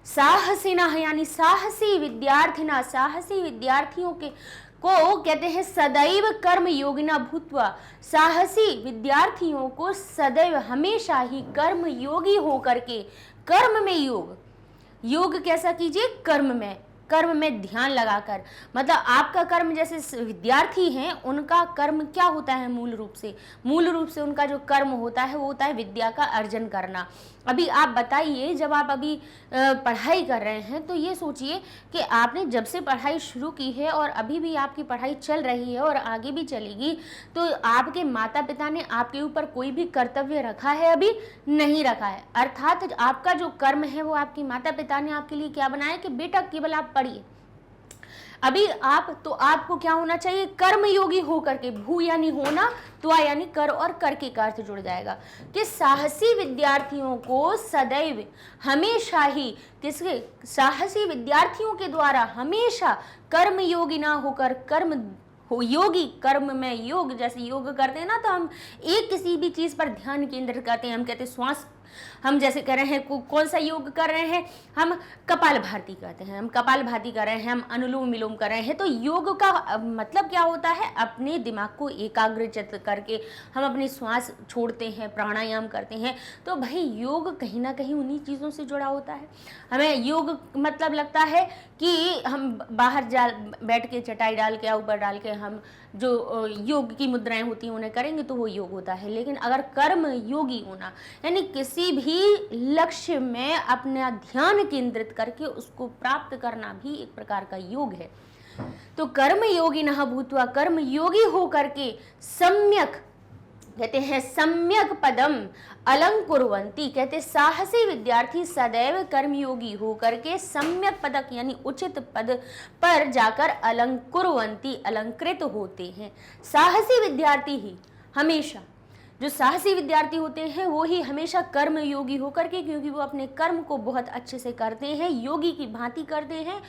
साहसिना यानी साहसी विद्यार्थिना, साहसी विद्यार्थियों को कहते हैं सदैव कर्म योगिना भूत्वा, साहसी विद्यार्थियों को सदैव हमेशा ही कर्म योगी होकर के, कर्म में योग कैसा कीजिए? कर्म में ध्यान लगाकर, मतलब आपका कर्म, जैसे विद्यार्थी हैं उनका कर्म क्या होता है? मूल रूप से उनका जो कर्म होता है वो होता है विद्या का अर्जन करना। अभी आप बताइए, जब आप अभी पढ़ाई कर रहे हैं तो ये सोचिए कि आपने जब से पढ़ाई शुरू की है और अभी भी आपकी पढ़ाई चल रही है और आगे भी चलेगी, तो आपके माता पिता ने आपके ऊपर कोई भी कर्तव्य रखा है? अभी नहीं रखा है। अर्थात आपका जो कर्म है वो आपके माता पिता ने आपके लिए क्या बनाया कि बेटा केवल आप पढ़िए। अभी आपको क्या होना चाहिए? कर्मयोगी होकर के, भू यानी होना, त्वा यानी कर, और कर के अर्थ जुड़ जाएगा कि साहसी विद्यार्थियों को सदैव हमेशा ही किसके? साहसी विद्यार्थियों के द्वारा हमेशा कर्मयोगी ना होकर योगी, कर्म में योग, जैसे योग करते हैं ना तो हम एक किसी भी चीज पर ध्यान केंद्रित करते हैं। हम कहते हैं श्वास, हम जैसे कर रहे हैं कौन सा योग कर रहे हैं? हम कपालभाति करते हैं, हम कपालभाति कर रहे हैं, हम अनुलोम विलोम कर रहे हैं। तो योग का मतलब क्या होता है? अपने दिमाग को एकाग्रचित करके हम अपनी श्वास छोड़ते हैं, प्राणायाम करते हैं। तो भाई योग कहीं ना कहीं उन्हीं चीज़ों से जुड़ा होता है। हमें योग मतलब लगता है कि हम बाहर बैठ के चटाई डाल के या ऊपर डाल के हम जो योग की मुद्राएं होती हैं उन्हें करेंगे तो वो योग होता है। लेकिन अगर कर्म योगी होना यानी किसी भी लक्ष्य में अपना ध्यान केंद्रित करके उसको प्राप्त करना भी एक प्रकार का योग है। तो कर्म योगी न भूत्वा, कर्म योगी हो करके सम्यक, कहते हैं सम्यक पदम अलंकुर्वन्ति, कहते साहसी विद्यार्थी सदैव कर्मयोगी होकर के सम्यक पदक यानी उचित पद पर जाकर अलंकुर्वन्ति, अलंकृत होते हैं। साहसी विद्यार्थी ही हमेशा जो साहसी विद्यार्थी होते हैं वो ही हमेशा कर्म योगी होकर के, क्योंकि वो अपने कर्म को बहुत अच्छे से करते हैं, योगी की भांति करते हैं,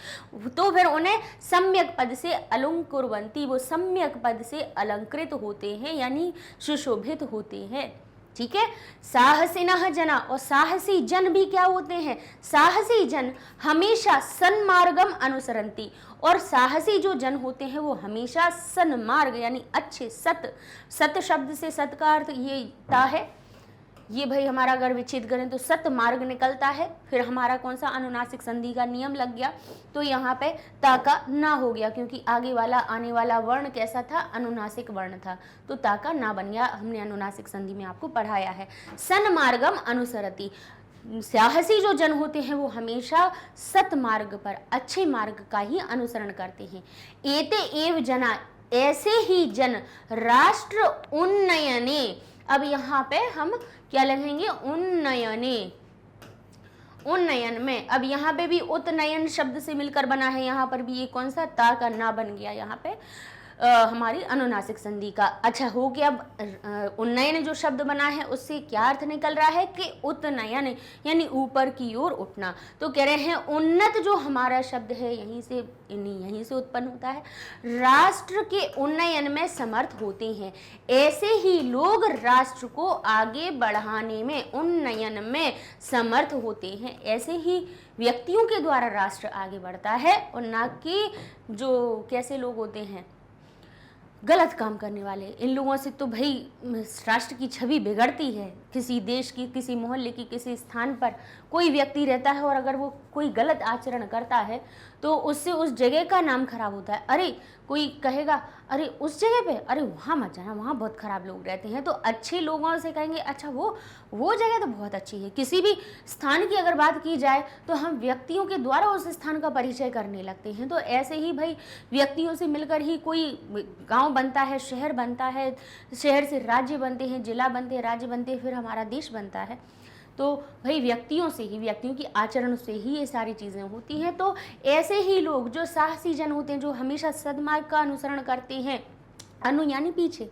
तो फिर उन्हें सम्यक पद से अलंकुरवंती, वो सम्यक पद से अलंकृत होते हैं, यानी सुशोभित होते हैं। ठीक है, साहसिनः जना, और साहसी जन भी क्या होते हैं, साहसी जन हमेशा सन्मार्गम अनुसरंती, और साहसी जो जन होते हैं वो हमेशा सन्मार्ग यानी अच्छे, सत शब्द से सत का अर्थ ये ता है, ये भाई हमारा अगर विच्छेद करें तो सत मार्ग निकलता है। फिर हमारा कौन सा अनुनासिक संधि का नियम लग गया, तो यहाँ पे ता का ना हो गया, क्योंकि आगे वाला आने वाला वर्ण कैसा था, अनुनासिक वर्ण था, तो ता का ना बन गया। हमने अनुनासिक संधि में आपको पढ़ाया है। सन्मार्गम अनुसरति, साहसी जो जन होते हैं वो हमेशा सत मार्ग पर, अच्छे मार्ग का ही अनुसरण करते हैं। एते एव जना, ऐसे ही जन राष्ट्र उन्नयने, अब यहाँ पे हम क्या लगेंगे, उन्नयने, उन्नयन में, अब यहाँ पे भी उत्नयन शब्द से मिलकर बना है, यहाँ पर भी ये कौन सा ता का ना बन गया यहाँ पे हमारी अनुनासिक संधि का। अच्छा हो गया। अब उन्नयन जो शब्द बना है उससे क्या अर्थ निकल रहा है कि उत्नयन यानी ऊपर की ओर उठना। तो कह रहे हैं उन्नत जो हमारा शब्द है यहीं से उत्पन्न होता है। राष्ट्र के उन्नयन में समर्थ होते हैं, ऐसे ही लोग राष्ट्र को आगे बढ़ाने में, उन्नयन में समर्थ होते हैं। ऐसे ही व्यक्तियों के द्वारा राष्ट्र आगे बढ़ता है, और ना कि जो कैसे लोग होते हैं गलत काम करने वाले। इन लोगों से तो भाई राष्ट्र की छवि बिगड़ती है। किसी देश की, किसी मोहल्ले की, किसी स्थान पर कोई व्यक्ति रहता है और अगर वो कोई गलत आचरण करता है तो उससे उस जगह का नाम खराब होता है। अरे कोई कहेगा अरे उस जगह पे, अरे वहाँ मत जाना, वहाँ बहुत खराब लोग रहते हैं। तो अच्छे लोगों से कहेंगे अच्छा वो जगह तो बहुत अच्छी है। किसी भी स्थान की अगर बात की जाए तो हम व्यक्तियों के द्वारा उस स्थान का परिचय करने लगते हैं। तो ऐसे ही भाई व्यक्तियों से मिलकर ही कोई गांव बनता है, शहर बनता है, शहर से राज्य बनते हैं, जिला बनते हैं, राज्य बनते हैं, फिर हमारा देश बनता है। तो भाई व्यक्तियों से ही, व्यक्तियों की आचरण से ही ये सारी चीज़ें होती हैं। तो ऐसे ही लोग जो साहसी जन होते हैं, जो हमेशा सद्मार्ग का अनुसरण करते हैं, अनु यानी पीछे,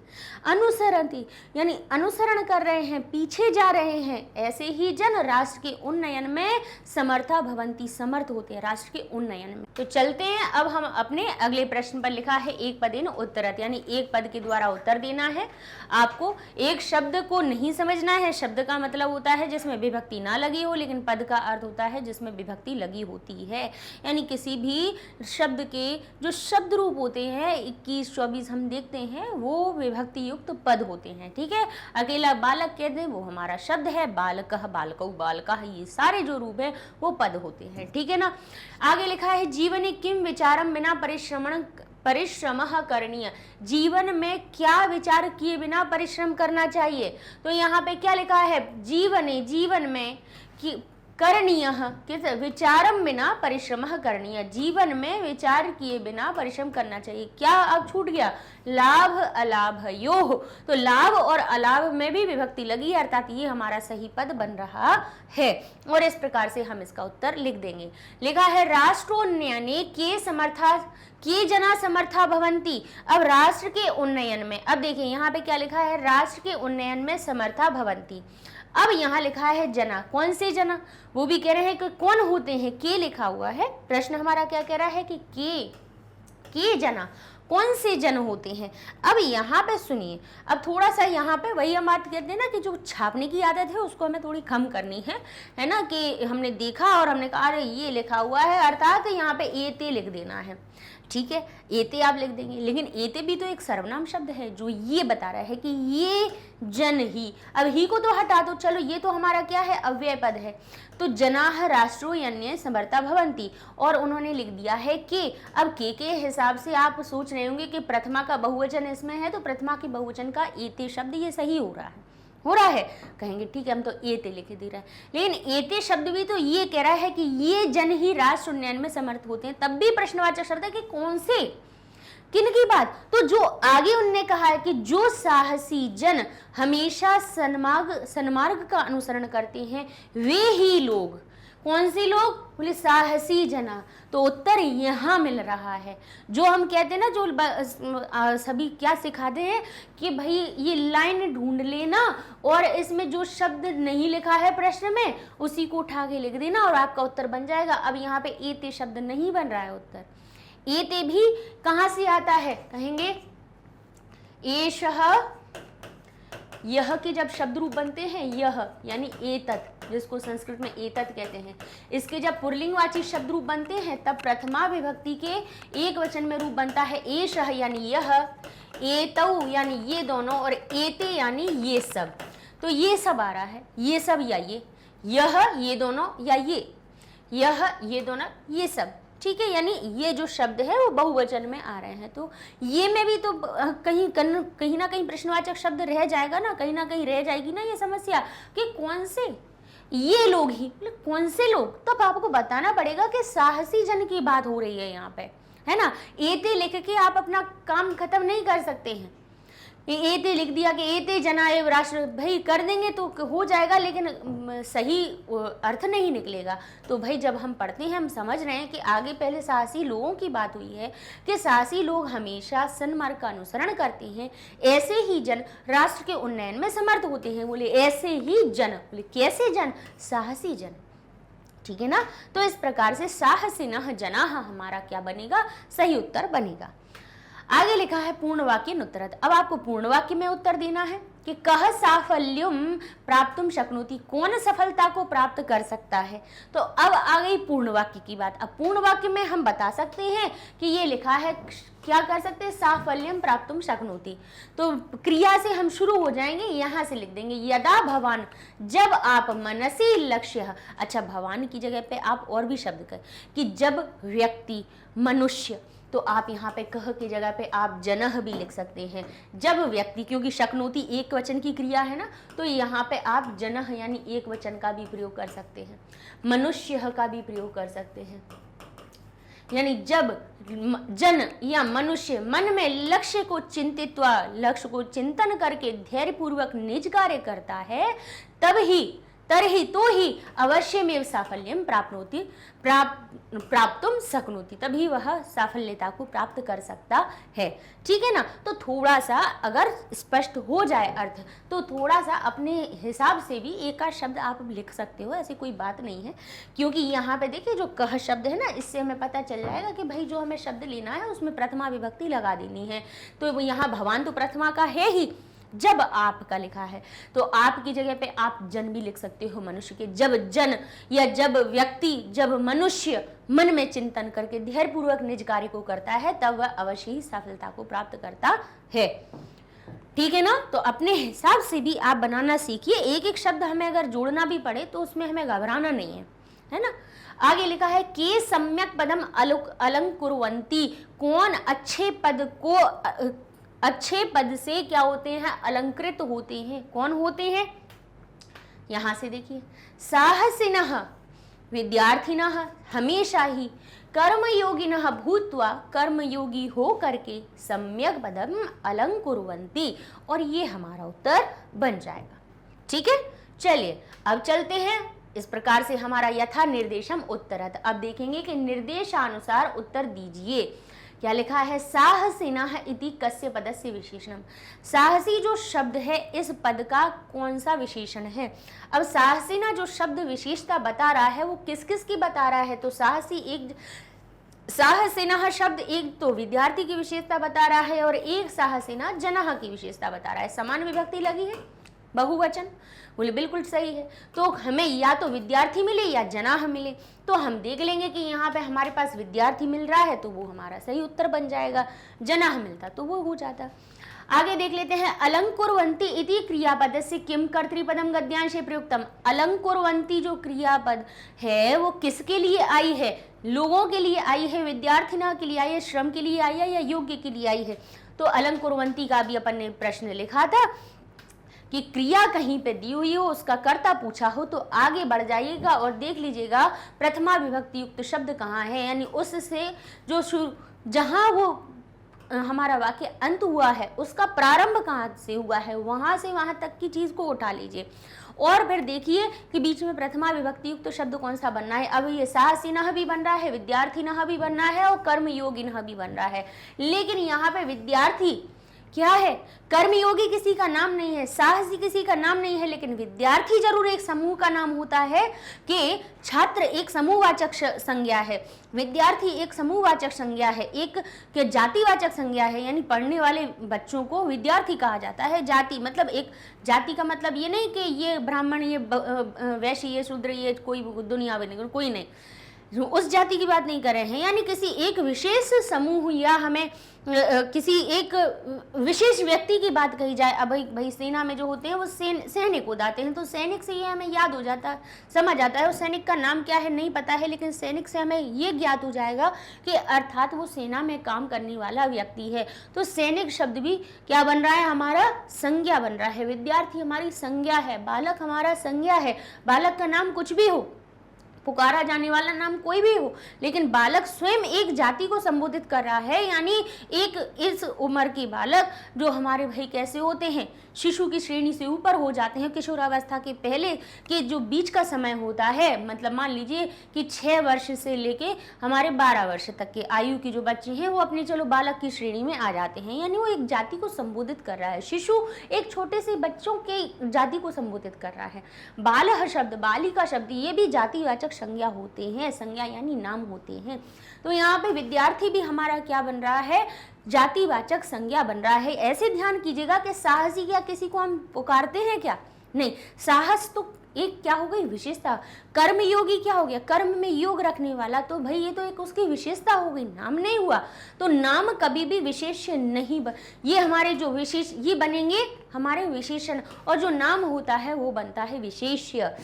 अनुसरंती यानी अनुसरण कर रहे हैं, पीछे जा रहे हैं, ऐसे ही जन राष्ट्र के उन्नयन में समर्था भवंती, समर्थ होते हैं राष्ट्र के उन्नयन में। तो चलते हैं अब हम अपने अगले प्रश्न पर। लिखा है एक पदेन उत्तरत, यानी एक पद के द्वारा उत्तर देना है। आपको एक शब्द को नहीं समझना है। शब्द का मतलब होता है जिसमें विभक्ति ना लगी हो, लेकिन पद का अर्थ होता है जिसमें विभक्ति लगी होती है। यानी किसी भी शब्द के जो शब्द रूप होते हैं 21, 24 हम देखते हैं, वो विभक्ति युक्त पद होते हैं। ठीक है, अकेला बालक कहते हैं वो हमारा शब्द है, बालकः, बालकौ, बालकः, ये सारे जो रूप है वो पद होते हैं। ठीक है ना। आगे लिखा है जीवने किम विचारम बिना परिश्रमः करणीय, जीवन में क्या विचार किए बिना परिश्रम करना चाहिए। तो यहाँ पे क्या लिखा है, जीवन में कि करणीय, किस विचारम बिना परिश्रम करणीय, जीवन में विचार किए बिना परिश्रम करना चाहिए। क्या अब छूट गया, लाभ अलाभ योह, तो लाभ और अलाभ में भी विभक्ति लगी, अर्थात ये हमारा सही पद बन रहा है। और इस प्रकार से हम इसका उत्तर लिख देंगे। लिखा है राष्ट्रोन्नयने के जना समर्था भवंती। अब राष्ट्र के उन्नयन में, अब देखिए यहाँ पे क्या लिखा है, राष्ट्र के उन्नयन में समर्था भवंती। अब यहाँ लिखा है जना, कौन से जना, वो भी कह रहे हैं कि कौन होते हैं, के लिखा हुआ है। प्रश्न हमारा क्या कह रहा है कि के जना, कौन से जन होते हैं। अब यहाँ पे सुनिए, अब थोड़ा सा यहाँ पे वही हम बात कहते हैं ना कि जो छापने की आदत है उसको हमें थोड़ी कम करनी है ना, कि हमने देखा और हमने कहा अरे ये लिखा हुआ है, अर्थात यहाँ पे एते लिख देना है। ठीक है, एते आप लिख देंगे, लेकिन एते भी तो एक सर्वनाम शब्द है जो ये बता रहा है कि ये जन ही। अब ही को तो हटा दो, चलो ये तो हमारा क्या है, अव्यय पद है। तो जनाः राष्ट्रोन्नयने समर्था भवन्ति, और उन्होंने लिख दिया है कि। अब के हिसाब से आप सोच रहे होंगे कि प्रथमा का बहुवचन इसमें है, तो प्रथमा के बहुवचन का एते शब्द ये सही हो रहा है। कहेंगे ठीक है हम तो एते लिख दे रहे हैं, लेकिन एते शब्द भी तो ये कह रहा है कि ये जन ही राष्ट्र उन्नयन में समर्थ होते हैं। तब भी प्रश्नवाचक शब्द है कि कौन से, किन की बात। तो जो आगे उनने कहा है कि जो साहसी जन हमेशा सन्मार्ग का अनुसरण करते हैं वे ही लोग, कौन सी लोग? बोले साहसी जना। तो उत्तर यहाँ मिल रहा है। जो हम कहते हैं ना, जो सभी क्या सिखाते हैं कि भाई ये लाइन ढूंढ लेना और इसमें जो शब्द नहीं लिखा है प्रश्न में उसी को उठा के लिख देना और आपका उत्तर बन जाएगा। अब यहाँ पे एते शब्द नहीं बन रहा है उत्तर। एते भी कहाँ से आता है? कहेंगे एषः, यह के जब शब्द रूप बनते हैं, यह यानी एतत्, जिसको संस्कृत में एतत् कहते हैं, इसके जब पुल्लिंगवाची शब्द रूप बनते हैं तब प्रथमा विभक्ति के एक वचन में रूप बनता है एषः यानी यह, एतौ यानी ये दोनों, और एते यानी ये सब। तो ये सब आ रहा है, ये सब या यह ये दोनों या यह ये दोनों ये सब, ठीक है। यानी ये जो शब्द है वो बहुवचन में आ रहे हैं। तो ये में भी तो कहीं ना कहीं प्रश्नवाचक शब्द रह जाएगा ना, कहीं ना कहीं रह जाएगी ना ये समस्या कि कौन से ये लोग ही, कौन से लोग। तो अब आपको बताना पड़ेगा कि साहसी जन की बात हो रही है यहाँ पे, है ना। एते लिख के आप अपना काम खत्म नहीं कर सकते हैं। एते लिख दिया कि एते जना एव राष्ट्र, भाई कर देंगे तो हो जाएगा, लेकिन सही अर्थ नहीं निकलेगा। तो भाई जब हम पढ़ते हैं हम समझ रहे हैं कि आगे पहले साहसी लोगों की बात हुई है कि साहसी लोग हमेशा सन्मार्ग का अनुसरण करते हैं, ऐसे ही जन राष्ट्र के उन्नयन में समर्थ होते हैं। बोले ऐसे ही जन, बोले कैसे जन? साहसी जन, ठीक है ना। तो इस प्रकार से साहसिनः जनाः हमारा क्या बनेगा? सही उत्तर बनेगा। आगे लिखा है पूर्ण वाक्य उत्तरत। अब आपको पूर्ण वाक्य में उत्तर देना है कि कह साफल्यम प्राप्तुम शक्नोति, कौन सफलता को प्राप्त कर सकता है। तो अब आ गई पूर्ण वाक्य की बात। अब पूर्ण वाक्य में हम बता सकते हैं कि ये लिखा है, क्या कर सकते हैं? साफल्यम प्राप्तुम शक्नोति। तो क्रिया से हम शुरू हो जाएंगे, यहाँ से लिख देंगे यदा भवान, जब आप मनसी लक्ष्य। अच्छा, भवान की जगह पे आप और भी शब्द कर कि जब व्यक्ति, मनुष्य, तो आप यहाँ पे कह की जगह पे आप जनः भी लिख सकते हैं। जब व्यक्ति, क्योंकि शक्नोति एक वचन की क्रिया है ना, तो यहाँ पे आप जनः यानी एक वचन का भी प्रयोग कर सकते हैं, मनुष्य का भी प्रयोग कर सकते हैं। यानी जब जन या मनुष्य मन में लक्ष्य को चिंतित्वा, लक्ष्य को चिंतन करके धैर्यपूर्वक निज कार्य करता है, तब ही तरहि तो ही अवश्यमेव साफल्यम प्राप्नोति, प्राप्तुम शक्नोति, तभी वह साफल्यता को प्राप्त कर सकता है। ठीक है ना। तो थोड़ा सा अगर स्पष्ट हो जाए अर्थ, तो थोड़ा सा अपने हिसाब से भी एक आध शब्द आप लिख सकते हो, ऐसी कोई बात नहीं है। क्योंकि यहाँ पे देखिए जो कह शब्द है ना, इससे हमें पता चल जाएगा कि भाई जो हमें शब्द लेना है उसमें प्रथमा विभक्ति लगा देनी है। तो यहाँ भगवान तो प्रथमा का है ही, जब आपका लिखा है तो आपकी जगह पे आप जन भी लिख सकते हो, मनुष्य के। जब जन या जब व्यक्ति, जब मनुष्य मन में चिंतन करके धैर्यपूर्वक निज कार्य को करता है, तब वह अवश्य ही सफलता को प्राप्त करता है। ठीक है ना। तो अपने हिसाब से भी आप बनाना सीखिए। एक एक शब्द हमें अगर जोड़ना भी पड़े तो उसमें हमें घबराना नहीं है ना। आगे लिखा है के सम्यक पदम अलंकुर्वन्ति, कौन अच्छे पद को, अच्छे पद से क्या होते हैं? अलंकृत होते हैं। कौन होते हैं? यहां से देखिए, साहसिनः विद्यार्थिनः हमेशा ही कर्मयोगिनः भूत्वा, कर्मयोगी हो करके सम्यक पदम अलंकुर्वन्ति, और ये हमारा उत्तर बन जाएगा। ठीक है, चलिए अब चलते हैं। इस प्रकार से हमारा यथा निर्देशम उत्तरत। अब देखेंगे कि निर्देशानुसार उत्तर दीजिए। क्या लिखा है? साहसिनः इति कस्य पदस्य विशेषणम। साहसी जो शब्द है इस पद का कौन सा विशेषण है? अब साहसिना जो शब्द विशेषता बता रहा है वो किस किस की बता रहा है? तो साहसिनः शब्द एक तो विद्यार्थी की विशेषता बता रहा है और एक साहसिना जनः की विशेषता बता रहा है। समान विभक्ति लगी है, बहुवचन। बोले बिल्कुल सही है। तो हमें या तो विद्यार्थी मिले या जनाह मिले, तो हम देख लेंगे कि यहाँ पे हमारे पास विद्यार्थी मिल रहा है तो वो हमारा सही उत्तर बन जाएगा, जनाह मिलता तो वो हो जाता। आगे देख लेते हैं, अलंकुर्वन्ति इति क्रियापदस्य किम कर्तृपदम गद्यांशे प्रयुक्तम। अलंकुर्वन्ति जो क्रियापद है वो किसके लिए आई है? लोगों के लिए आई है, विद्यार्थिना के लिए आई है, श्रम के लिए आई है या योग्य के लिए आई है? तो अलंकुर्वन्ति का भी अपन ने प्रश्न लिखा था कि क्रिया कहीं पे दी हुई हो, उसका कर्ता पूछा हो, तो आगे बढ़ जाइएगा और देख लीजिएगा प्रथमा विभक्ति युक्त शब्द कहाँ है, यानी उससे जो जहाँ वो हमारा वाक्य अंत हुआ है उसका प्रारंभ कहाँ से हुआ है, वहां से वहां तक की चीज को उठा लीजिए और फिर देखिए कि बीच में प्रथमा विभक्ति युक्त तो शब्द कौन सा बनना है। अब ये साहसिनः भी बन रहा है, विद्यार्थिनः भी बन रहा है और कर्मयोगिनः भी बन रहा है, लेकिन यहाँ पे विद्यार्थी क्या है, कर्मयोगी किसी का नाम नहीं है, साहसी किसी का नाम नहीं है, लेकिन विद्यार्थी जरूर एक समूह का नाम होता है कि छात्र एक समूहवाचक संज्ञा है, विद्यार्थी एक समूहवाचक संज्ञा है, एक के जातिवाचक संज्ञा है, यानी पढ़ने वाले बच्चों को विद्यार्थी कहा जाता है। जाति मतलब एक जाति का मतलब ये नहीं कि ये ब्राह्मण, ये वैश्य, ये शूद्र, ये कोई दुनिया में कोई नहीं, उस जाति की बात नहीं कर रहे हैं, यानी किसी एक विशेष समूह या हमें किसी एक विशेष व्यक्ति की बात कही जाए। अब भाई सेना में जो होते हैं वो सैनिक हो जाते हैं, तो सैनिक से ये हमें याद हो जाता है, समझ आता है, उस सैनिक का नाम क्या है नहीं पता है, लेकिन सैनिक से हमें ये ज्ञात हो जाएगा कि अर्थात वो सेना में काम करने वाला व्यक्ति है। तो सैनिक शब्द भी क्या बन रहा है, हमारा संज्ञा बन रहा है। विद्यार्थी हमारी संज्ञा है, बालक हमारा संज्ञा है। बालक का नाम कुछ भी हो, पुकारा जाने वाला नाम कोई भी हो, लेकिन बालक स्वयं एक जाति को संबोधित कर रहा है, यानी एक इस उम्र के बालक जो हमारे भाई कैसे होते हैं, शिशु की श्रेणी से ऊपर हो जाते हैं, किशोरावस्था के पहले के जो बीच का समय होता है, मतलब मान लीजिए कि 6 वर्ष से लेके हमारे 12 वर्ष तक के आयु के जो बच्चे हैं वो अपने चलो बालक की श्रेणी में आ जाते हैं, यानी वो एक जाति को संबोधित कर रहा है। शिशु एक छोटे से बच्चों के जाति को संबोधित कर रहा है। बालह शब्द, बालिका शब्द, ये भी जातिवाचक संज्ञा होते हैं, संज्ञा यानी नाम होते हैं। तो यहाँ पे विद्यार्थी भी हमारा क्या बन रहा है, जातिवाचक संज्ञा बन रहा है। ऐसे ध्यान कीजिएगा कि साहसी क्या किसी को हम पुकारते हैं क्या, नहीं, साहस तो एक क्या हो गई विशेषता। कर्मयोगी क्या हो गया, कर्म में योग रखने वाला, तो भाई ये तो एक उसकी विशेषता हो गई, नाम नहीं हुआ। तो नाम कभी भी विशेष्य नहीं ये हमारे जो विशेष ये बनेंगे हमारे विशेषण, और जो नाम होता है वो बनता है विशेष्य।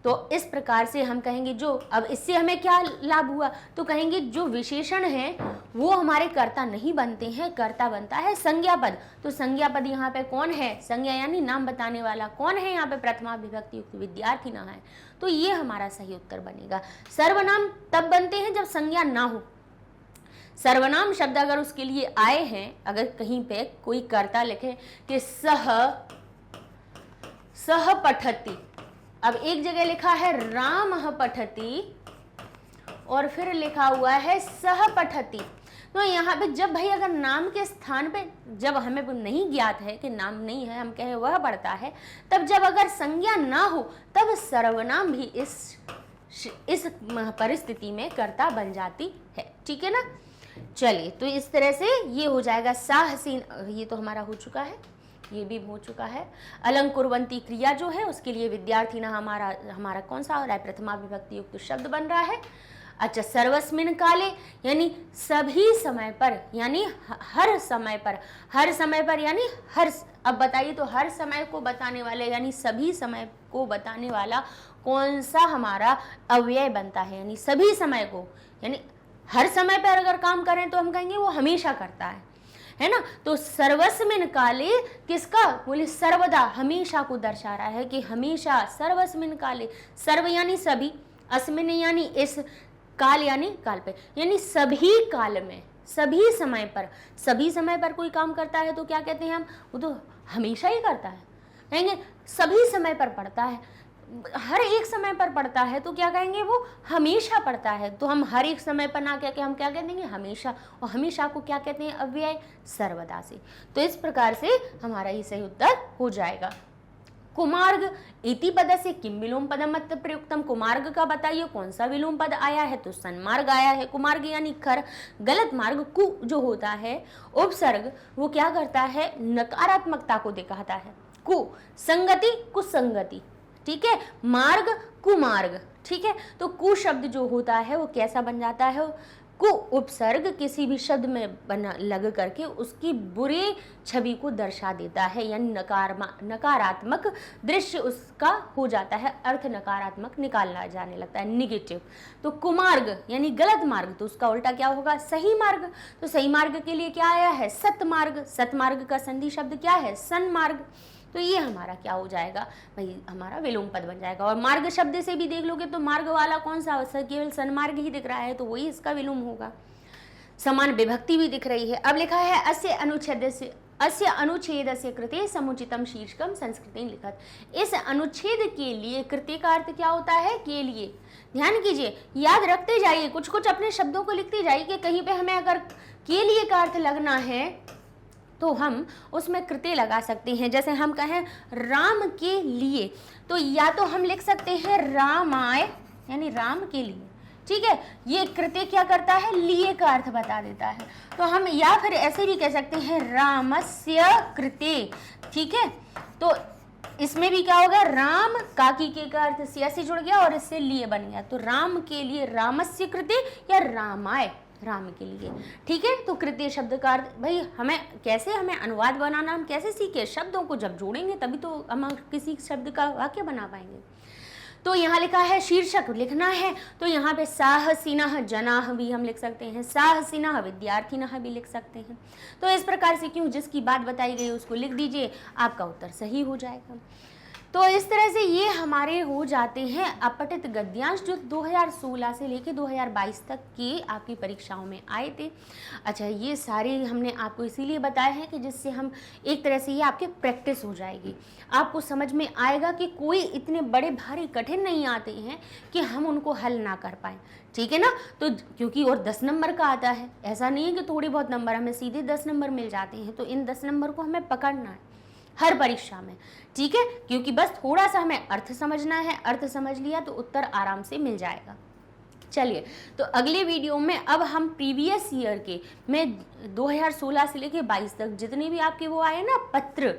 तो इस प्रकार से हम कहेंगे जो, अब इससे हमें क्या लाभ हुआ, तो कहेंगे जो विशेषण है वो हमारे कर्ता नहीं बनते हैं, कर्ता बनता है संज्ञा पद। तो संज्ञा पद यहाँ पे कौन है, संज्ञा यानी नाम बताने वाला कौन है, यहाँ पे प्रथमा विभक्ति युक्त विद्यार्थी ना है, तो ये हमारा सही उत्तर बनेगा। सर्वनाम तब बनते हैं जब संज्ञा ना हो। सर्वनाम शब्द अगर उसके लिए आए हैं, अगर कहीं पे कोई कर्ता लिखे कि सह पठति, अब एक जगह लिखा है रामः पठति और फिर लिखा हुआ है सह पठति, तो यहाँ पे जब भाई अगर नाम के स्थान पे जब हमें नहीं ज्ञात है कि नाम नहीं है, हम कहें वह पढ़ता है, तब जब अगर संज्ञा ना हो तब सर्वनाम भी इस परिस्थिति में कर्ता बन जाती है। ठीक है ना, चलिए, तो इस तरह से ये हो जाएगा साहसीन, ये तो हमारा हो चुका है, ये भी हो चुका है। अलंकुरवंती क्रिया जो है उसके लिए विद्यार्थी ना हमारा कौन सा हो रहा है, प्रथमा विभक्ति युक्त शब्द बन रहा है। अच्छा, सर्वस्मिन काले यानी सभी समय पर, यानी हर समय पर, हर समय पर यानी हर, अब बताइए तो हर समय को बताने वाले यानी सभी समय को बताने वाला कौन सा हमारा अव्यय बनता है, यानी सभी समय को, यानी हर समय पर अगर काम करें तो हम कहेंगे वो हमेशा करता है ना। तो सर्वस्मिन काले किसका, बोले सर्वदा, हमेशा को दर्शा रहा है कि हमेशा, सर्वस्मिन काले, सर्व यानी सभी, अस्मिन यानी इस, काल यानी काल पे, यानी सभी काल में, सभी समय पर, सभी समय पर कोई काम करता है तो क्या कहते हैं हम, वो तो हमेशा ही करता है। कहेंगे सभी समय पर पढ़ता है, हर एक समय पर पढ़ता है तो क्या कहेंगे, वो हमेशा पढ़ता है। तो हम हर एक समय पर ना कह के हम क्या कह देंगे, हमेशा, और हमेशा को क्या कहते हैं, अव्यय, सर्वदा से। तो इस प्रकार से हमारा ये सही उत्तर हो जाएगा। कुमार्ग इति पद से किम विलोम पदम अत्र प्रयुक्तम, कुमार्ग का बताइए कौन सा विलोम पद आया है, तो सन्मार्ग आया है। कुमार्ग यानी खर, गलत मार्ग, कु जो होता है उपसर्ग वो क्या करता है, नकारात्मकता को दिखाता है। कु संगति, कुसंगति, ठीक है, मार्ग कुमार्ग, ठीक है। तो कु शब्द जो होता है वो कैसा बन जाता है, कु उपसर्ग किसी भी शब्द में बना लग करके उसकी बुरी छवि को दर्शा देता है, यानी नकारात्मक दृश्य उसका हो जाता है, अर्थ नकारात्मक निकालना जाने लगता है, निगेटिव। तो कुमार्ग यानी गलत मार्ग, तो उसका उल्टा क्या होगा, सही मार्ग। तो सही मार्ग के लिए क्या आया है, सतमार्ग, सतमार्ग का संधि शब्द क्या है, सन्मार्ग। तो ये हमारा क्या हो जाएगा भाई, हमारा विलोम पद बन जाएगा। और मार्ग शब्द से भी देख लोगे तो मार्ग वाला कौन सा, केवल सन्मार्ग ही दिख रहा है, तो वही इसका विलोम होगा। समान विभक्ति भी दिख रही है। अब लिखा है अस्य अनुच्छेदस्य कृते समुचितम शीर्षकम संस्कृते लिखत। इस अनुच्छेद के लिए कृते का अर्थ क्या होता है? के लिए। ध्यान कीजिए, याद रखते जाइए, कुछ कुछ अपने शब्दों को लिखते जाइए कि कहीं पे हमें अगर के लिए का अर्थ लगना है तो हम उसमें कृते लगा सकते हैं। जैसे हम कहें राम के लिए, तो या तो हम लिख सकते हैं रामाय यानी राम के लिए, ठीक है। ये कृते क्या करता है? लिए का अर्थ बता देता है। तो हम या फिर ऐसे भी कह सकते हैं रामस्य कृते, ठीक है। तो इसमें भी क्या होगा? राम काकी के का अर्थ सिया से जुड़ गया और इससे लिए बन गया, तो राम के लिए रामस्य कृते या रामाय राम के लिए, ठीक है। तो कृत्य शब्द का अर्थ, भाई हमें अनुवाद बनाना हम कैसे सीखे? शब्दों को जब जोड़ेंगे तभी तो हम किसी शब्द का वाक्य बना पाएंगे। तो यहाँ लिखा है शीर्षक लिखना है, तो यहाँ पे साहसिनः जनाः भी हम लिख सकते हैं, साहसिनः विद्यार्थिनः भी लिख सकते हैं। तो इस प्रकार से क्यों, जिसकी बात बताई गई उसको लिख दीजिए, आपका उत्तर सही हो जाएगा। तो इस तरह से ये हमारे हो जाते हैं अपठित गद्यांश जो 2016 से लेके 2022 तक की आपकी परीक्षाओं में आए थे। अच्छा, ये सारे हमने आपको इसीलिए बताए हैं कि जिससे हम एक तरह से ये आपके प्रैक्टिस हो जाएगी, आपको समझ में आएगा कि कोई इतने बड़े भारी कठिन नहीं आते हैं कि हम उनको हल ना कर पाएँ, ठीक है ना। तो क्योंकि और 10 नंबर का आता है, ऐसा नहीं है कि थोड़ी बहुत नंबर, हमें सीधे 10 नंबर मिल जाते हैं। तो इन 10 नंबर को हमें पकड़ना है हर परीक्षा में, ठीक है, क्योंकि बस थोड़ा सा हमें अर्थ समझना है, अर्थ समझ लिया तो उत्तर आराम से मिल जाएगा। चलिए, तो अगले वीडियो में अब हम प्रीवियस ईयर के में 2016 से लेके 22 तक जितने भी आपके वो आए ना पत्र,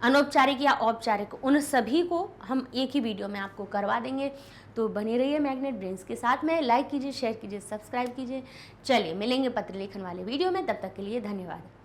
अनौपचारिक या औपचारिक, उन सभी को हम एक ही वीडियो में आपको करवा देंगे। तो बने रहिए मैग्नेट ब्रेन्स के साथ में, लाइक कीजिए, शेयर कीजिए, सब्सक्राइब कीजिए। चलिए, मिलेंगे पत्र लेखन वाले वीडियो में, तब तक के लिए धन्यवाद।